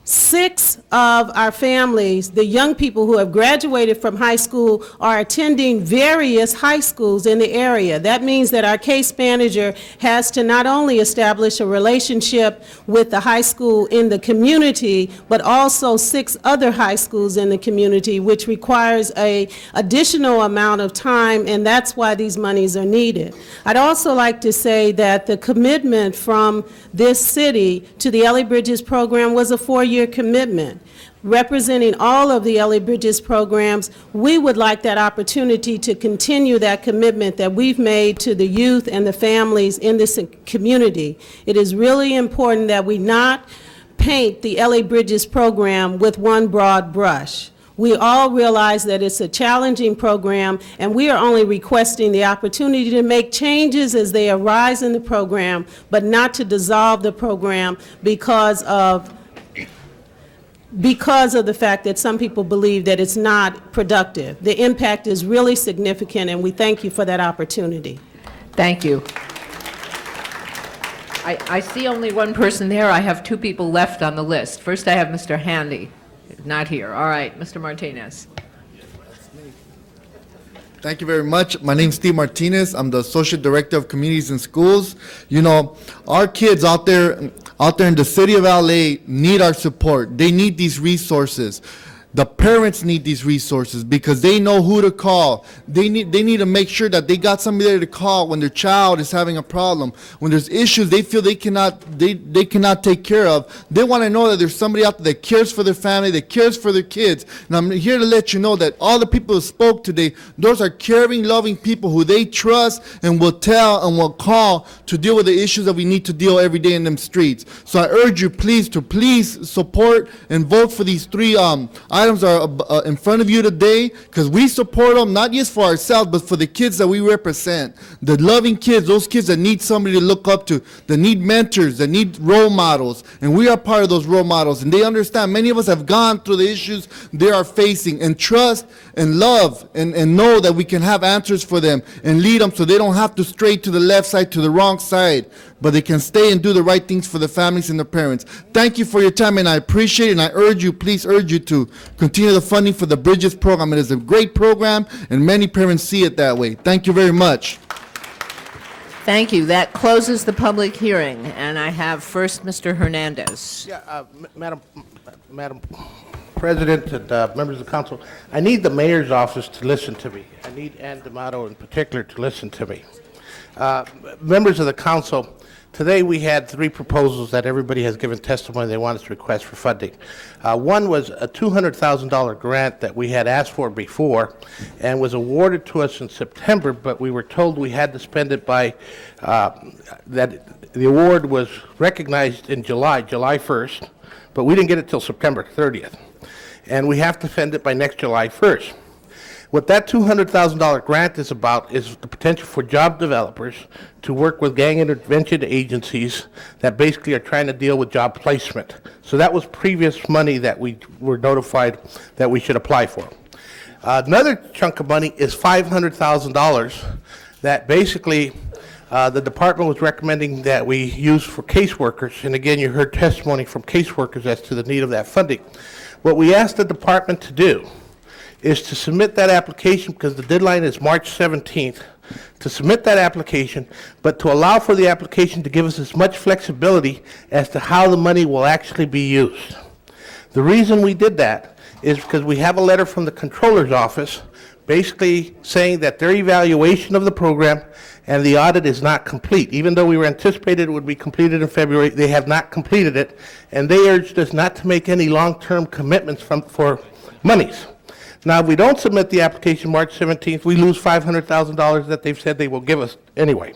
6 of our families, the young people who have graduated from high school, are attending various high schools in the area. That means that our case manager has to not only establish a relationship with the high school in the community, but also 6 other high schools in the community, which requires an additional amount of time, and that's why these monies are needed. I'd also like to say that the commitment from this city to the L.A. Bridges program was a 4-year commitment. Representing all of the L.A. Bridges programs, we would like that opportunity to continue that commitment that we've made to the youth and the families in this community. It is really important that we not paint the L.A. Bridges program with one broad brush. We all realize that it's a challenging program, and we are only requesting the opportunity to make changes as they arise in the program, but not to dissolve the program because of the fact that some people believe that it's not productive. The impact is really significant, and we thank you for that opportunity. Thank you. I see only one person there. I have 2 people left on the list. First, I have Mr. Handy, not here. All right, Mr. Martinez. Thank you very much. My name's Steve Martinez. I'm the Associate Director of Communities and Schools. You know, our kids out there in the city of LA need our support. They need these resources. The parents need these resources because they know who to call. They need to make sure that they got somebody there to call when their child is having a problem. When there's issues they feel they cannot take care of, they want to know that there's somebody out there that cares for their family, that cares for their kids. And I'm here to let you know that all the people who spoke today, those are caring, loving people who they trust and will tell and will call to deal with the issues that we need to deal every day in them streets. So I urge you please support and vote for these 3 items are in front of you today, because we support them not just for ourselves but for the kids that we represent, the loving kids, those kids that need somebody to look up to, that need mentors, that need role models, and we are part of those role models, and they understand. Many of us have gone through the issues they are facing, and trust and love and know that we can have answers for them and lead them so they don't have to stray to the left side, to the wrong side, but they can stay and do the right things for the families and the parents. Thank you for your time, and I appreciate it, and I urge you to continue the funding for the Bridges program. It is a great program, and many parents see it that way. Thank you very much. Thank you. That closes the public hearing, and I have first Mr. Hernandez. Yeah, Madam President and members of the council, I need the mayor's office to listen to me. I need Ann D'Amato in particular to listen to me. Members of the council, Today, we had 3 proposals that everybody has given testimony they want us to request for funding. One was a $200,000 grant that we had asked for before and was awarded to us in September, but we were told we had to spend it by, that the award was recognized in July 1st, but we didn't get it till September 30th. And we have to spend it by next July 1st. What that $200,000 grant is about is the potential for job developers to work with gang intervention agencies that basically are trying to deal with job placement. So that was previous money that we were notified that we should apply for. Another chunk of money is $500,000 that basically the department was recommending that we use for caseworkers. And again, you heard testimony from caseworkers as to the need of that funding. What we asked the department to do is to submit that application, because the deadline is March 17th, to submit that application, but to allow for the application to give us as much flexibility as to how the money will actually be used. The reason we did that is because we have a letter from the Controller's Office basically saying that their evaluation of the program and the audit is not complete. Even though we were anticipated it would be completed in February, they have not completed it, and they urged us not to make any long-term commitments for monies. Now, if we don't submit the application March 17th, we lose $500,000 that they've said they will give us anyway.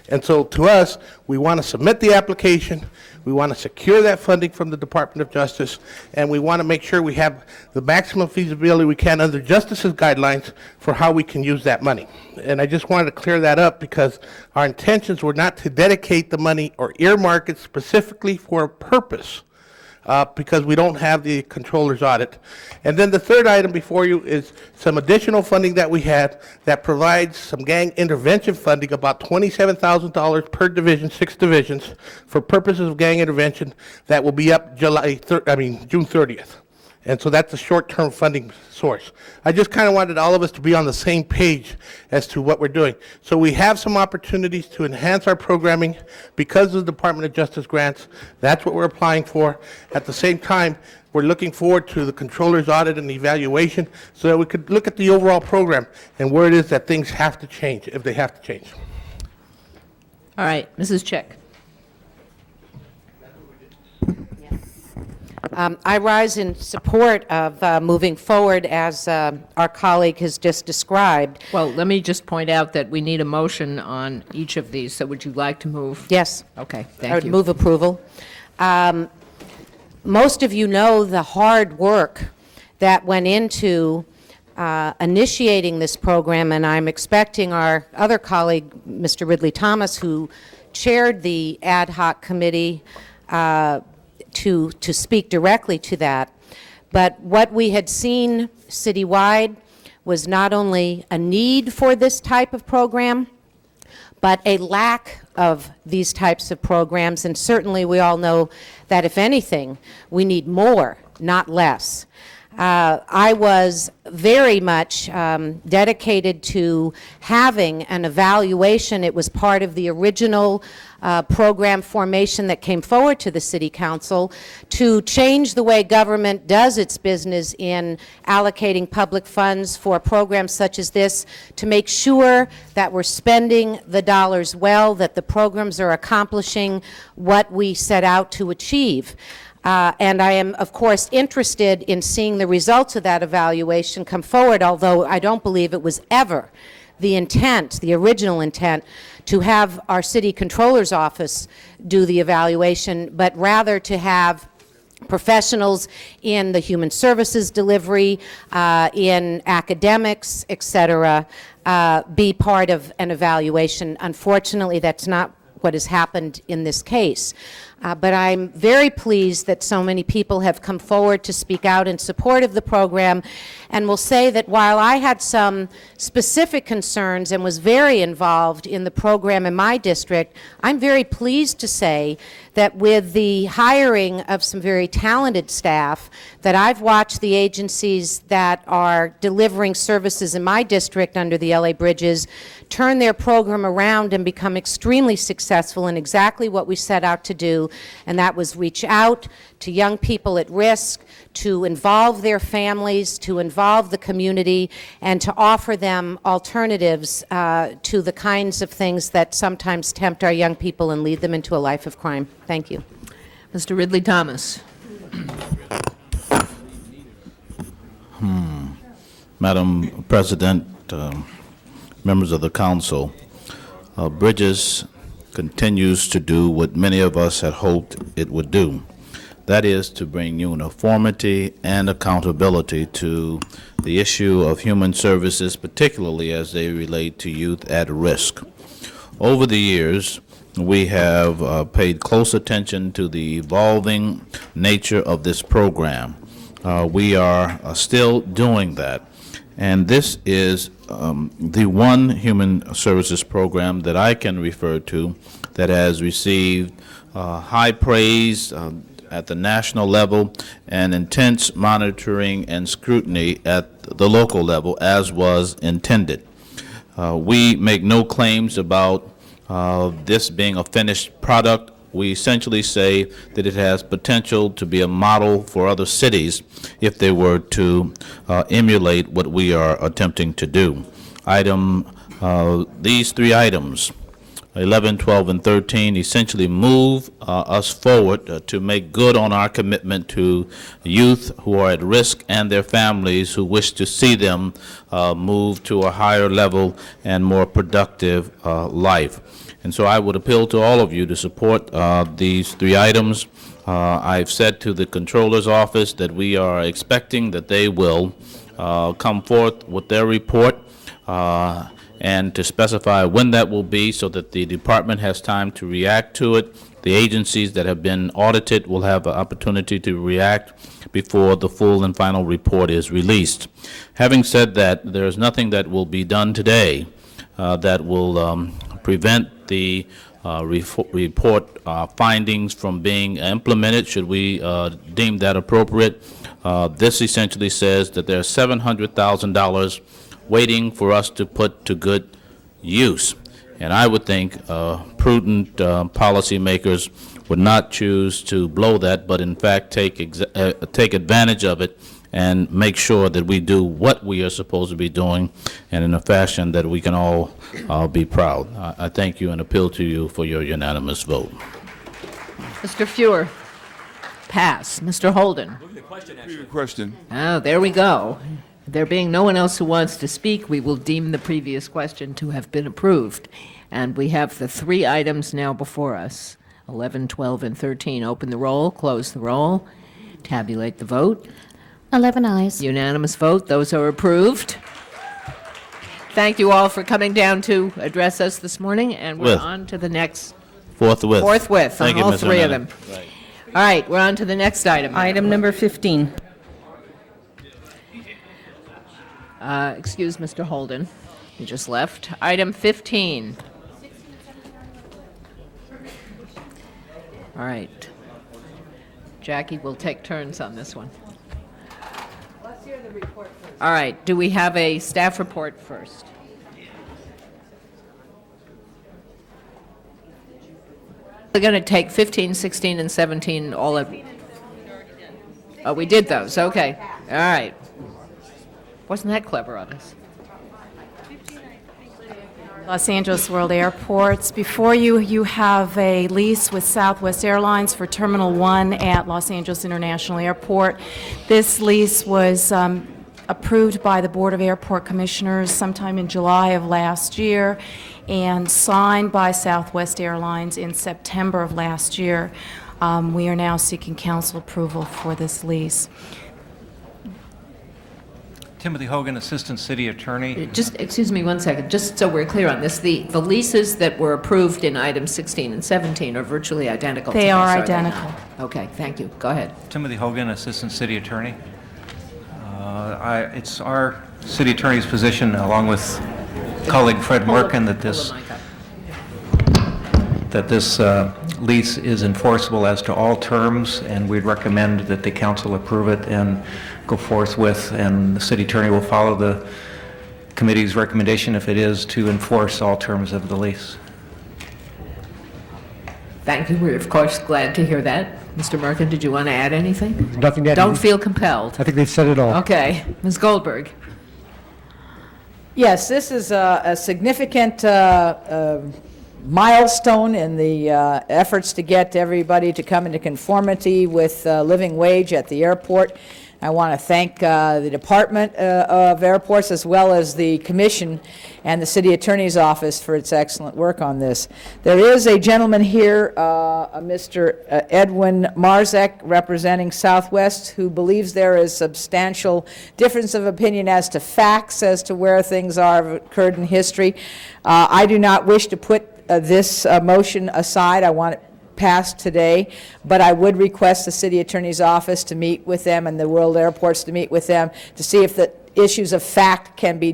And so to us, we want to submit the application, we want to secure that funding from the Department of Justice, and we want to make sure we have the maximum feasibility we can under Justice's guidelines for how we can use that money. And I just wanted to clear that up because our intentions were not to dedicate the money or earmark it specifically for a purpose. Because we don't have the controller's audit. And then the third item before you is some additional funding that we had that provides some gang intervention funding, about $27,000 per division, 6 divisions, for purposes of gang intervention that will be up June 30th. And so that's a short-term funding source. I just kind of wanted all of us to be on the same page as to what we're doing. So we have some opportunities to enhance our programming because of the Department of Justice grants. That's what we're applying for. At the same time, we're looking forward to the controller's audit and evaluation so that we could look at the overall program and where it is that things have to change, if they have to change. All right, Mrs. Chick. I rise in support of moving forward as our colleague has just described. Well, let me just point out that we need a motion on each of these, so would you like to move? Yes. Okay, I thank would you. move approval. Most of you know the hard work that went into initiating this program, and I'm expecting our other colleague, Mr. Ridley Thomas, who chaired the ad hoc committee, to speak directly to that. But what we had seen citywide was not only a need for this type of program, but a lack of these types of programs. And certainly we all know that if anything, we need more, not less. I was very much dedicated to having an evaluation. It was part of the original program formation that came forward to the City Council to change the way government does its business in allocating public funds for programs such as this, to make sure that we're spending the dollars well, that the programs are accomplishing what we set out to achieve. And I am, of course, interested in seeing the results of that evaluation come forward, although I don't believe it was ever the intent, the original intent, to have our City Controller's Office do the evaluation, but rather to have professionals in the human services delivery, in academics, et cetera, be part of an evaluation. Unfortunately, that's not what has happened in this case. But I'm very pleased that so many people have come forward to speak out in support of the program, and will say that while I had some specific concerns and was very involved in the program in my district, I'm very pleased to say that with the hiring of some very talented staff, that I've watched the agencies that are delivering services in my district under the LA Bridges turn their program around and become extremely successful in exactly what we set out to do, and that was reach out to young people at risk, to involve their families, to involve the community, and to offer them alternatives to the kinds of things that sometimes tempt our young people and lead them into a life of crime. Thank you. Mr. Ridley Thomas. Madam President, members of the council, Bridges continues to do what many of us had hoped it would do. That is to bring uniformity and accountability to the issue of human services, particularly as they relate to youth at risk. Over the years, we have paid close attention to the evolving nature of this program. We are still doing that. And this is the one human services program that I can refer to that has received high praise at the national level and intense monitoring and scrutiny at the local level, as was intended. We make no claims about this being a finished product. We essentially say that it has potential to be a model for other cities if they were to emulate what we are attempting to do. These three items, 11, 12, and 13, essentially move us forward to make good on our commitment to youth who are at risk and their families who wish to see them move to a higher level and more productive life. And so I would appeal to all of you to support these three items. I've said to the Controller's Office that we are expecting that they will come forth with their report and to specify when that will be so that the department has time to react to it. The agencies that have been audited will have an opportunity to react before the full and final report is released. Having said that, there is nothing that will be done today that will prevent the report findings from being implemented, should we deem that appropriate. This essentially says that there's $700,000 waiting for us to put to good use. And I would think prudent policymakers would not choose to blow that, but in fact take advantage of it and make sure that we do what we are supposed to be doing and in a fashion that we can all be proud. I thank you and appeal to you for your unanimous vote. Mr. Fuhr. Pass. Mr. Holden. Question. Oh, there we go. There being no one else who wants to speak, we will deem the previous question to have been approved. And we have the three items now before us, 11, 12, and 13. Open the roll, close the roll, tabulate the vote. 11 ayes. Unanimous vote. Those are approved. Thank you all for coming down to address us this morning, and we're on to the next. Forthwith. Forthwith, Thank on you, all Ms. three of O'Malley. them. Right. All right, we're on to the next item. Item number 15. Excuse Mr. Holden. He just left. Item 15. All right. Jackie, we'll take turns on this one. Let's hear the report first. All right. Do we have a staff report first? We're going to take 15, 16, and 17 all at... Oh, we did those. Okay. All right. Wasn't that clever of us? Los Angeles World Airports. Before you, you have a lease with Southwest Airlines for Terminal 1 at Los Angeles International Airport. This lease was approved by the Board of Airport Commissioners sometime in July of last year and signed by Southwest Airlines in September of last year. We are now seeking council approval for this lease. Timothy Hogan, Assistant City Attorney. Just, excuse me one second, just so we're clear on this, the leases that were approved in items 16 and 17 are virtually identical to this, They are they identical. not? Okay, thank you. Go ahead. Timothy Hogan, Assistant City Attorney. It's our city attorney's position, along with colleague Fred Merkin, that this lease is enforceable as to all terms, and we'd recommend that the council approve it and go forth with, and the city attorney will follow the committee's recommendation if it is to enforce all terms of the lease. Thank you. We're, of course, glad to hear that. Mr. Merkin, did you want to add anything? Nothing to add. Don't feel compelled. I think they've said it all. Okay. Ms. Goldberg. Yes, this is a significant milestone in the efforts to get everybody to come into conformity with living wage at the airport. I want to thank the Department of Airports as well as the Commission and the City Attorney's Office for its excellent work on this. There is a gentleman here, Mr. Edwin Marzek, representing Southwest, who believes there is substantial difference of opinion as to facts as to where things have occurred in history. I do not wish to put this motion aside. I want it passed today, but I would request the City Attorney's Office to meet with them and the World Airports to meet with them to see if the issues of fact can be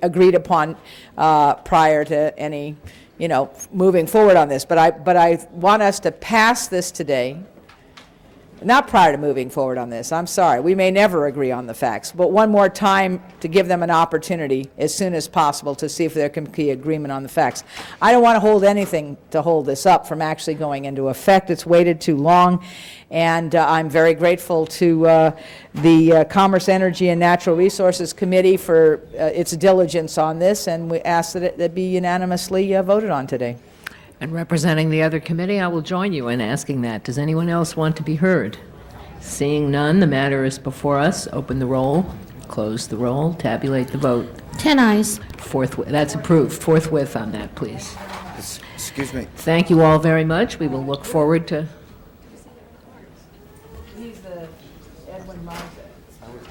agreed upon prior to any, moving forward on this. But I want us to pass this today. Not prior to moving forward on this. I'm sorry. We may never agree on the facts, but one more time to give them an opportunity as soon as possible to see if there can be agreement on the facts. I don't want to hold anything to hold this up from actually going into effect. It's waited too long, and I'm very grateful to the Commerce, Energy, and Natural Resources Committee for its diligence on this, and we ask that it be unanimously voted on today. And representing the other committee, I will join you in asking that. Does anyone else want to be heard? Seeing none, the matter is before us. Open the roll, close the roll, tabulate the vote. 10 ayes. Forthwith, that's approved. Forthwith on that, please. Excuse me. Thank you all very much. We will look forward to...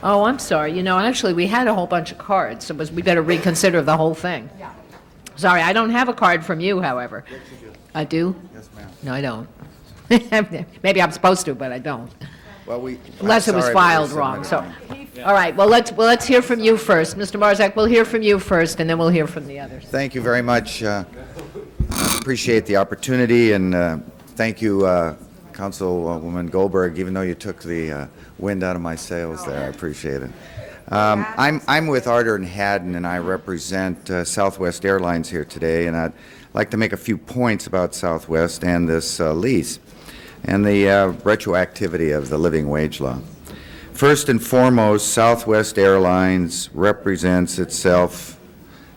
Oh, I'm sorry. Actually, we had a whole bunch of cards, so we better reconsider the whole thing. Yeah. Sorry, I don't have a card from you, however. Yes, you do. I do? Yes, ma'am. No, I don't. Maybe I'm supposed to, but I don't. Well, Unless it was filed wrong. So, all right. Well, let's hear from you first, Mr. Marzak. We'll hear from you first, and then we'll hear from the others. Thank you very much. Appreciate the opportunity, and thank you, Councilwoman Goldberg. Even though you took the wind out of my sails there, I appreciate it. I'm with Arter and Haddon, and I represent Southwest Airlines here today, and I'd like to make a few points about Southwest and this lease and the retroactivity of the living wage law. First and foremost, Southwest Airlines represents itself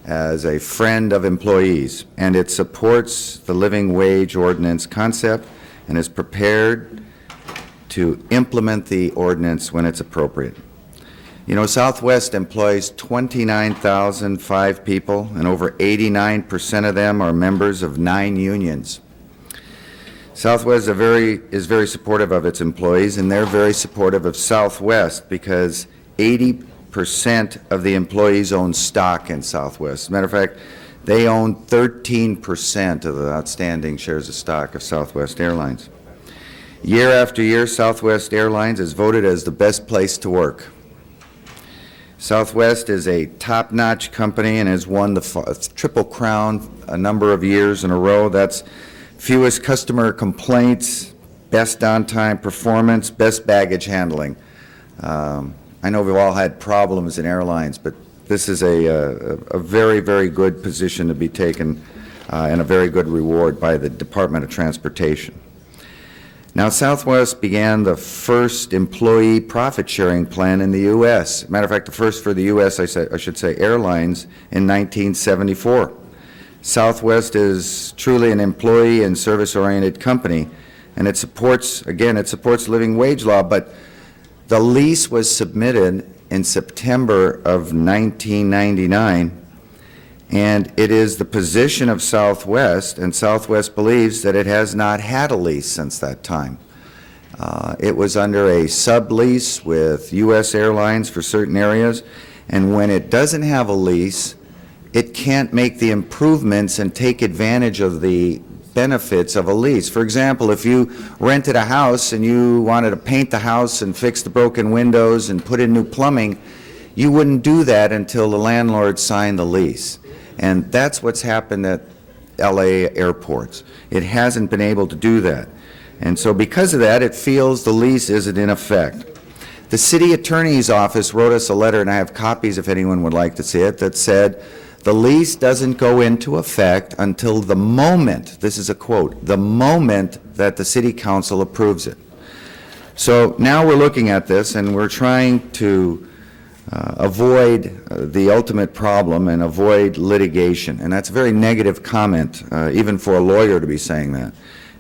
as a friend of employees, and it supports the living wage ordinance concept and is prepared to implement the ordinance when it's appropriate. Southwest employs 29,005 people, and over 89% of them are members of 9 unions. Southwest is very supportive of its employees, and they're very supportive of Southwest because 80% of the employees own stock in Southwest. As a matter of fact, they own 13% of the outstanding shares of stock of Southwest Airlines. Year after year, Southwest Airlines is voted as the best place to work. Southwest is a top-notch company and has won the Triple Crown a number of years in a row. That's fewest customer complaints, best on-time performance, best baggage handling. I know we've all had problems in airlines, but this is a very, very good position to be taken and a very good reward by the Department of Transportation. Now, Southwest began the first employee profit-sharing plan in the U.S. Matter of fact, the first for the U.S., I should say, airlines in 1974. Southwest is truly an employee and service-oriented company, and it supports living wage law, but the lease was submitted in September of 1999, and it is the position of Southwest, and Southwest believes that it has not had a lease since that time. It was under a sublease with U.S. Airlines for certain areas, and when it doesn't have a lease, it can't make the improvements and take advantage of the benefits of a lease. For example, if you rented a house and you wanted to paint the house and fix the broken windows and put in new plumbing, you wouldn't do that until the landlord signed the lease. And that's what's happened at LA airports. It hasn't been able to do that. And so because of that, it feels the lease isn't in effect. The city attorney's office wrote us a letter, and I have copies if anyone would like to see it, that said the lease doesn't go into effect until the moment, this is a quote, the moment that the city council approves it. So now we're looking at this and we're trying to avoid the ultimate problem and avoid litigation. And that's a very negative comment, even for a lawyer to be saying that.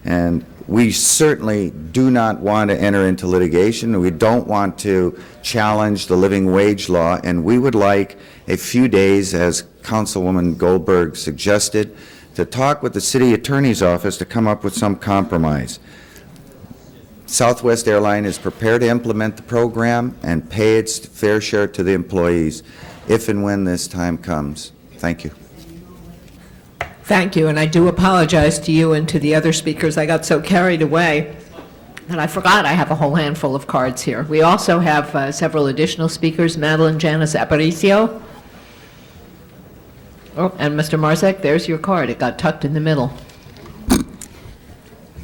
And we certainly do not want to enter into litigation. We don't want to challenge the living wage law, and we would like a few days, as Councilwoman Goldberg suggested, to talk with the city attorney's office to come up with some compromise. Southwest Airlines is prepared to implement the program and pay its fair share to the employees if and when this time comes. Thank you. Thank you, and I do apologize to you and to the other speakers. I got so carried away that I forgot I have a whole handful of cards here. We also have several additional speakers, Madeline Janice Aparicio. Oh, and Mr. Marzek, there's your card. It got tucked in the middle.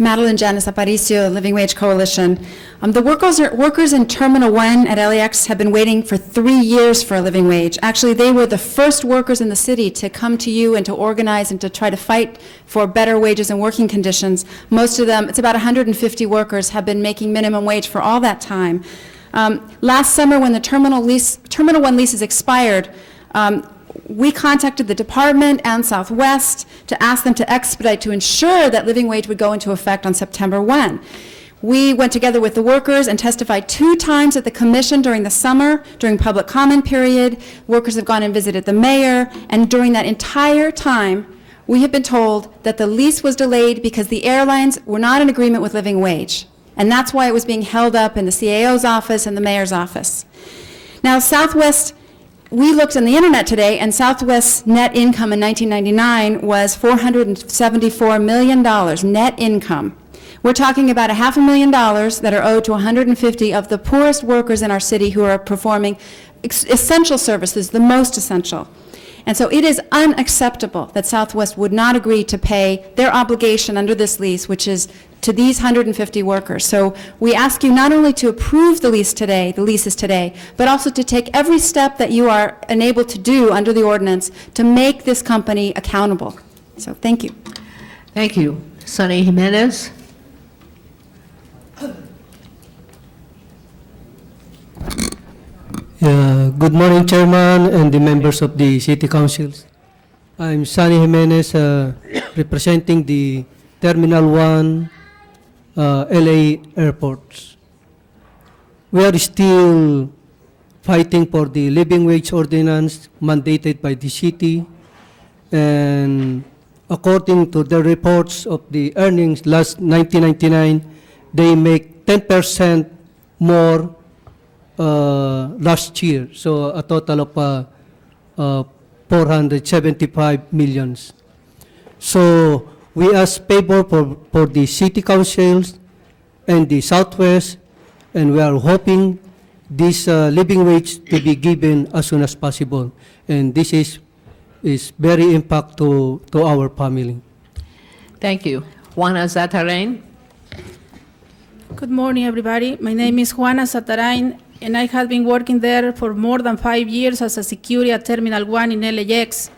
Madeline Janice Aparicio, Living Wage Coalition. The workers in Terminal 1 at LAX have been waiting for 3 years for a living wage. Actually, they were the first workers in the city to come to you and to organize and to try to fight for better wages and working conditions. Most of them, it's about 150 workers, have been making minimum wage for all that time. Last summer, when the Terminal 1 leases expired, we contacted the department and Southwest to ask them to expedite to ensure that living wage would go into effect on September 1. We went together with the workers and testified 2 times at the commission during the summer, during public comment period. Workers have gone and visited the mayor, and during that entire time, we have been told that the lease was delayed because the airlines were not in agreement with living wage. And that's why it was being held up in the CAO's office and the mayor's office. Now, Southwest, we looked on the internet today, and Southwest's net income in 1999 was $474 million net income. We're talking about $500,000 that are owed to 150 of the poorest workers in our city who are performing essential services, the most essential. And so it is unacceptable that Southwest would not agree to pay their obligation under this lease, which is to these 150 workers. So we ask you not only to approve the leases today, but also to take every step that you are enabled to do under the ordinance to make this company accountable. So thank you. Thank you. Sonny Jimenez. Good morning, Chairman and the members of the City Councils. I'm Sonny Jimenez, representing the Terminal 1 LA airports. We are still fighting for the living wage ordinance mandated by the city, and according to the reports of the earnings last 1999, they make 10% more last year, so a total of 475 millions. So we ask favor for the city councils and the Southwest, and we are hoping this living wage to be given as soon as possible. And this is very impact to our family. Thank you. Juana Zatarain. Good morning, everybody. My name is Juana Zatarain, and I have been working there for more than 5 years as a security at Terminal 1 in LAX.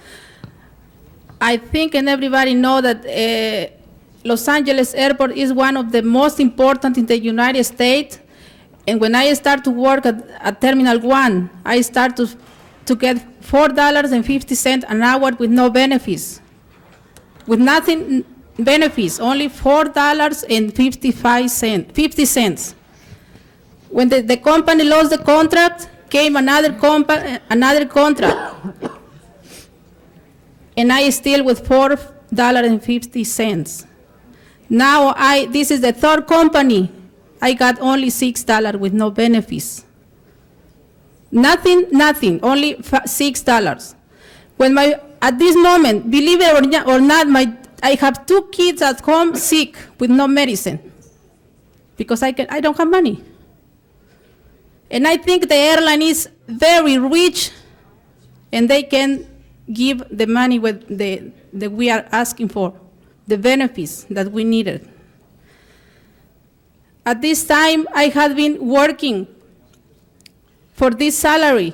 I think and everybody know that Los Angeles Airport is one of the most important in the United States. And when I start to work at Terminal 1, I start to get $4.50 an hour with no benefits. With nothing benefits, only $4.50. When the company lost the contract, came another contract. And I still with $4.50. Now this is the third company. I got only $6 with no benefits. Nothing, only $6. At this moment, believe it or not, I have 2 kids at home sick with no medicine because I don't have money. And I think the airline is very rich, and they can give the money with that we are asking for, the benefits that we needed. At this time, I had been working for this salary,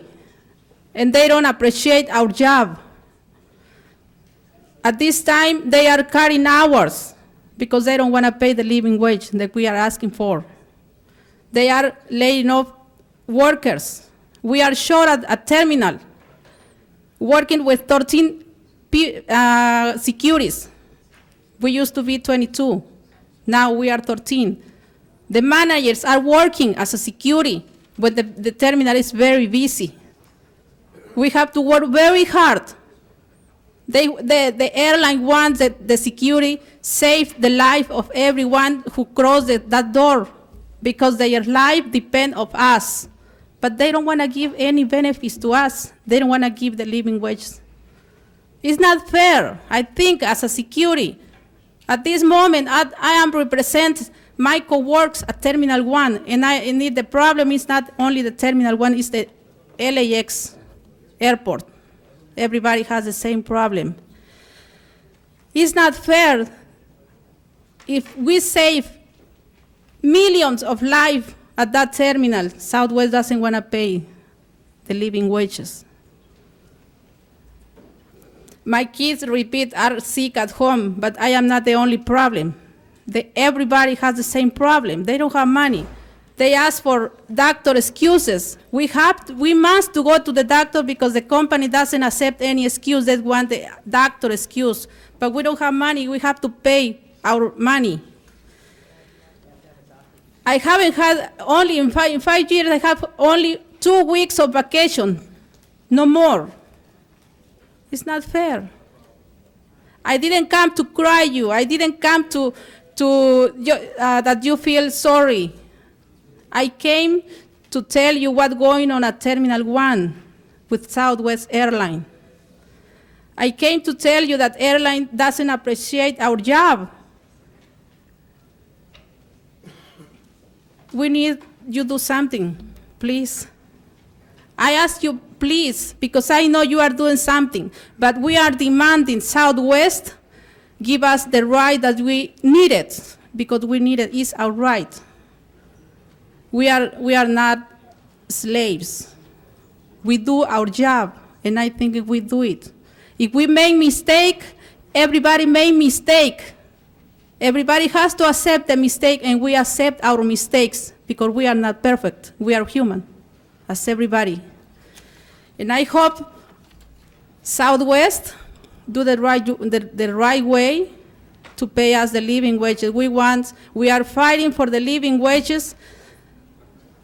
and they don't appreciate our job. At this time, they are cutting hours because they don't want to pay the living wage that we are asking for. They are laying off workers. We are short at a terminal, working with 13 securities. We used to be 22. Now we are 13. The managers are working as a security, but the terminal is very busy. We have to work very hard. The airline wants that the security save the life of everyone who crosses that door, because their life depends on us. But they don't want to give any benefits to us. They don't want to give the living wages. It's not fair. I think as a security, at this moment, I am represent my co-workers at Terminal 1, and the problem is not only the Terminal 1, it's the LAX airport. Everybody has the same problem. It's not fair if we save millions of lives at that terminal. Southwest doesn't want to pay the living wages. My kids, repeat, are sick at home, but I am not the only problem. Everybody has the same problem. They don't have money. They ask for doctor excuses. We must to go to the doctor because the company doesn't accept any excuse. They want the doctor excuse. But we don't have money. We have to pay our money. I haven't had only, in 5 years, I have only 2 weeks of vacation, no more. It's not fair. I didn't come to cry you. I didn't come to that you feel sorry. I came to tell you what's going on at Terminal 1 with Southwest Airlines. I came to tell you that airline doesn't appreciate our job. We need you to do something, please. I ask you, please, because I know you are doing something, but we are demanding Southwest give us the right that we need it, because we need it. It's our right. We are not slaves. We do our job, and I think if we do it. If we make mistake, everybody make mistake. Everybody has to accept the mistake, and we accept our mistakes because we are not perfect. We are human, as everybody. And I hope Southwest do the right way to pay us the living wages. We are fighting for the living wages.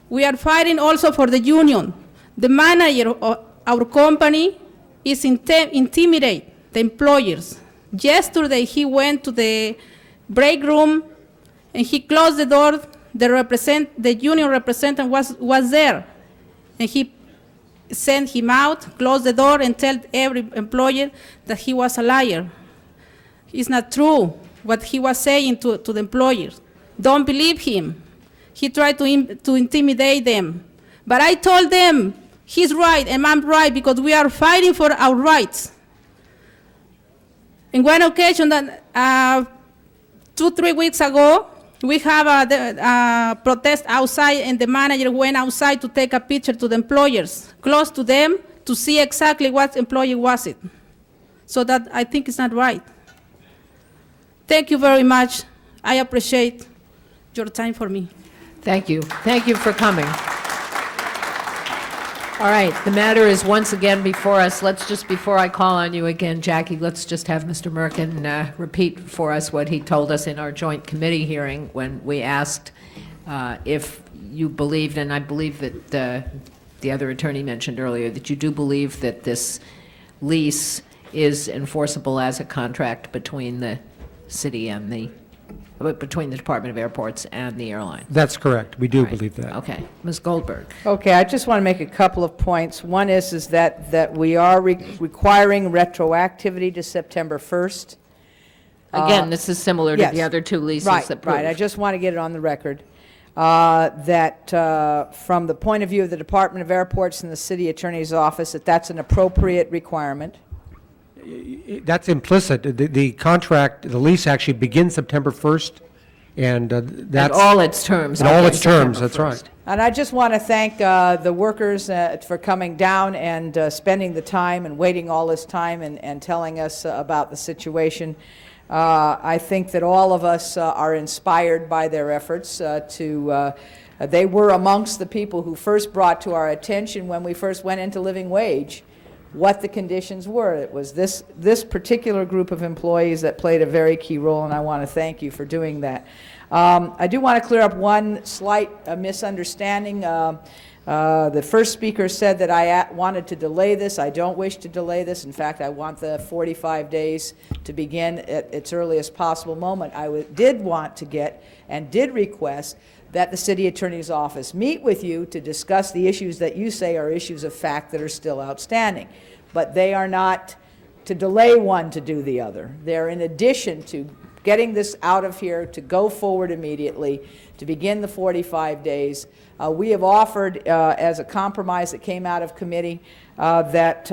We are fighting also for the union. The manager of our company is intimidate the employers. Yesterday he went to the break room and he closed the door. The union representative was there, and he sent him out, closed the door, and tell every employer that he was a liar. It's not true what he was saying to the employers. Don't believe him. He tried to intimidate them. But I told them, he's right and I'm right, because we are fighting for our rights. In one occasion, 2-3 weeks ago, we have a protest outside, and the manager went outside to take a picture to the employers, close to them, to see exactly what employee was it. So that I think it's not right. Thank you very much. I appreciate your time for me. Thank you. Thank you for coming. All right, the matter is once again before us. Let's just, before I call on you again, Jackie, let's just have Mr. Merkin repeat for us what he told us in our joint committee hearing when we asked if you believed, and I believe that the other attorney mentioned earlier, that you do believe that this lease is enforceable as a contract between the city and between the Department of Airports and the airline. That's correct. We do believe that. Okay. Ms. Goldberg. Okay, I just want to make a couple of points. One is that we are requiring retroactivity to September 1st. Again, this is similar to yes. the other two leases Right, that right. I just want to get it on the record. That from the point of view of the Department of Airports and the City Attorney's Office, that's an appropriate requirement. that's implicit. The contract, the lease actually begins September 1st, and that's... all its terms And all begin its terms, September that's right. 1st. And I just want to thank the workers for coming down and spending the time and waiting all this time and telling us about the situation. I think that all of us are inspired by their efforts they were amongst the people who first brought to our attention when we first went into living wage what the conditions were. It was this particular group of employees that played a very key role, and I want to thank you for doing that. I do want to clear up one slight misunderstanding. The first speaker said that I wanted to delay this. I don't wish to delay this. In fact, I want the 45 days to begin at its earliest possible moment. I did want to get and did request that the city attorney's office meet with you to discuss the issues that you say are issues of fact that are still outstanding. But they are not to delay one to do the other. They're in addition to getting this out of here to go forward immediately, to begin the 45 days. We have offered, as a compromise that came out of committee, that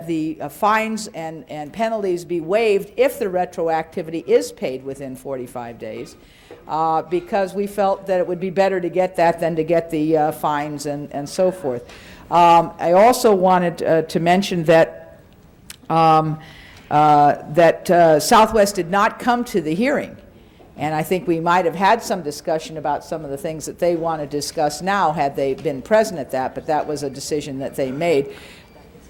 the fines and penalties be waived if the retroactivity is paid within 45 days, because we felt that it would be better to get that than to get the fines and so forth. I also wanted to mention that Southwest did not come to the hearing, and I think we might have had some discussion about some of the things that they want to discuss now had they been present at that, but that was a decision that they made,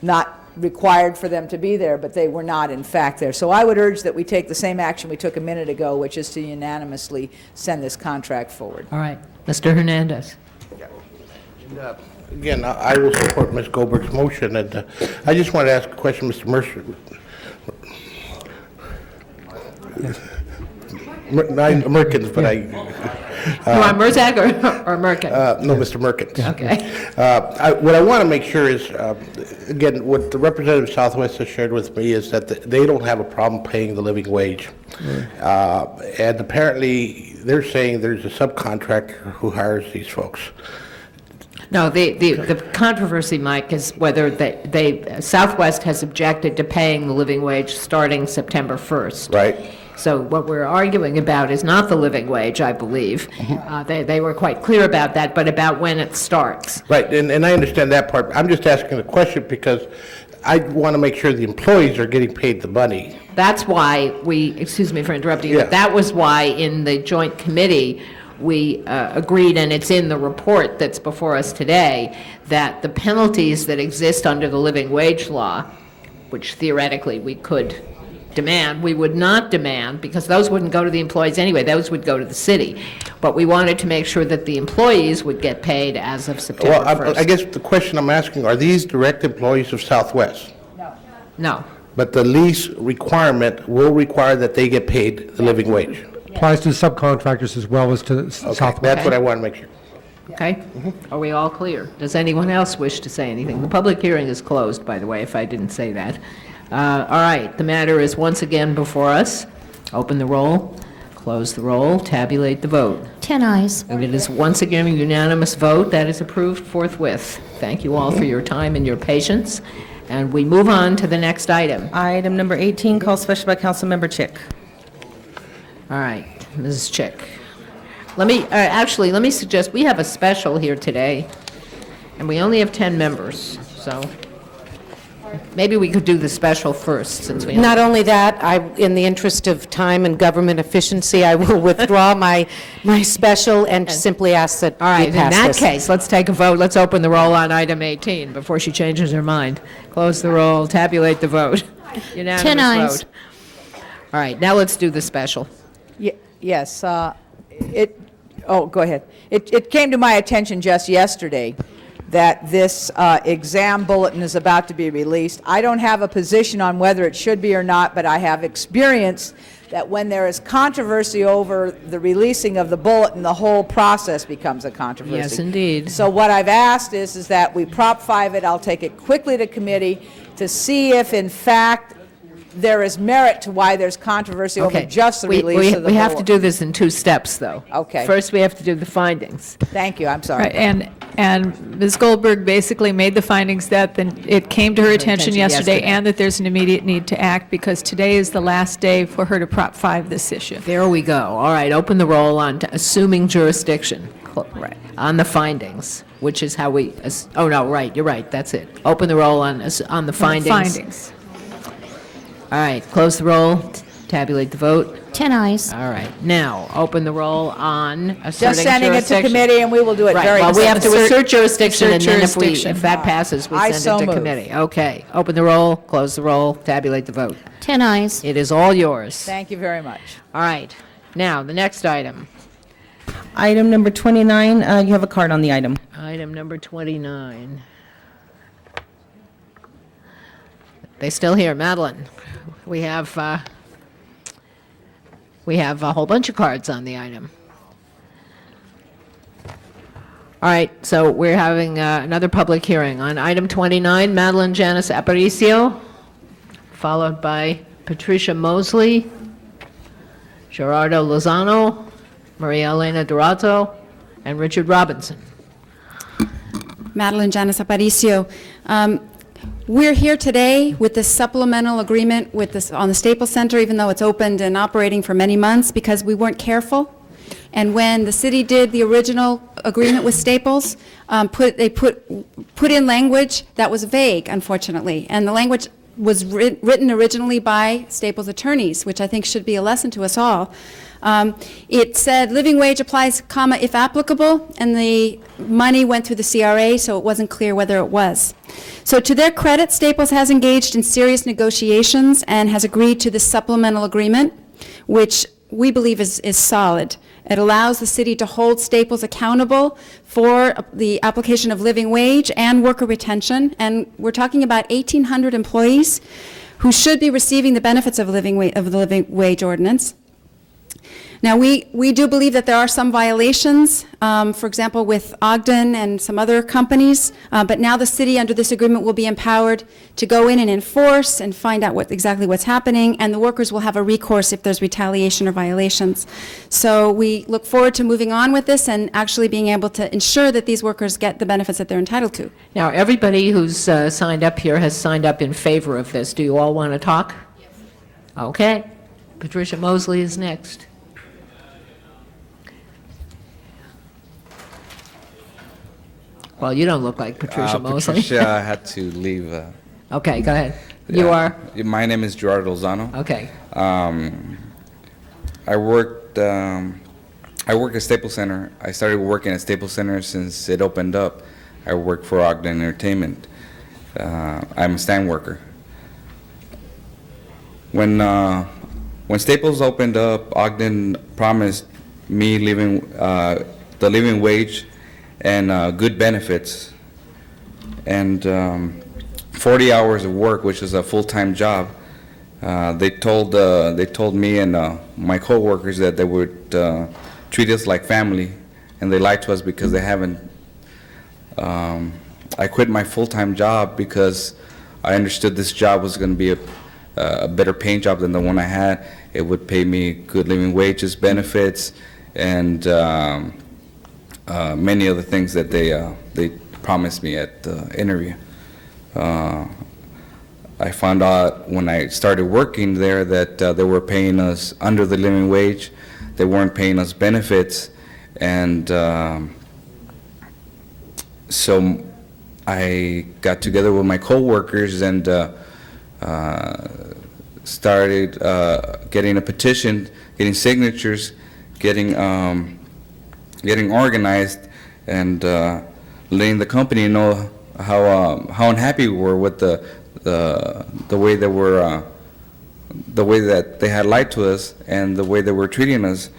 not required for them to be there, but they were not in fact there. So I would urge that we take the same action we took a minute ago, which is to unanimously send this contract forward. All right. Mr. Hernandez. And, again, I will support Ms. Goldberg's motion, and I just want to ask a question, Mr. Mercer. Merkins, but I... You want Mertag or Merkin? No, Mr. Merkins. Okay. What I want to make sure is, again, what the representative of Southwest has shared with me is that they don't have a problem paying the living wage. And apparently, they're saying there's a subcontractor who hires these folks. No, the controversy, Mike, is whether Southwest has objected to paying the living wage starting September 1st. Right. So what we're arguing about is not the living wage, I believe. They were quite clear about that, but about when it starts. Right, and I understand that part. I'm just asking the question because I want to make sure the employees are getting paid the money. That's why excuse me for interrupting you, but that was why in the joint committee, we agreed, and it's in the report that's before us today, that the penalties that exist under the living wage law, which theoretically we could demand, we would not demand, because those wouldn't go to the employees anyway, those would go to the city. But we wanted to make sure that the employees would get paid as of September 1st. Well, I guess the question I'm asking, are these direct employees of Southwest? No. But the lease requirement will require that they get paid the living wage? Applies to subcontractors as well as to Southwest. That's what I want to make sure. Okay? Are we all clear? Does anyone else wish to say anything? The public hearing is closed, by the way, if I didn't say that. All right, the matter is once again before us. Open the roll, close the roll, tabulate the vote. 10 ayes. And it is once again a unanimous vote. That is approved forthwith. Thank you all for your time and your patience. And we move on to the next item. Item number 18, called special by Councilmember Chick. All right, Mrs. Chick. Let me suggest, we have a special here today, and we only have 10 members, so maybe we could do the special first, since we... Not only that, in the interest of time and government efficiency, I will withdraw my special and simply ask that we pass this. All right, in that case, let's take a vote. Let's open the roll on item 18 before she changes her mind. Close the roll, tabulate the vote. Unanimous 10 ayes. vote. All right, now let's do the special. Yes, go ahead. It came to my attention just yesterday that this exam bulletin is about to be released. I don't have a position on whether it should be or not, but I have experience that when there is controversy over the releasing of the bulletin, the whole process becomes a controversy. Yes, indeed. So what I've asked is that we Prop 5 it. I'll take it quickly to committee to see if, in fact, there is merit to why there's controversy over just the release of the We have to bulletin. do this in two steps, though. Okay. First, we have to do the findings. Thank you, I'm sorry. Right, and And Ms. Goldberg basically made the findings that it came to her attention yesterday and that there's an immediate need to act because today is the last day for her to Prop 5 this issue. There we go. All right, open the roll on assuming jurisdiction. Right. On the findings, which is how we, oh, no, right, you're right, that's it. Open the roll on the findings. All right, close the roll, tabulate the vote. 10 ayes. All right, now, open the roll on asserting Just sending it to jurisdiction. committee, and we will do it Right, very... well, we have to assert jurisdiction, and then jurisdiction. if that passes, we I send so it to move. committee. Okay, open the roll, close the roll, tabulate the vote. 10 ayes. It is all yours. Thank you very much. All right, now, the next item. Item number 29, you have a card on the item. Item number 29. They still here, Madeline. We have a whole bunch of cards on the item. All right, so we're having another public hearing on item 29, Madeline Janice Aparicio, followed by Patricia Mosley, Gerardo Lozano, Maria Elena Dorato, and Richard Robinson. Madeline Janice Aparicio. We're here today with this supplemental agreement with this, on the Staples Center, even though it's opened and operating for many months, because we weren't careful. And when the city did the original agreement with Staples, they put in language that was vague, unfortunately. And the language was written originally by Staples attorneys, which I think should be a lesson to us all. It said living wage applies, comma, if applicable, and the money went through the CRA, so it wasn't clear whether it was. So to their credit, Staples has engaged in serious negotiations and has agreed to this supplemental agreement, which we believe is solid. It allows the city to hold Staples accountable for the application of living wage and worker retention, and we're talking about 1,800 employees who should be receiving the benefits of the living wage ordinance. Now, we do believe that there are some violations, for example, with Ogden and some other companies, but now the city, under this agreement, will be empowered to go in and enforce and find out exactly what's happening, and the workers will have a recourse if there's retaliation or violations. So we look forward to moving on with this and actually being able to ensure that these workers get the benefits that they're entitled to. Now, everybody who's signed up here has signed up in favor of this. Do you all want to talk? Yes. Okay. Patricia Mosley is next. Well, you don't look like Patricia Mosley. Patricia had to leave. Okay, go ahead. You are? My name is Gerardo Lozano. Okay. I work at Staples Center. I started working at Staples Center since it opened up. I work for Ogden Entertainment. I'm a stand worker. When Staples opened up, Ogden promised me the living wage and good benefits, and 40 hours of work, which is a full-time job. They told me and my co-workers that they would treat us like family, and they lied to us because they haven't. I quit my full-time job because I understood this job was going to be a better paying job than the one I had. It would pay me good living wages, benefits, and many other things that they promised me at the interview. I found out when I started working there that they were paying us under the living wage. They weren't paying us benefits, and so I got together with my co-workers and started getting a petition, getting signatures, getting organized, and letting the company know how unhappy we were with the way they were, the way that they had lied to us and the way they were treating us.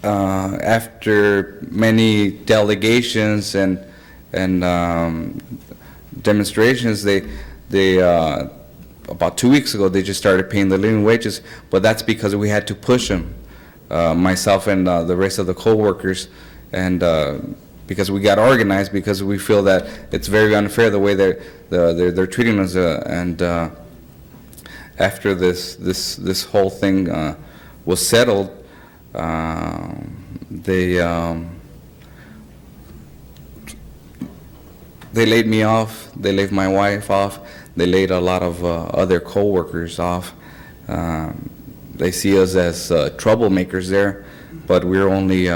After many delegations and demonstrations, they about 2 weeks ago, they just started paying the living wages, but that's because we had to push them, myself and the rest of the co-workers, and because we got organized, because we feel that it's very unfair the way they're treating us, and after this whole thing was settled, They laid me off. They laid my wife off. They laid a lot of other co-workers off. They see us as troublemakers there, but we're only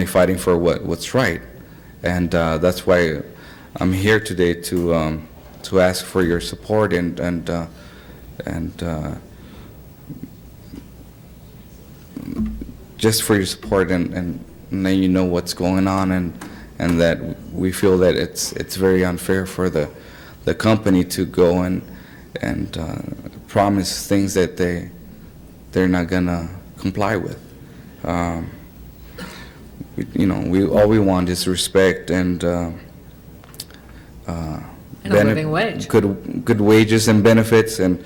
fighting for what's right, and that's why I'm here today to ask for your support and just for your support and then you know what's going on and that we feel that it's very unfair for the company to go and promise things that they're not gonna comply with. All we want is respect and a living wage. Good wages and benefits and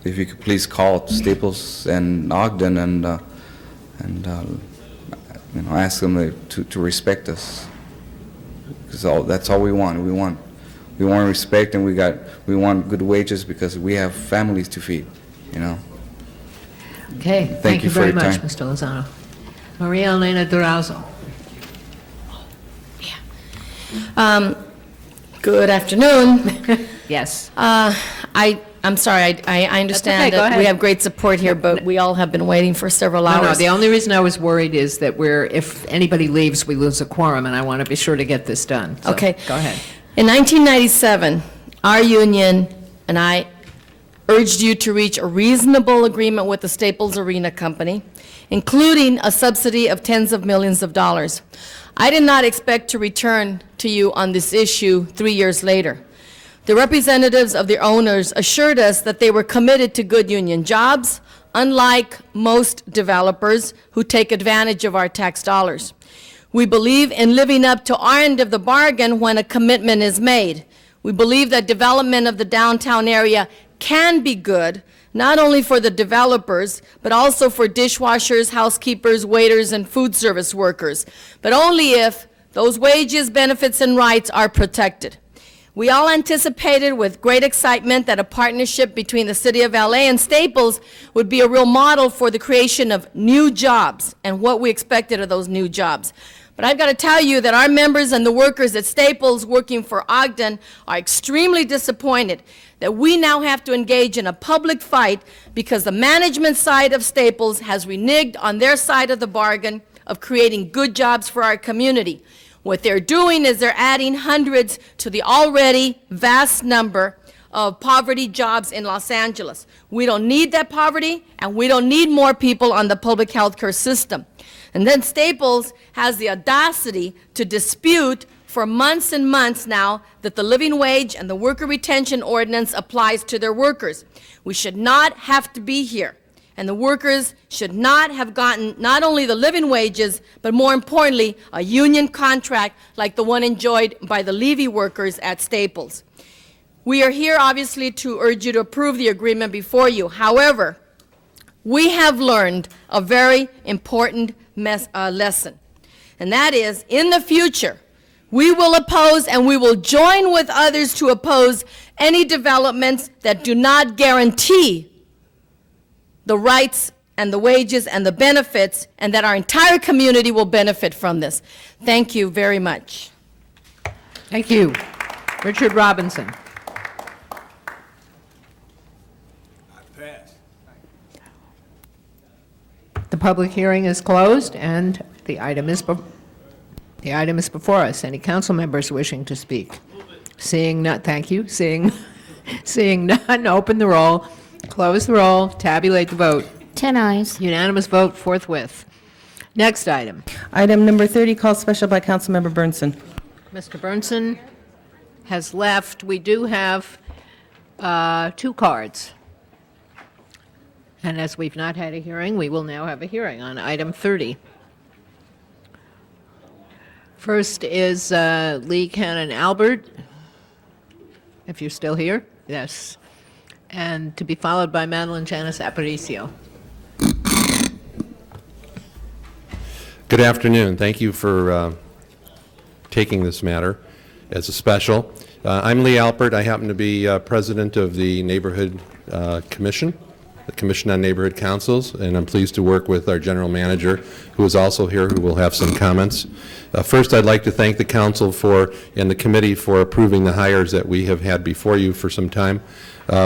if you could please call Staples and Ogden and ask them to respect us, because that's all we want. We want respect, and we want good wages because we have families to feed. Okay, thank you for very your much, time. Mr. Lozano. Maria Elena Durazo. Good afternoon. Yes. I'm sorry, I understand okay, go that we ahead. have great support here, but we all have been waiting for several No, hours. the only reason I was worried is that if anybody leaves, we lose a quorum, and I want to be sure to get this done. So, Okay. Go ahead. In 1997, our union and I urged you to reach a reasonable agreement with the Staples Arena Company, including a subsidy of tens of millions of dollars. I did not expect to return to you on this issue 3 years later. The representatives of the owners assured us that they were committed to good union jobs, unlike most developers who take advantage of our tax dollars. We believe in living up to our end of the bargain when a commitment is made. We believe that development of the downtown area can be good, not only for the developers, but also for dishwashers, housekeepers, waiters, and food service workers, but only if those wages, benefits, and rights are protected. We all anticipated with great excitement that a partnership between the City of LA and Staples would be a real model for the creation of new jobs and what we expected of those new jobs. But I've got to tell you that our members and the workers at Staples working for Ogden are extremely disappointed that we now have to engage in a public fight because the management side of Staples has reneged on their side of the bargain of creating good jobs for our community. What they're doing is they're adding hundreds to the already vast number of poverty jobs in Los Angeles. We don't need that poverty, and we don't need more people on the public health care system. And then Staples has the audacity to dispute for months and months now that the living wage and the worker retention ordinance applies to their workers. We should not have to be here. And the workers should not have gotten not only the living wages, but more importantly, a union contract like the one enjoyed by the Levy workers at Staples. We are here obviously to urge you to approve the agreement before you. However, we have learned a very important lesson, and that is, in the future, we will oppose and we will join with others to oppose any developments that do not guarantee the rights and the wages and the benefits, and that our entire community will benefit from this. Thank you very much. Thank you. Richard Robinson. The public hearing is closed, and the item is before us. Any council members wishing to speak? Seeing none, thank you. Seeing none, open the roll, close the roll, tabulate the vote. 10 ayes. Unanimous vote forthwith. Next item. Item number 30, called special by Councilmember Burnson. Mr. Burnson has left. We do have 2 cards. And as we've not had a hearing, we will now have a hearing on item 30. First is Lee Cannon Albert, if you're still here. Yes. And to be followed by Madeline Janice Aparicio. Good afternoon. Thank you for taking this matter as a special. I'm Lee Alpert. I happen to be president of the Neighborhood Commission the Commission on Neighborhood Councils, and I'm pleased to work with our general manager, who is also here, who will have some comments. First, I'd like to thank the council and the committee for approving the hires that we have had before you for some time.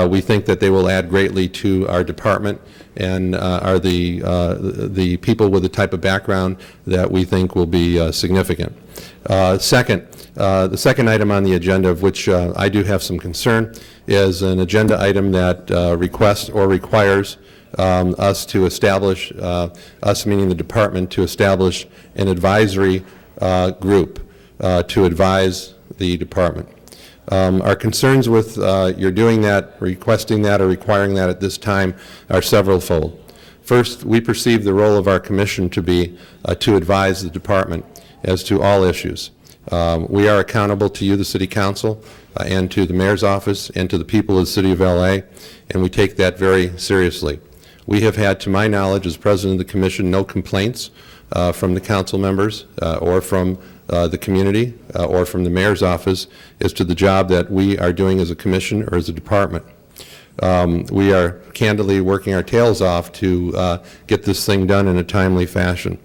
We think that they will add greatly to our department and are the people with the type of background that we think will be significant. The second item on the agenda, of which I do have some concern, is an agenda item that requests or requires us to establish, us meaning the department, to establish an advisory group to advise the department. Our concerns with your doing that, requesting that, or requiring that at this time are several-fold. First, we perceive the role of our commission to be to advise the department as to all issues. We are accountable to you, the City Council, and to the Mayor's Office, and to the people of the City of LA, and we take that very seriously. We have had, to my knowledge, as President of the Commission, no complaints from the council members or from the community or from the Mayor's Office as to the job that we are doing as a commission or as a department. We are candidly working our tails off to get this thing done in a timely fashion.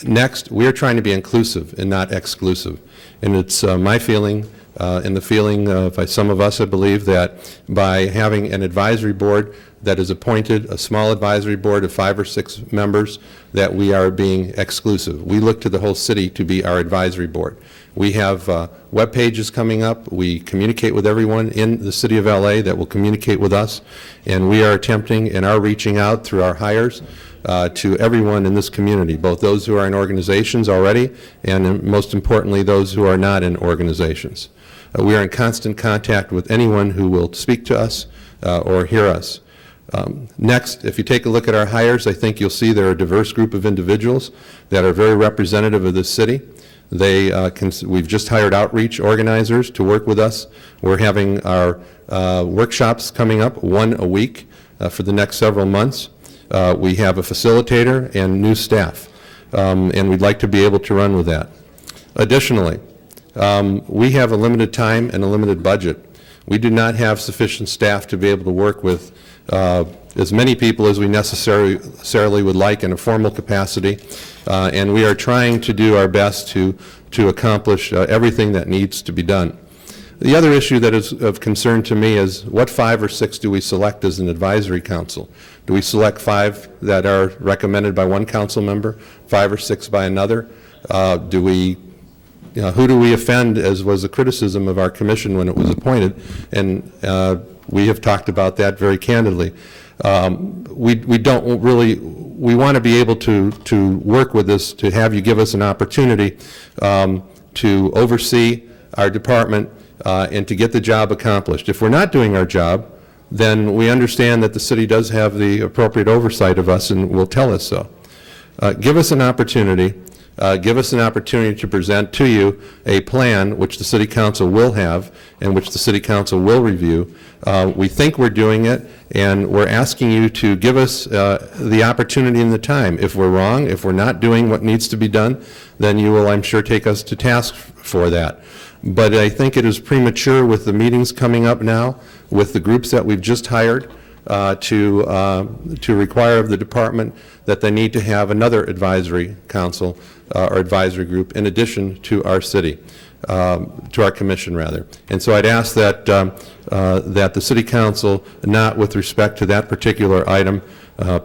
Next, we are trying to be inclusive and not exclusive. And it's my feeling and the feeling by some of us, I believe, that by having an advisory board that is appointed, a small advisory board of 5 or 6 members, that we are being exclusive. We look to the whole city to be our advisory board. We have web pages coming up. We communicate with everyone in the City of LA that will communicate with us, and we are attempting and are reaching out through our hires to everyone in this community, both those who are in organizations already and, most importantly, those who are not in organizations. We are in constant contact with anyone who will speak to us or hear us. Next, if you take a look at our hires, I think you'll see they're a diverse group of individuals that are very representative of this city. We've just hired outreach organizers to work with us. We're having our workshops coming up, 1 a week for the next several months. We have a facilitator and new staff, and we'd like to be able to run with that. Additionally, we have a limited time and a limited budget. We do not have sufficient staff to be able to work with as many people as we necessarily would like in a formal capacity, and we are trying to do our best to accomplish everything that needs to be done. The other issue that is of concern to me is what 5 or 6 do we select as an advisory council? Do we select 5 that are recommended by one council member, 5 or 6 by another? Who do we offend, as was the criticism of our commission when it was appointed? And we have talked about that very candidly. We don't really, we want to be able to work with this, to have you give us an opportunity to oversee our department and to get the job accomplished. If we're not doing our job, then we understand that the city does have the appropriate oversight of us and will tell us so. Give us an opportunity. Give us an opportunity to present to you a plan which the City Council will have and which the City Council will review. We think we're doing it, and we're asking you to give us the opportunity and the time. If we're wrong, if we're not doing what needs to be done, then you will, I'm sure, take us to task for that. But I think it is premature with the meetings coming up now, with the groups that we've just hired, to require of the department that they need to have another advisory council or advisory group in addition to our city, to our commission rather. And so I'd ask that that the City Council, not with respect to that particular item,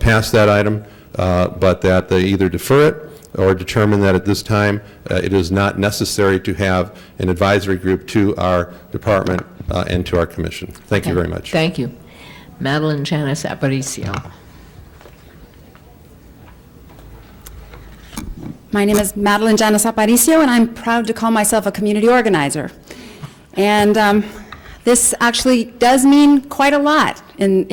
pass that item, but that they either defer it or determine that at this time it is not necessary to have an advisory group to our department and to our commission. Thank you very much. Thank you. Madeline Janice Aparicio. My name is Madeline Janice Aparicio, and I'm proud to call myself a community organizer. And this actually does mean quite a lot in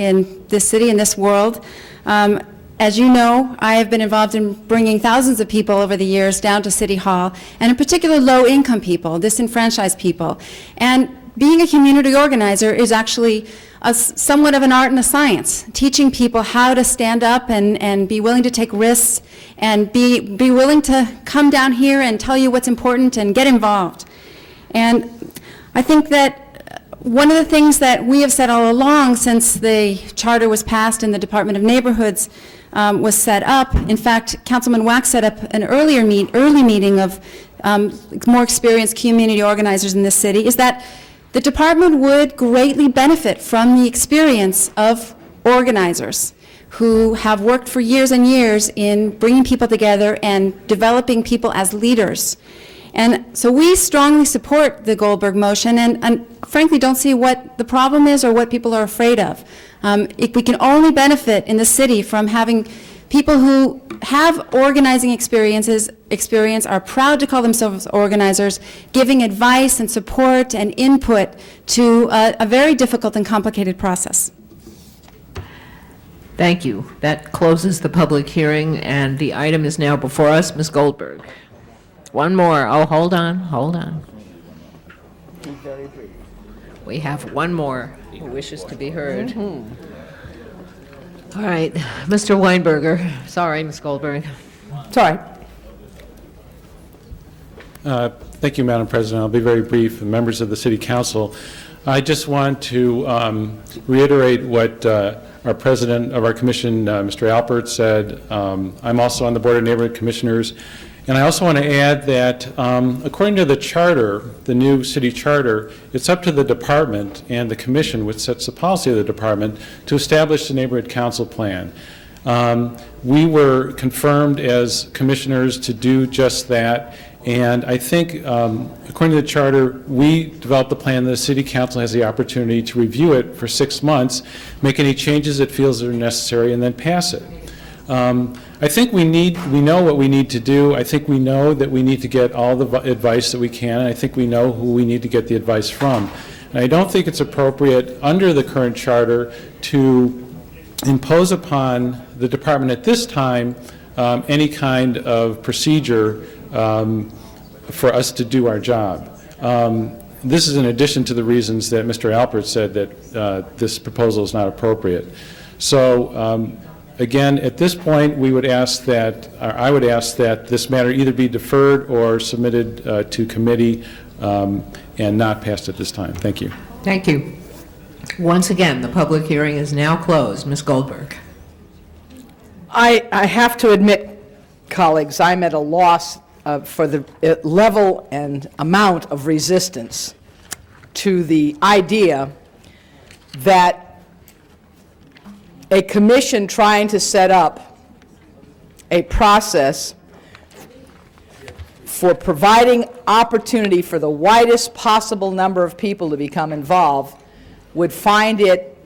this city, in this world. As you know, I have been involved in bringing thousands of people over the years down to City Hall, and in particular low-income people, disenfranchised people. And being a community organizer is actually somewhat of an art and a science, teaching people how to stand up and be willing to take risks and be willing to come down here and tell you what's important and get involved. And I think that one of the things that we have said all along since the charter was passed and the Department of Neighborhoods was set up, in fact, Councilman Wax set up an early meeting of more experienced community organizers in this city, is that the department would greatly benefit from the experience of organizers who have worked for years and years in bringing people together and developing people as leaders. And so we strongly support the Goldberg motion and frankly don't see what the problem is or what people are afraid of. We can only benefit in the city from having people who have organizing experience, are proud to call themselves organizers, giving advice and support and input to a very difficult and complicated process. Thank you. That closes the public hearing, and the item is now before us. Ms. Goldberg. One more. Oh, hold on, hold on. We have one more who wishes to be heard. All right, Mr. Weinberger. Sorry, Ms. Goldberg. Sorry. Thank you, Madam President. I'll be very brief. Members of the City Council, I just want to reiterate what our President of our Commission, Mr. Alpert, said. I'm also on the Board of Neighborhood Commissioners. And I also want to add that according to the charter, the new city charter, it's up to the department and the commission, which sets the policy of the department, to establish the neighborhood council plan. We were confirmed as commissioners to do just that. And I think, according to the charter, we developed the plan. The city council has the opportunity to review it for 6 months, make any changes it feels are necessary, and then pass it. I think we know what we need to do. I think we know that we need to get all the advice that we can, and I think we know who we need to get the advice from. And I don't think it's appropriate under the current charter to impose upon the department at this time any kind of procedure for us to do our job. This is in addition to the reasons that Mr. Alpert said that this proposal is not appropriate. So again, at this point, we would ask that, or I would ask that this matter either be deferred or submitted to committee and not passed at this time. Thank you. Thank you. Once again, the public hearing is now closed. Ms. Goldberg. I have to admit, colleagues, I'm at a loss for the level and amount of resistance to the idea that a commission trying to set up a process for providing opportunity for the widest possible number of people to become involved would find it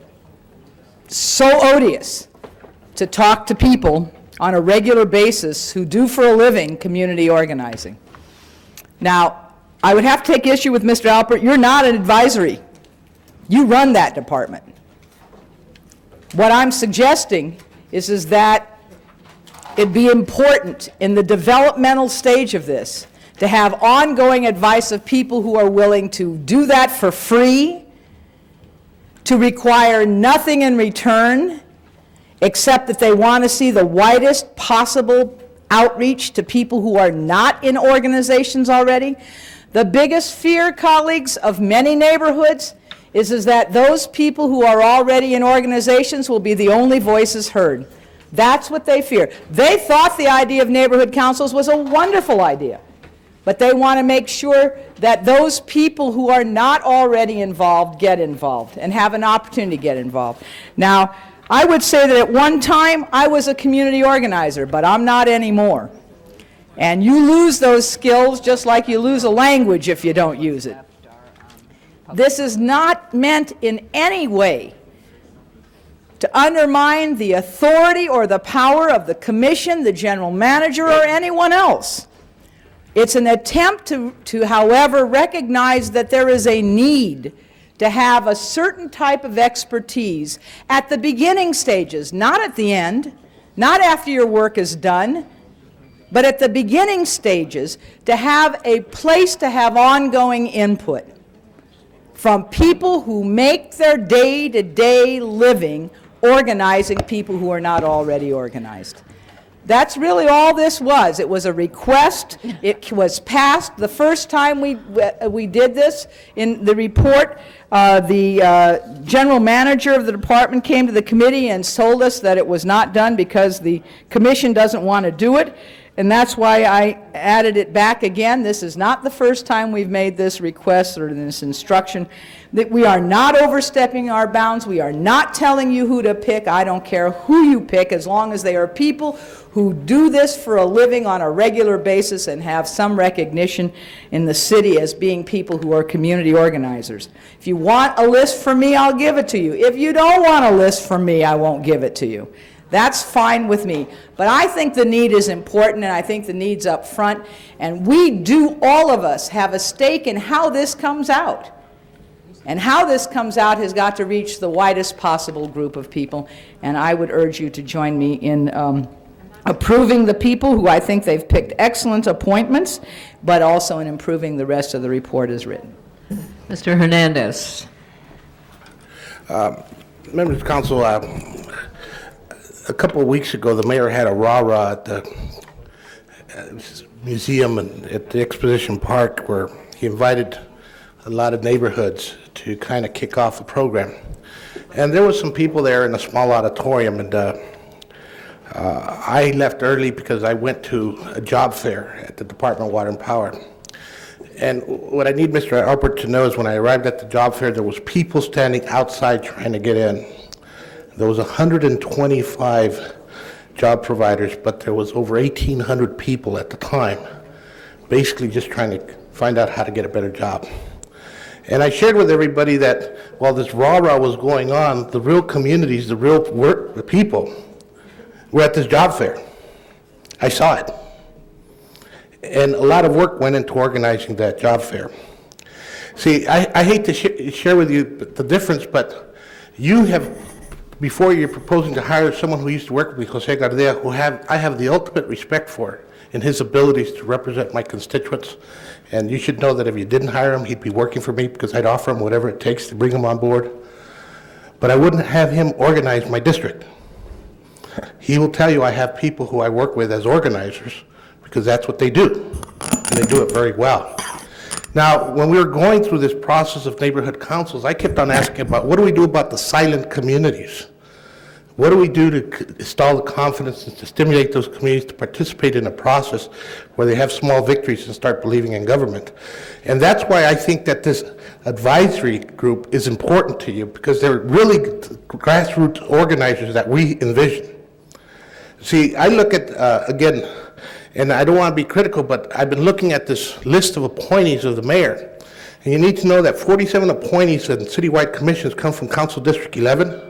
so odious to talk to people on a regular basis who do for a living community organizing. Now, I would have to take issue with Mr. Alpert. You're not an advisory. You run that department. What I'm suggesting is that it'd be important in the developmental stage of this to have ongoing advice of people who are willing to do that for free, to require nothing in return, except that they want to see the widest possible outreach to people who are not in organizations already. The biggest fear, colleagues, of many neighborhoods is that those people who are already in organizations will be the only voices heard. That's what they fear. They thought the idea of neighborhood councils was a wonderful idea, but they want to make sure that those people who are not already involved get involved and have an opportunity to get involved. Now, I would say that at one time I was a community organizer, but I'm not anymore. And you lose those skills just like you lose a language if you don't use it. This is not meant in any way to undermine the authority or the power of the commission, the general manager, or anyone else. It's an attempt to, however, recognize that there is a need to have a certain type of expertise at the beginning stages, not at the end, not after your work is done, but at the beginning stages, to have a place to have ongoing input from people who make their day-to-day living organizing people who are not already organized. That's really all this was. It was a request. It was passed. The first time we did this in the report, the general manager of the department came to the committee and told us that it was not done because the commission doesn't want to do it. And that's why I added it back again. This is not the first time we've made this request or this instruction. That we are not overstepping our bounds. We are not telling you who to pick. I don't care who you pick, as long as they are people who do this for a living on a regular basis and have some recognition in the city as being people who are community organizers. If you want a list from me, I'll give it to you. If you don't want a list from me, I won't give it to you. That's fine with me. But I think the need is important, and I think the need's up front. And we do, all of us, have a stake in how this comes out. And how this comes out has got to reach the widest possible group of people. And I would urge you to join me in approving the people who I think they've picked excellent appointments, but also in improving the rest of the report as written. Mr. Hernandez. Members of council, a couple of weeks ago, the mayor had a rah-rah at the museum and at the Exposition Park, where he invited a lot of neighborhoods to kind of kick off the program. And there was some people there in a small auditorium, and I left early because I went to a job fair at the Department of Water and Power. And what I need Mr. Alpert to know is when I arrived at the job fair, there was people standing outside trying to get in. There was 125 job providers, but there was over 1,800 people at the time, basically just trying to find out how to get a better job. And I shared with everybody that while this rah-rah was going on, the real communities, the real the people, were at this job fair. I saw it. And a lot of work went into organizing that job fair. See, I hate to share with you the difference, but you have, before you're proposing to hire someone who used to work with me, Jose Gardea, who I have the ultimate respect for in his abilities to represent my constituents. And you should know that if you didn't hire him, he'd be working for me because I'd offer him whatever it takes to bring him on board. But I wouldn't have him organize my district. He will tell you I have people who I work with as organizers because that's what they do, and they do it very well. Now, when we were going through this process of neighborhood councils, I kept on asking about what do we do about the silent communities? What do we do to install the confidence and to stimulate those communities to participate in a process where they have small victories and start believing in government? And that's why I think that this advisory group is important to you, because they're really grassroots organizers that we envision. See, I look at, again, and I don't want to be critical, but I've been looking at this list of appointees of the mayor. And you need to know that 47 appointees in citywide commissions come from Council District 11,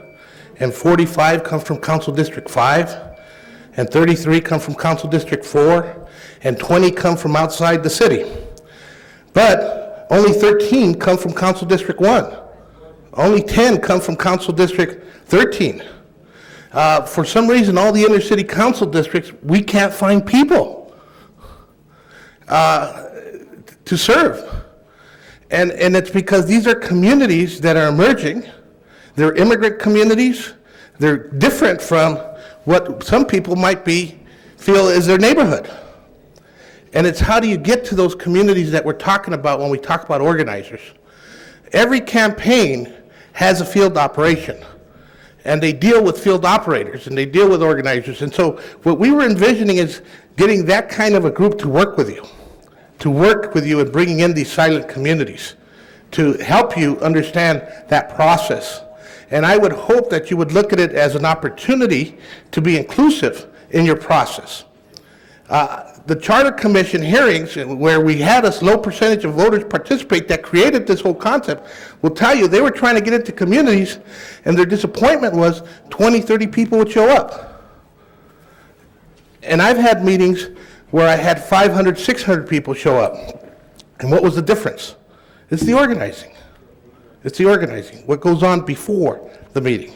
and 45 come from Council District 5, and 33 come from Council District 4, and 20 come from outside the city. But only 13 come from Council District 1. Only 10 come from Council District 13. For some reason, all the inner city council districts, we can't find people to serve. And it's because these are communities that are emerging. They're immigrant communities. They're different from what some people might feel is their neighborhood. And it's how do you get to those communities that we're talking about when we talk about organizers. Every campaign has a field operation. And they deal with field operators, and they deal with organizers. And so what we were envisioning is getting that kind of a group to work with you and bringing in these silent communities to help you understand that process. And I would hope that you would look at it as an opportunity to be inclusive in your process. The Charter Commission hearings, where we had a low percentage of voters participate that created this whole concept, will tell you they were trying to get into communities, and their disappointment was 20, 30 people would show up. And I've had meetings where I had 500, 600 people show up. And what was the difference? It's the organizing. It's the organizing. What goes on before the meeting,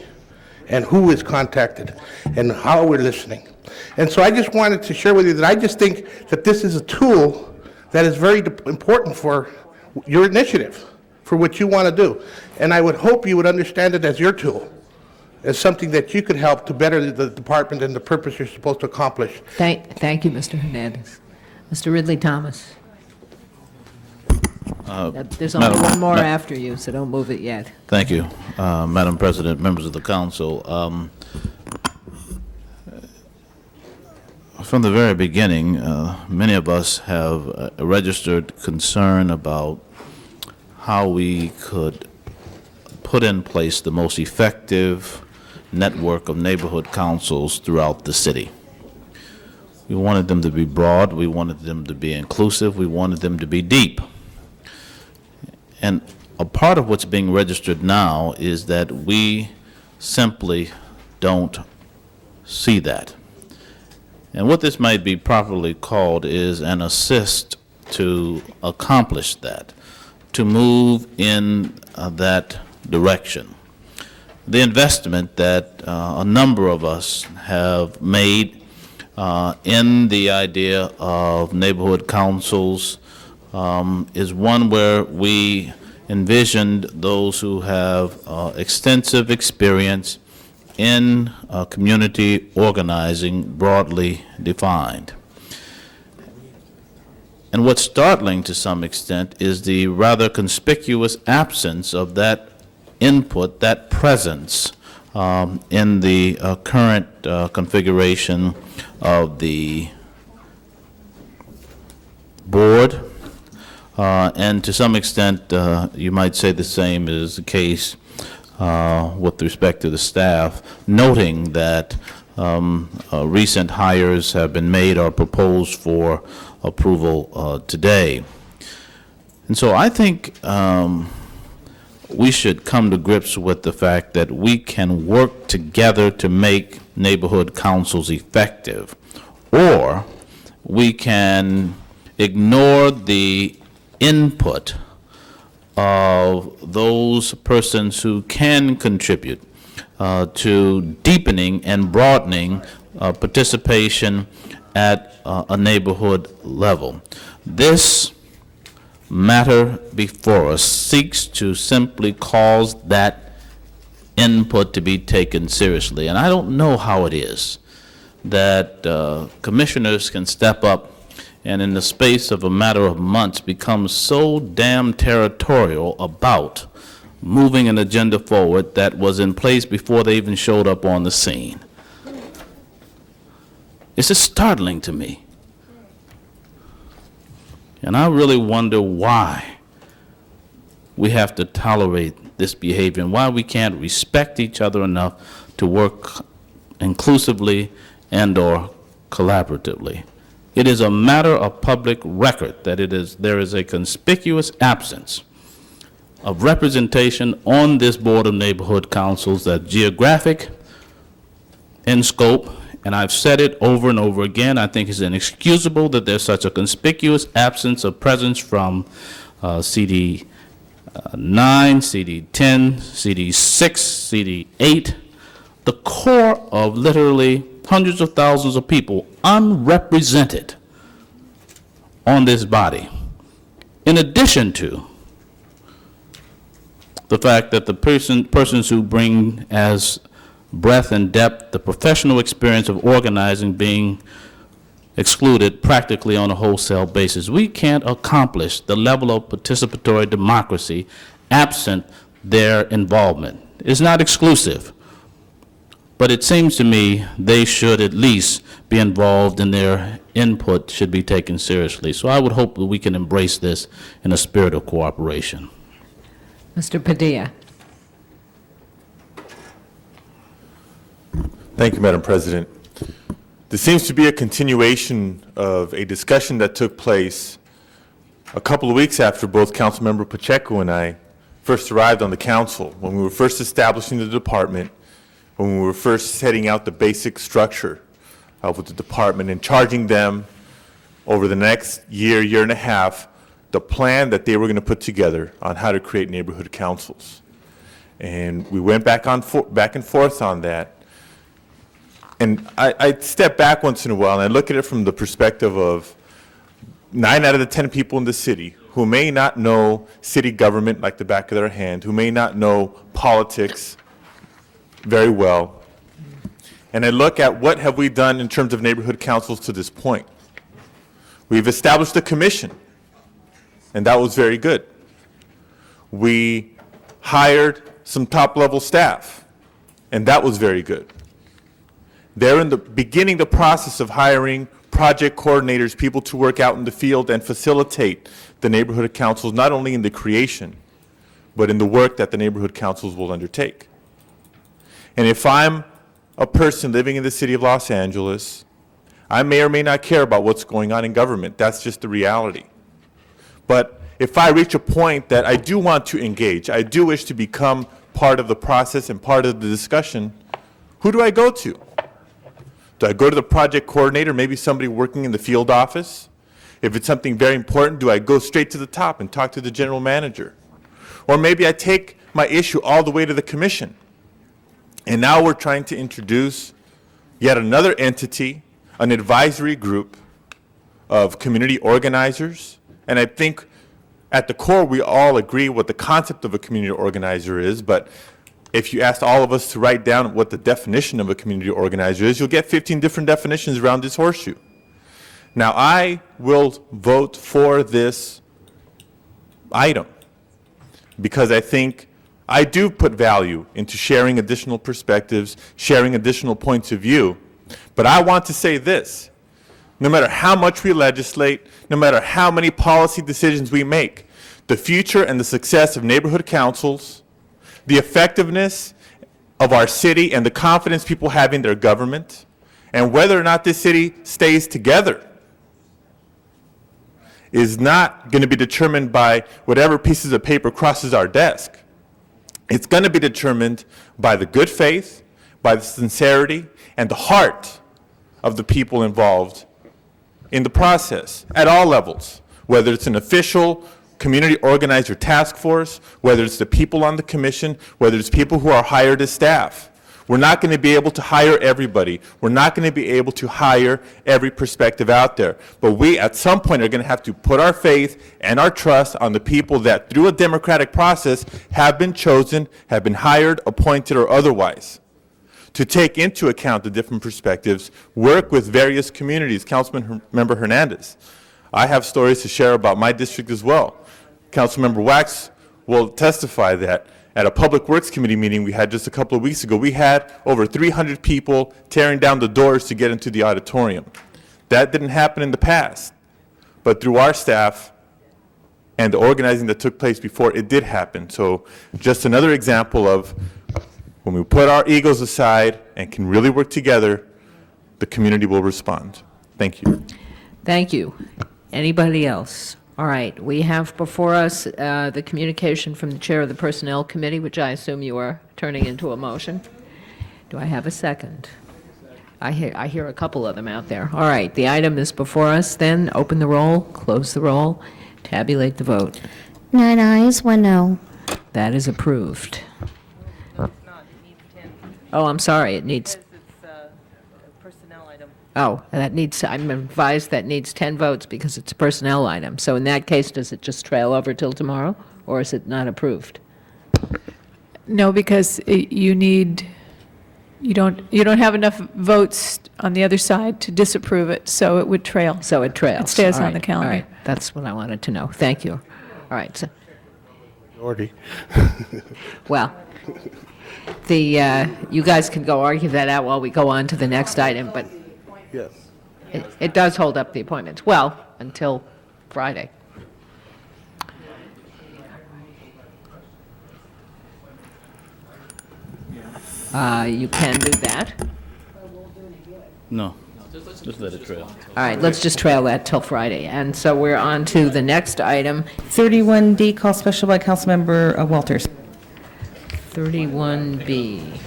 and who is contacted, and how we're listening. And so I just wanted to share with you that I just think that this is a tool that is very important for your initiative, for what you want to do. And I would hope you would understand it as your tool, as something that you could help to better the department and the purpose you're supposed to accomplish. Thank you, Mr. Hernandez. Mr. Ridley Thomas. There's only one more after you, so don't move it yet. Thank you, Madam President, members of the council. From the very beginning, many of us have a registered concern about how we could put in place the most effective network of neighborhood councils throughout the city. We wanted them to be broad, we wanted them to be inclusive, we wanted them to be deep. And a part of what's being registered now is that we simply don't see that. And what this might be properly called is an assist to accomplish that, to move in that direction. The investment that a number of us have made in the idea of neighborhood councils is one where we envisioned those who have extensive experience in community organizing broadly defined. And what's startling to some extent is the rather conspicuous absence of that input, that presence in the current configuration of the board. And to some extent, you might say the same is the case with respect to the staff, noting that recent hires have been made or proposed for approval today. And so I think we should come to grips with the fact that we can work together to make neighborhood councils effective, or we can ignore the input of those persons who can contribute to deepening and broadening participation at a neighborhood level. This matter before us seeks to simply cause that input to be taken seriously. And I don't know how it is that commissioners can step up and in the space of a matter of months become so damn territorial about moving an agenda forward that was in place before they even showed up on the scene. It's just startling to me. And I really wonder why we have to tolerate this behavior and why we can't respect each other enough to work inclusively and or collaboratively. It is a matter of public record that there is a conspicuous absence of representation on this Board of Neighborhood Councils that geographic in scope, and I've said it over and over again, I think it's inexcusable that there's such a conspicuous absence of presence from CD 9, CD 10, CD 6, CD 8, the core of literally hundreds of thousands of people unrepresented on this body, in addition to the fact that the persons who bring as breadth and depth the professional experience of organizing being excluded practically on a wholesale basis. We can't accomplish the level of participatory democracy absent their involvement. It's not exclusive, but it seems to me they should at least be involved and their input should be taken seriously. So I would hope that we can embrace this in a spirit of cooperation. Mr. Padilla. Thank you, Madam President. There seems to be a continuation of a discussion that took place a couple of weeks after both Councilmember Pacheco and I first arrived on the council, when we were first establishing the department, when we were first setting out the basic structure with the department and charging them over the next year, year and a half, the plan that they were going to put together on how to create neighborhood councils. And we went back and forth on that. And I step back once in a while and I look at it from the perspective of 9 out of the 10 people in the city who may not know city government like the back of their hand, who may not know politics very well, and I look at what have we done in terms of neighborhood councils to this point. We've established a commission, and that was very good. We hired some top-level staff, and that was very good. They're in the beginning the process of hiring project coordinators, people to work out in the field and facilitate the neighborhood councils, not only in the creation, but in the work that the neighborhood councils will undertake. And if I'm a person living in the city of Los Angeles, I may or may not care about what's going on in government. That's just the reality. But if I reach a point that I do want to engage, I do wish to become part of the process and part of the discussion, who do I go to? Do I go to the project coordinator, maybe somebody working in the field office? If it's something very important, do I go straight to the top and talk to the general manager? Or maybe I take my issue all the way to the commission. And now we're trying to introduce yet another entity, an advisory group of community organizers. And I think at the core, we all agree what the concept of a community organizer is, but if you asked all of us to write down what the definition of a community organizer is, you'll get 15 different definitions around this horseshoe. Now, I will vote for this item because I think I do put value into sharing additional perspectives, sharing additional points of view. But I want to say this: no matter how much we legislate, no matter how many policy decisions we make, the future and the success of neighborhood councils, the effectiveness of our city and the confidence people have in their government, and whether or not this city stays together is not going to be determined by whatever pieces of paper crosses our desk. It's going to be determined by the good faith, by the sincerity, and the heart of the people involved in the process at all levels, whether it's an official community organizer task force, whether it's the people on the commission, whether it's people who are hired as staff. We're not going to be able to hire everybody. We're not going to be able to hire every perspective out there. But we, at some point, are going to have to put our faith and our trust on the people that, through a democratic process, have been chosen, have been hired, appointed, or otherwise, to take into account the different perspectives, work with various communities. Councilmember Hernandez, I have stories to share about my district as well. Councilmember Wax will testify that at a Public Works Committee meeting we had just a couple of weeks ago, we had over 300 people tearing down the doors to get into the auditorium. That didn't happen in the past, but through our staff and the organizing that took place before, it did happen. So just another example of when we put our egos aside and can really work together, the community will respond. Thank you. Thank you. Anybody else? All right, we have before us the communication from the Chair of the Personnel Committee, which I assume you are turning into a motion. Do I have a second? I hear a couple of them out there. All right, the item is before us then. Open the roll, close the roll, tabulate the vote. 9 ayes, 1 no. That is approved. Oh, I'm sorry, it needs... Oh, that needs, I'm advised that needs 10 votes because it's a personnel item. So in that case, does it just trail over till tomorrow, or is it not approved? No, because you don't have enough votes on the other side to disapprove it, so it would trail. So it trails. It stays All on the right, calendar. All right, that's what I wanted to know. Thank you. All right. So, Majority. well, you guys can go argue that out while we go on to the next item, but Yes. it does hold up the appointments. Well, until Friday. You can do that. No, just let it trail. All right, let's just trail that till Friday. And so we're on to the next item. 31D, call special by Councilmember Walters. 31B.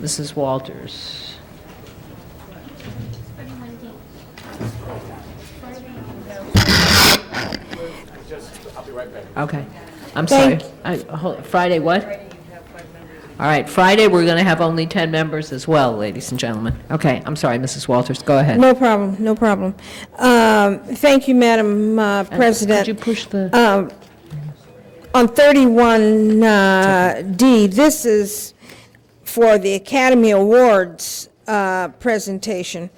Mrs. Walters. Okay. I'm sorry. Friday what? All right, Friday, we're going to have only 10 members as well, ladies and gentlemen. Okay, I'm sorry, Mrs. Walters, go ahead. No problem, no problem. Thank you, Madam President. Could you push the... On 31D, this is for the Academy Awards presentation.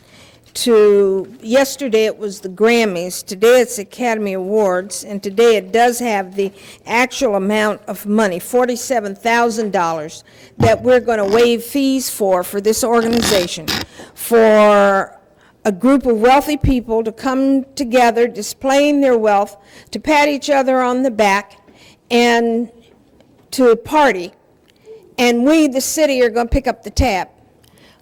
Yesterday it was the Grammys, today it's Academy Awards, and today it does have the actual amount of money, $47,000, that we're going to waive fees for this organization, for a group of wealthy people to come together, displaying their wealth, to pat each other on the back, and to party. And we, the city, are going to pick up the tab.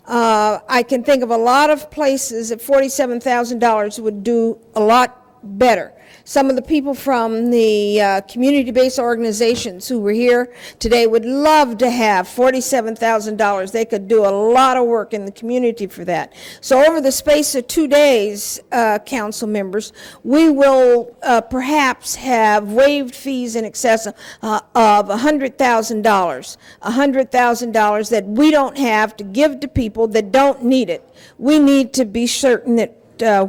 I can think of a lot of places that $47,000 would do a lot better. Some of the people from the community-based organizations who were here today would love to have $47,000. They could do a lot of work in the community for that. So over the space of 2 days, council members, we will perhaps have waived fees in excess of $100,000 that we don't have to give to people that don't need it. We need to be certain that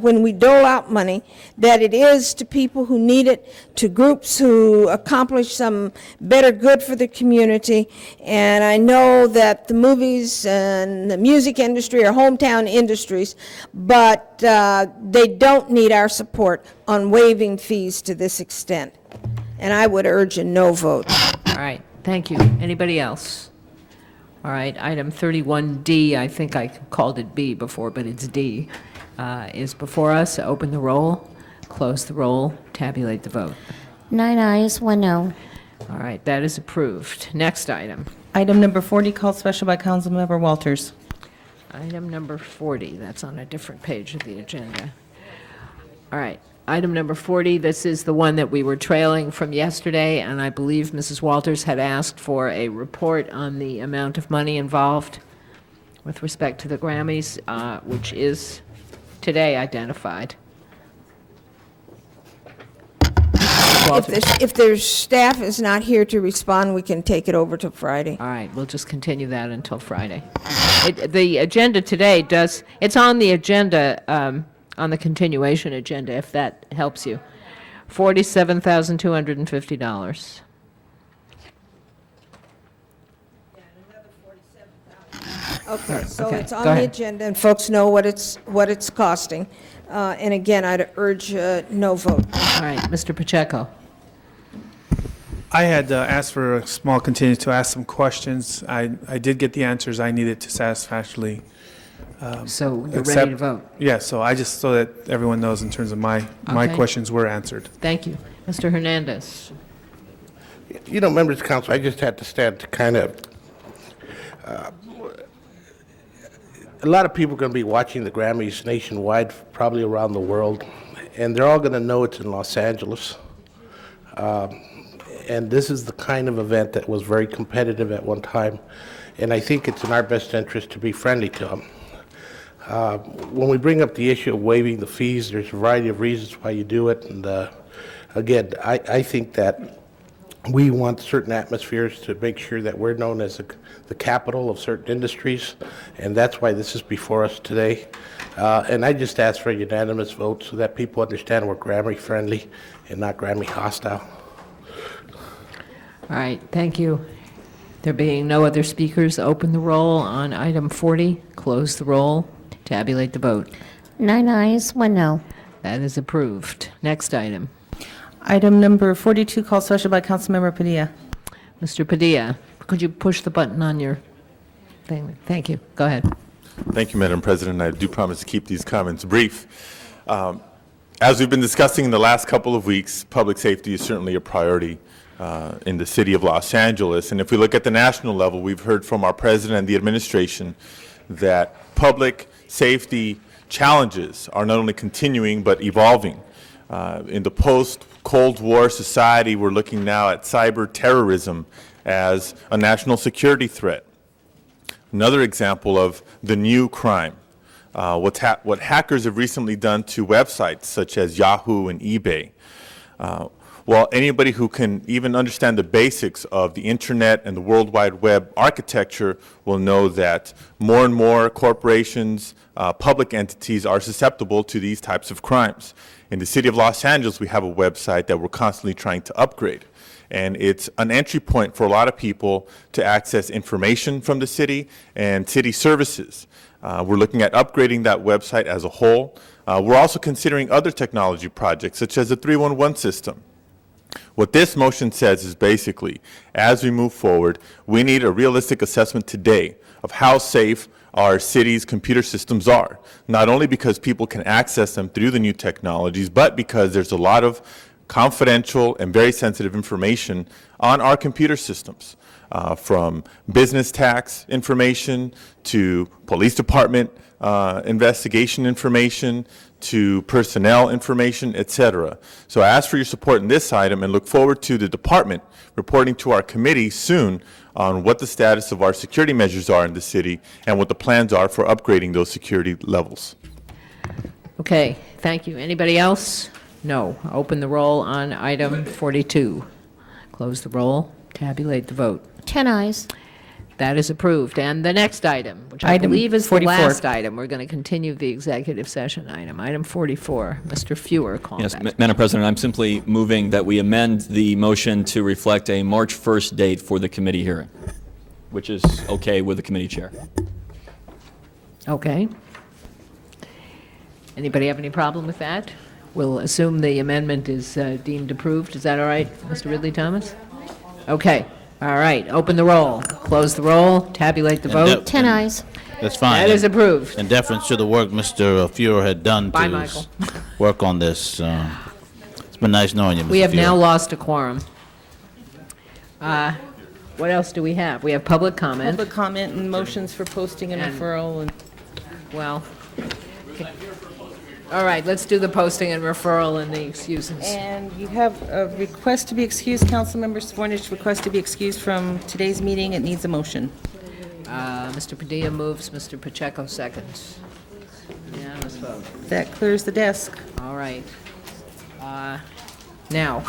when we dole out money, that it is to people who need it, to groups who accomplish some better good for the community. And I know that the movies and the music industry are hometown industries, but they don't need our support on waiving fees to this extent. And I would urge a no vote. All right, thank you. Anybody else? All right, item 31D, I think I called it B before, but it's D, is before us. Open the roll, close the roll, tabulate the vote. 9 ayes, 1 no. All right, that is approved. Next item. Item number 40, called special by Councilmember Walters. Item number 40, that's on a different page of the agenda. All right, item number 40, this is the one that we were trailing from yesterday, and I believe Mrs. Walters had asked for a report on the amount of money involved with respect to the Grammys, which is today identified. If their staff is not here to respond, we can take it over to Friday. All right, we'll just continue that until Friday. The agenda today does, it's on the agenda, on the continuation agenda, if that helps you. $47,250. Okay, so Okay, it's go on the ahead. agenda, and folks know what it's costing. And again, I'd urge no vote. All right, Mr. Pacheco. I had asked for a small continuance to ask some questions. I did get the answers I needed to satisfactorily. So you're ready to vote? Yeah, so I just, so that everyone knows in terms of my Okay. questions were answered. Thank you. Mr. Hernandez. You know, members of council, I just had to stand to kind of, a lot of people are going to be watching the Grammys nationwide, probably around the world, and they're all going to know it's in Los Angeles. And this is the kind of event that was very competitive at one time, and I think it's in our best interest to be friendly to them. When we bring up the issue of waiving the fees, there's a variety of reasons why you do it, and again, I think that we want certain atmospheres to make sure that we're known as the capital of certain industries, and that's why this is before us today. And I just ask for a unanimous vote so that people understand we're Grammy-friendly and not Grammy-hostile. All right, thank you. There being no other speakers, open the roll on item 40, close the roll, tabulate the vote. 9 ayes, 1 no. That is approved. Next item. Item number 42, called special by Councilmember Padilla. Mr. Padilla, could you push the button on your thing? Thank you. Go ahead. Thank you, Madam President. I do promise to keep these comments brief. As we've been discussing in the last couple of weeks, public safety is certainly a priority in the city of Los Angeles. And if we look at the national level, we've heard from our president and the administration that public safety challenges are not only continuing but evolving. In the post-Cold War society, we're looking now at cyber terrorism as a national security threat. Another example of the new crime, what hackers have recently done to websites such as Yahoo and eBay. Well, anybody who can even understand the basics of the internet and the World Wide Web architecture will know that more and more corporations, public entities are susceptible to these types of crimes. In the city of Los Angeles, we have a website that we're constantly trying to upgrade. and it's an entry point for a lot of people to access information from the city and city services. We're looking at upgrading that website as a whole. We're also considering other technology projects, such as the 311 system. What this motion says is basically, as we move forward, we need a realistic assessment today of how safe our city's computer systems are, not only because people can access them through the new technologies, but because there's a lot of confidential and very sensitive information on our computer systems, from business tax information to police department investigation information to personnel information, etc. So I ask for your support in this item and look forward to the department reporting to our committee soon on what the status of our security measures are in the city and what the plans are for upgrading those security levels. Okay, thank you. Anybody else? No. Open the roll on item 42. Close the roll. Tabulate the vote. 10 eyes. That is approved. And the next item, which I Item believe is the 44. last item, we're going to continue the executive session item. Item 44, Mr. Fewer, call Yes, that. Madam President, I'm simply moving that we amend the motion to reflect a March 1st date for the committee hearing, which is okay with the committee chair. Okay. Anybody have any problem with that? We'll assume the amendment is deemed approved. Is that all right, Mr. Ridley Thomas? Okay. All right. Open the roll. Close the roll. Tabulate the vote. 10 eyes. That's fine. That is approved. In deference to the work Mr. Fuhrer had done Bye, to Michael. work on this. It's been nice knowing you, Mr. We have now Fuhrer. lost a quorum. What else do we have? We have public comment. Public comment and motions for posting and referral and. Well, all right, let's do the posting and referral and the excuses. And you have a request to be excused, Councilmember Svornish, request to be excused from today's meeting. It needs a motion. Mr. Padilla moves, Mr. Pacheco seconds. Unanimous vote. That clears the desk. All right. Now,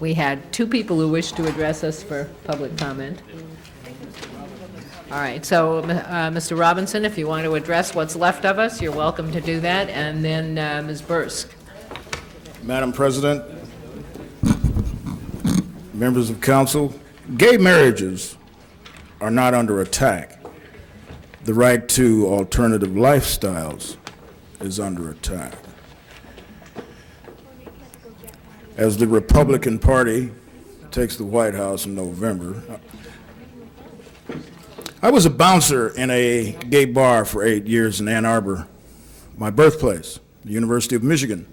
we had two people who wished to address us for public comment. All right, so, Mr. Robinson, if you want to address what's left of us, you're welcome to do that, and then Ms. Bursk. Madam President, members of council, gay marriages are not under attack. The right to alternative lifestyles is under attack. As the Republican Party takes the White House in November, I was a bouncer in a gay bar for 8 years in Ann Arbor, my birthplace, the University of Michigan,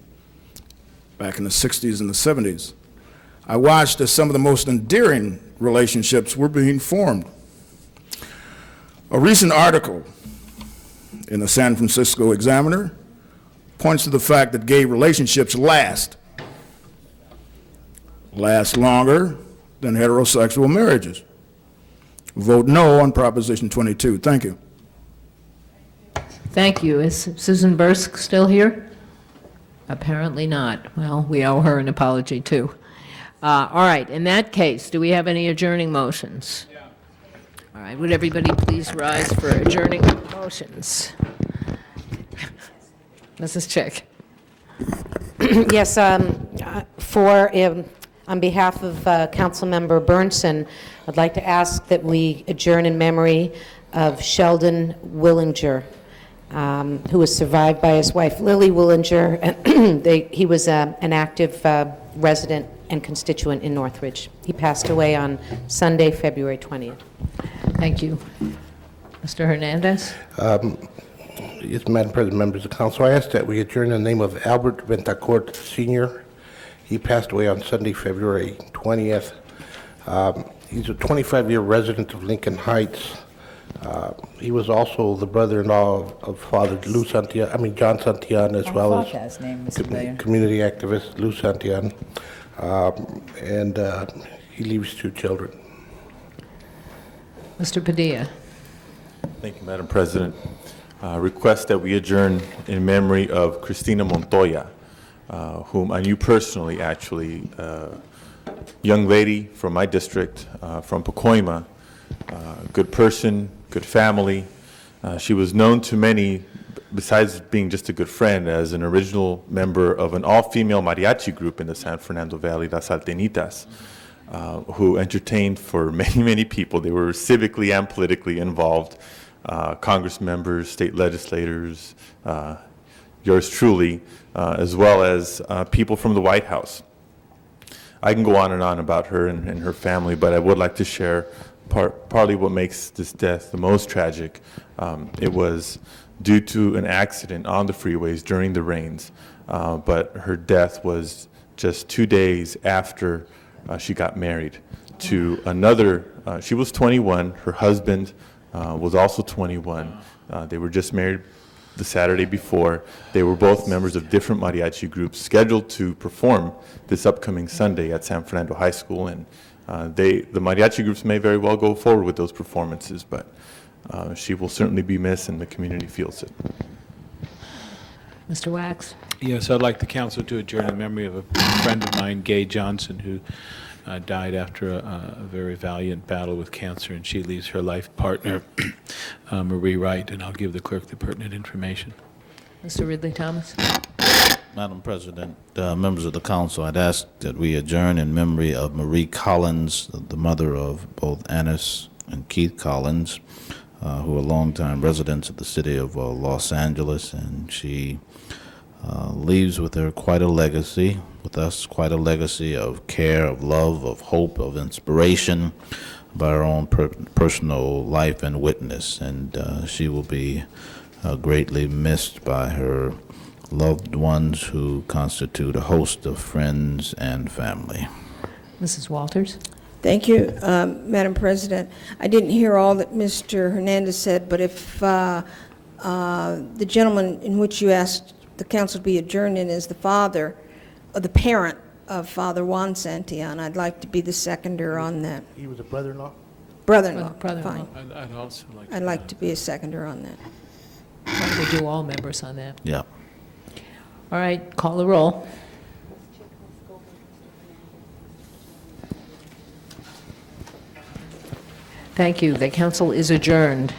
back in the 60s and the 70s. I watched as some of the most endearing relationships were being formed. A recent article in the San Francisco Examiner points to the fact that gay relationships last longer than heterosexual marriages. Vote no on Proposition 22. Thank you. Thank you. Is Susan Bursk still here? Apparently not. Well, we owe her an apology, too. All right, in that case, do we have any adjourning motions? All right, would everybody please rise for adjourning motions? Mrs. Chick. Yes, on behalf of Councilmember Burnson, I'd like to ask that we adjourn in memory of Sheldon Willinger, who was survived by his wife, Lily Willinger. And he was an active resident and constituent in Northridge. He passed away on Sunday, February 20th. Thank you. Mr. Hernandez? Yes, Madam President, members of council, I ask that we adjourn in the name of Albert Ventacourt Sr. He passed away on Sunday, February 20th. He's a 25-year resident of Lincoln Heights. He was also the brother-in-law of Father Lou Santillan, John Santillan, as well as community activist Lou Santillan. And he leaves 2 children. Mr. Padilla. Thank you, Madam President. Request that we adjourn in memory of Cristina Montoya, whom I knew personally, actually, young lady from my district, from Pacoima, good person, good family. She was known to many, besides being just a good friend, as an original member of an all-female mariachi group in the San Fernando Valley, Las Altenitas. who entertained for many, many people. They were civically and politically involved, Congress members, state legislators, yours truly, as well as people from the White House. I can go on and on about her and her family, but I would like to share partly what makes this death the most tragic. It was due to an accident on the freeways during the rains, but her death was just 2 days after she got married to another. She was 21. Her husband was also 21. They were just married the Saturday before. They were both members of different mariachi groups scheduled to perform this upcoming Sunday at San Fernando High School, and the mariachi groups may very well go forward with those performances, but she will certainly be missed and the community feels it. Mr. Wax? Yes, I'd like the council to adjourn in memory of a friend of mine, Gay Johnson, who died after a very valiant battle with cancer, and she leaves her life partner, Marie Wright, and I'll give the clerk the pertinent information. Mr. Ridley Thomas? Madam President, members of the council, I'd ask that we adjourn in memory of Marie Collins, the mother of both Annis and Keith Collins, who are longtime residents of the city of Los Angeles, and she leaves with her quite a legacy, with us quite a legacy of care, of love, of hope, of inspiration by her own personal life and witness, and she will be greatly missed by her loved ones who constitute a host of friends and family. Mrs. Walters? Thank you, Madam President. I didn't hear all that Mr. Hernandez said, but if the gentleman in which you asked the council to be adjourned in is the father, or the parent of Father Juan Santillan, I'd like to be the seconder on that. He was a brother-in-law? Brother-in-law, Brother-in-law. fine. I'd also like I'd like to be a seconder on that. Why don't we do all members on that? Yeah. All right, call the roll. Thank you. The council is adjourned.